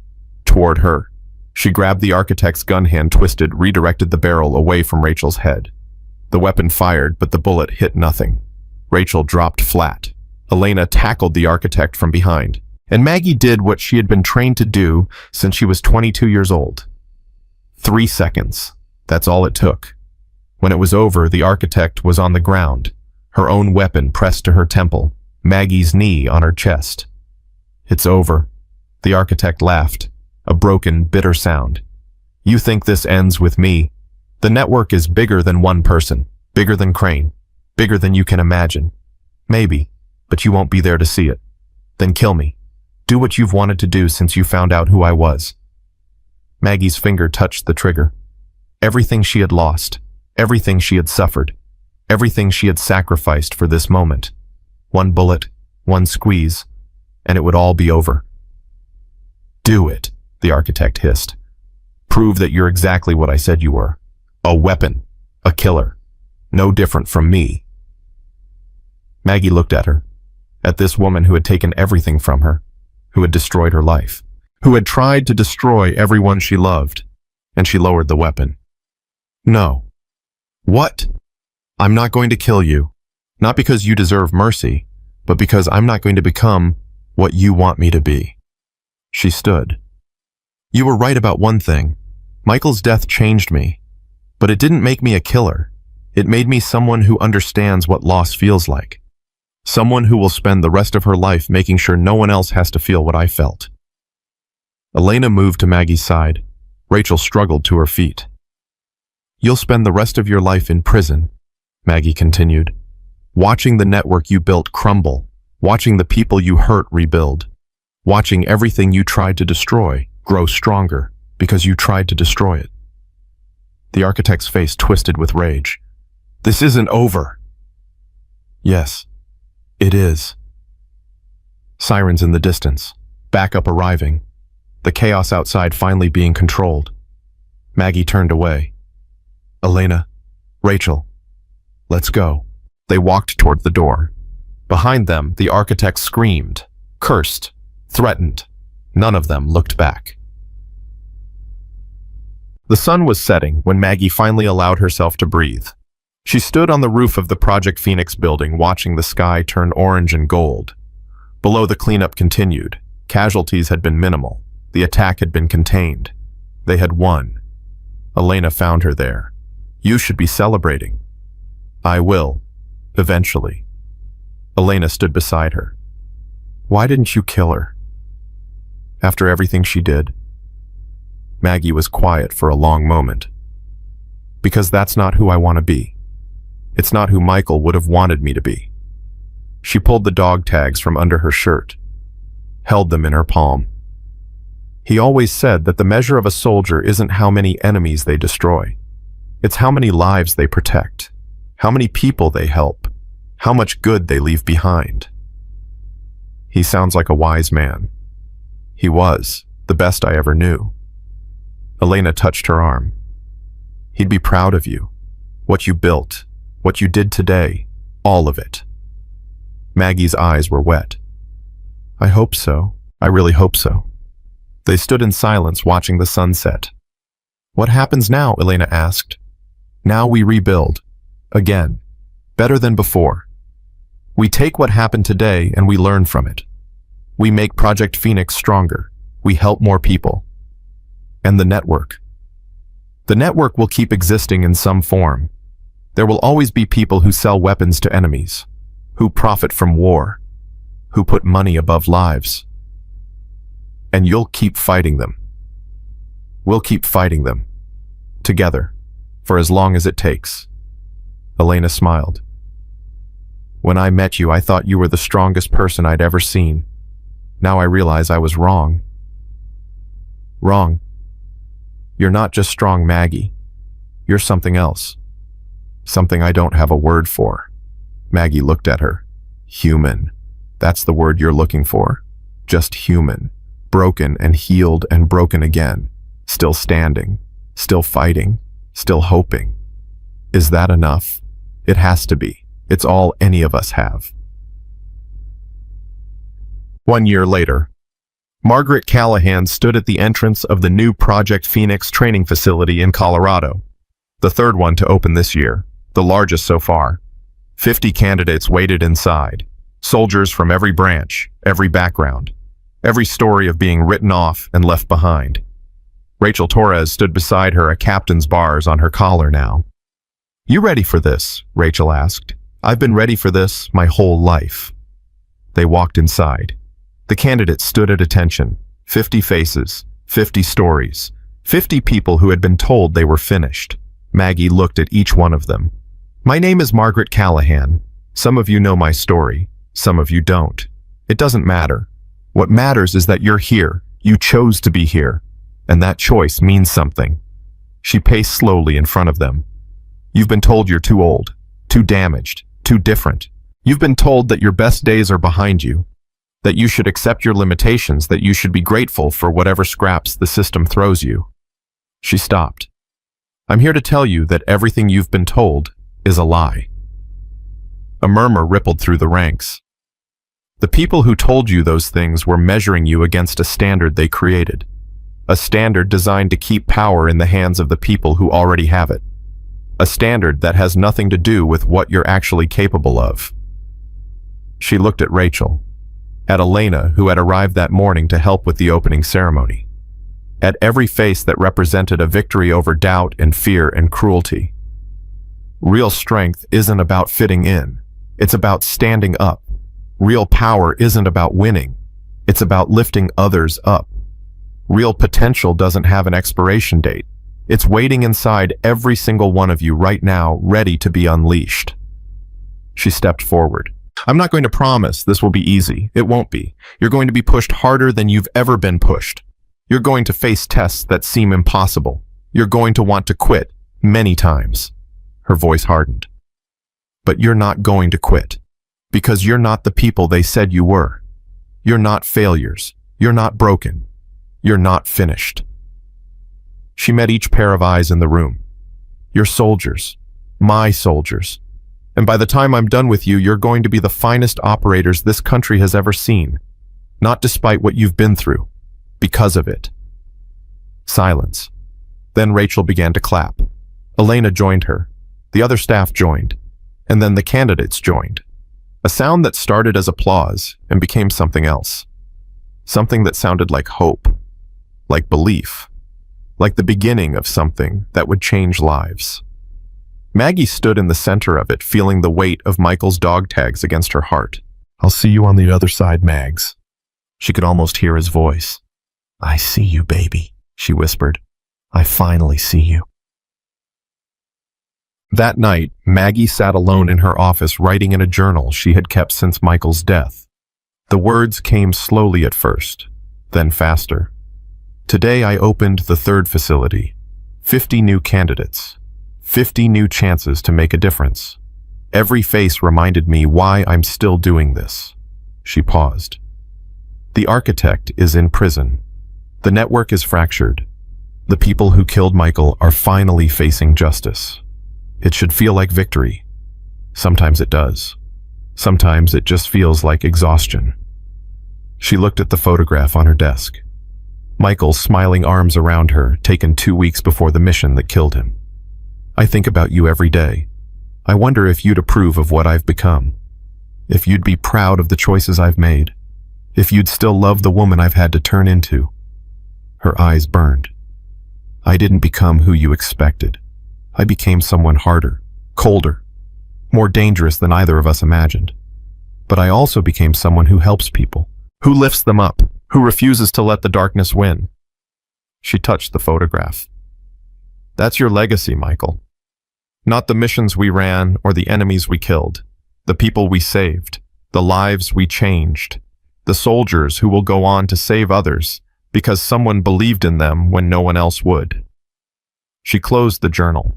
Toward her. She grabbed the architect's gun hand, twisted, redirected the barrel away from Rachel's head. The weapon fired, but the bullet hit nothing. Rachel dropped flat. Elena tackled the architect from behind. And Maggie did what she had been trained to do since she was 22 years old. 3 seconds. That's all it took. When it was over, the architect was on the ground, her own weapon pressed to her temple, Maggie's knee on her chest. It's over. The architect laughed, a broken, bitter sound. You think this ends with me? The network is bigger than one person, bigger than Crane, bigger than you can imagine. Maybe, but you won't be there to see it. Then kill me. Do what you've wanted to do since you found out who I was. Maggie's finger touched the trigger. Everything she had lost, everything she had suffered, everything she had sacrificed for this moment. One bullet, one squeeze, and it would all be over. Do it, the architect hissed. Prove that you're exactly what I said you were. A weapon, a killer, no different from me. Maggie looked at her, at this woman who had taken everything from her, who had destroyed her life, who had tried to destroy everyone she loved, and she lowered the weapon. No. What? I'm not going to kill you, not because you deserve mercy, but because I'm not going to become what you want me to be. She stood. You were right about one thing. Michael's death changed me, but it didn't make me a killer. It made me someone who understands what loss feels like. Someone who will spend the rest of her life making sure no one else has to feel what I felt. Elena moved to Maggie's side. Rachel struggled to her feet. You'll spend the rest of your life in prison, Maggie continued, watching the network you built crumble, watching the people you hurt rebuild, watching everything you tried to destroy grow stronger because you tried to destroy it. The architect's face twisted with rage. This isn't over. Yes. It is. Sirens in the distance, backup arriving, the chaos outside finally being controlled. Maggie turned away. Elena, Rachel, let's go. They walked toward the door. Behind them, the architect screamed, cursed, threatened. None of them looked back. The sun was setting when Maggie finally allowed herself to breathe. She stood on the roof of the Project Phoenix building, watching the sky turn orange and gold. Below, the cleanup continued. Casualties had been minimal. The attack had been contained. They had won. Elena found her there. You should be celebrating. I will. Eventually. Elena stood beside her. Why didn't you kill her? After everything she did? Maggie was quiet for a long moment. Because that's not who I want to be. It's not who Michael would have wanted me to be. She pulled the dog tags from under her shirt, held them in her palm. He always said that the measure of a soldier isn't how many enemies they destroy. It's how many lives they protect, how many people they help, how much good they leave behind. He sounds like a wise man. He was, the best I ever knew. Elena touched her arm. He'd be proud of you. What you built, what you did today, all of it. Maggie's eyes were wet. I hope so. I really hope so. They stood in silence watching the sunset. What happens now? Elena asked. Now we rebuild. Again. Better than before. We take what happened today and we learn from it. We make Project Phoenix stronger. We help more people. And the network. The network will keep existing in some form. There will always be people who sell weapons to enemies, who profit from war, who put money above lives. And you'll keep fighting them. We'll keep fighting them. Together. For as long as it takes. Elena smiled. When I met you, I thought you were the strongest person I'd ever seen. Now I realize I was wrong. Wrong. You're not just strong, Maggie. You're something else. Something I don't have a word for. Maggie looked at her. Human. That's the word you're looking for. Just human. Broken and healed and broken again. Still standing. Still fighting. Still hoping. Is that enough? It has to be. It's all any of us have. 1 year later, Margaret Callahan stood at the entrance of the new Project Phoenix training facility in Colorado, the third one to open this year, the largest so far. 50 candidates waited inside, soldiers from every branch, every background, every story of being written off and left behind. Rachel Torres stood beside her, a captain's bars on her collar now. You ready for this? Rachel asked. I've been ready for this my whole life. They walked inside. The candidates stood at attention. 50 faces, 50 stories, 50 people who had been told they were finished. Maggie looked at each one of them. My name is Margaret Callahan. Some of you know my story. Some of you don't. It doesn't matter. What matters is that you're here. You chose to be here. And that choice means something. She paced slowly in front of them. You've been told you're too old, too damaged, too different. You've been told that your best days are behind you, that you should accept your limitations, that you should be grateful for whatever scraps the system throws you. She stopped. I'm here to tell you that everything you've been told is a lie. A murmur rippled through the ranks. The people who told you those things were measuring you against a standard they created, a standard designed to keep power in the hands of the people who already have it. A standard that has nothing to do with what you're actually capable of. She looked at Rachel, at Elena, who had arrived that morning to help with the opening ceremony, at every face that represented a victory over doubt and fear and cruelty. Real strength isn't about fitting in. It's about standing up. Real power isn't about winning. It's about lifting others up. Real potential doesn't have an expiration date. It's waiting inside every single one of you right now, ready to be unleashed. She stepped forward. I'm not going to promise this will be easy. It won't be. You're going to be pushed harder than you've ever been pushed. You're going to face tests that seem impossible. You're going to want to quit many times. Her voice hardened. But you're not going to quit. Because you're not the people they said you were. You're not failures. You're not broken. You're not finished. She met each pair of eyes in the room. You're soldiers. My soldiers. And by the time I'm done with you, you're going to be the finest operators this country has ever seen. Not despite what you've been through. Because of it. Silence. Then Rachel began to clap. Elena joined her. The other staff joined. And then the candidates joined. A sound that started as applause and became something else. Something that sounded like hope. Like belief. Like the beginning of something that would change lives. Maggie stood in the center of it, feeling the weight of Michael's dog tags against her heart. I'll see you on the other side, Mags. She could almost hear his voice. I see you, baby, she whispered. I finally see you. That night, Maggie sat alone in her office writing in a journal she had kept since Michael's death. The words came slowly at first, then faster. Today I opened the third facility. 50 new candidates. 50 new chances to make a difference. Every face reminded me why I'm still doing this. She paused. The architect is in prison. The network is fractured. The people who killed Michael are finally facing justice. It should feel like victory. Sometimes it does. Sometimes it just feels like exhaustion. She looked at the photograph on her desk. Michael's smiling arms around her, taken 2 weeks before the mission that killed him. I think about you every day. I wonder if you'd approve of what I've become. If you'd be proud of the choices I've made. If you'd still love the woman I've had to turn into. Her eyes burned. I didn't become who you expected. I became someone harder, colder, more dangerous than either of us imagined. But I also became someone who helps people, who lifts them up, who refuses to let the darkness win. She touched the photograph. That's your legacy, Michael. Not the missions we ran or the enemies we killed, the people we saved, the lives we changed, the soldiers who will go on to save others because someone believed in them when no one else would. She closed the journal.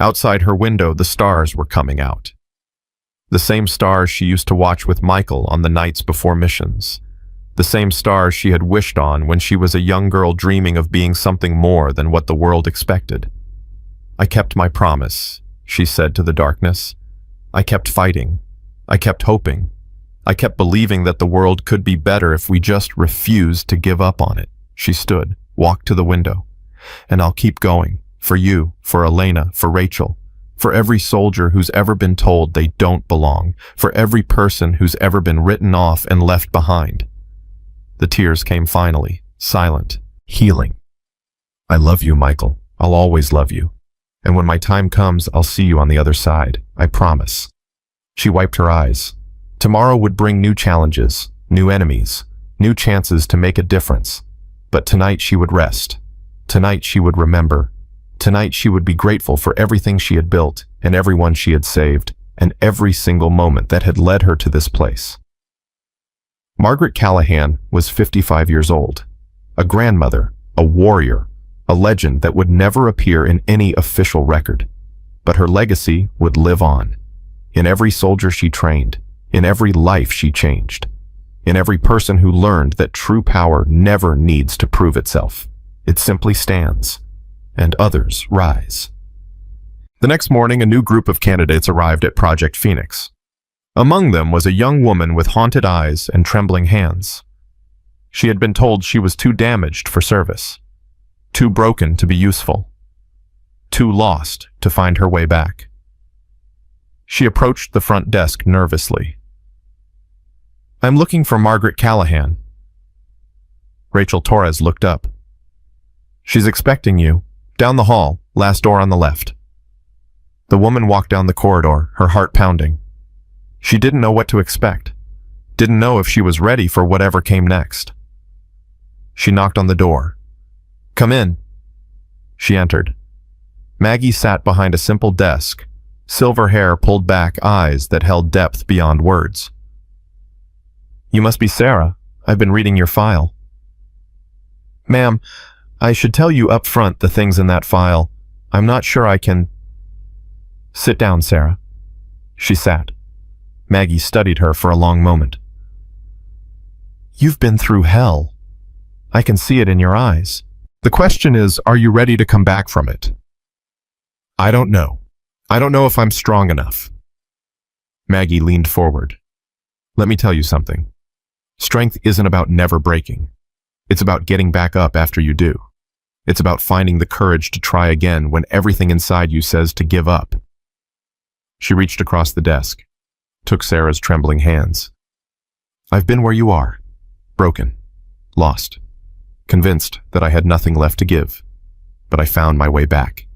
Outside her window, the stars were coming out. The same stars she used to watch with Michael on the nights before missions. The same stars she had wished on when she was a young girl dreaming of being something more than what the world expected. I kept my promise, she said to the darkness. I kept fighting. I kept hoping. I kept believing that the world could be better if we just refused to give up on it. She stood, walked to the window. And I'll keep going. For you, for Elena, for Rachel, for every soldier who's ever been told they don't belong, for every person who's ever been written off and left behind. The tears came finally, silent, healing. I love you, Michael. I'll always love you. And when my time comes, I'll see you on the other side. I promise. She wiped her eyes. Tomorrow would bring new challenges, new enemies, new chances to make a difference. But tonight she would rest. Tonight she would remember. Tonight she would be grateful for everything she had built and everyone she had saved and every single moment that had led her to this place. Margaret Callahan was 55 years old, a grandmother, a warrior, a legend that would never appear in any official record. But her legacy would live on, in every soldier she trained, in every life she changed, in every person who learned that true power never needs to prove itself. It simply stands, and others rise. The next morning, a new group of candidates arrived at Project Phoenix. Among them was a young woman with haunted eyes and trembling hands. She had been told she was too damaged for service, too broken to be useful, too lost to find her way back. She approached the front desk nervously. I'm looking for Margaret Callahan. Rachel Torres looked up. She's expecting you. Down the hall, last door on the left. The woman walked down the corridor, her heart pounding. She didn't know what to expect. Didn't know if she was ready for whatever came next. She knocked on the door. Come in. She entered. Maggie sat behind a simple desk, silver hair pulled back, eyes that held depth beyond words. You must be Sarah. I've been reading your file. Ma'am, I should tell you up front the things in that file. I'm not sure I can... Sit down, Sarah. She sat. Maggie studied her for a long moment. You've been through hell. I can see it in your eyes. The question is, are you ready to come back from it? I don't know. I don't know if I'm strong enough. Maggie leaned forward. Let me tell you something. Strength isn't about never breaking. It's about getting back up after you do. It's about finding the courage to try again when everything inside you says to give up. She reached across the desk, took Sarah's trembling hands. I've been where you are, broken, lost, convinced that I had nothing left to give, but I found my way back,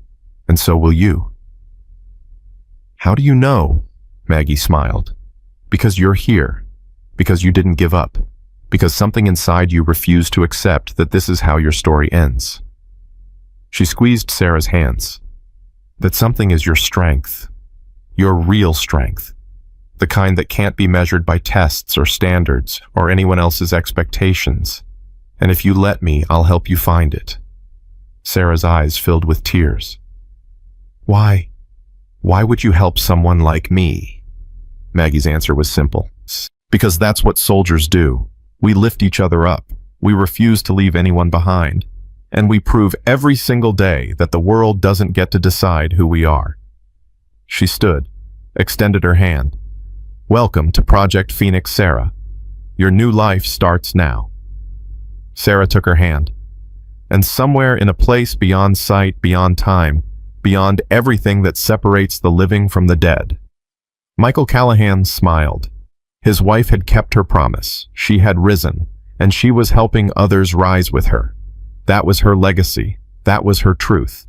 and so will you. How do you know? Maggie smiled. Because you're here. Because you didn't give up. Because something inside you refused to accept that this is how your story ends. She squeezed Sarah's hands. That something is your strength. Your real strength. The kind that can't be measured by tests or standards or anyone else's expectations. And if you let me, I'll help you find it. Sarah's eyes filled with tears. Why? Why would you help someone like me? Maggie's answer was simple. Because that's what soldiers do. We lift each other up. We refuse to leave anyone behind. And we prove every single day that the world doesn't get to decide who we are. She stood, extended her hand. Welcome to Project Phoenix, Sarah. Your new life starts now. Sarah took her hand. And somewhere in a place beyond sight, beyond time, beyond everything that separates the living from the dead, Michael Callahan smiled. His wife had kept her promise. She had risen, and she was helping others rise with her. That was her legacy. That was her truth.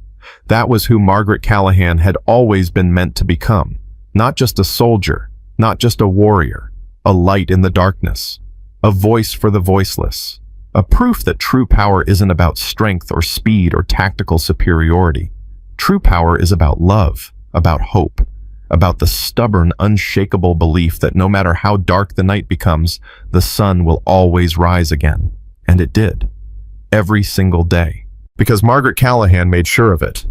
That was who Margaret Callahan had always been meant to become. Not just a soldier, not just a warrior, a light in the darkness, a voice for the voiceless, a proof that true power isn't about strength or speed or tactical superiority. True power is about love, about hope, about the stubborn, unshakable belief that no matter how dark the night becomes, the sun will always rise again. And it did. Every single day. Because Margaret Callahan made sure of it.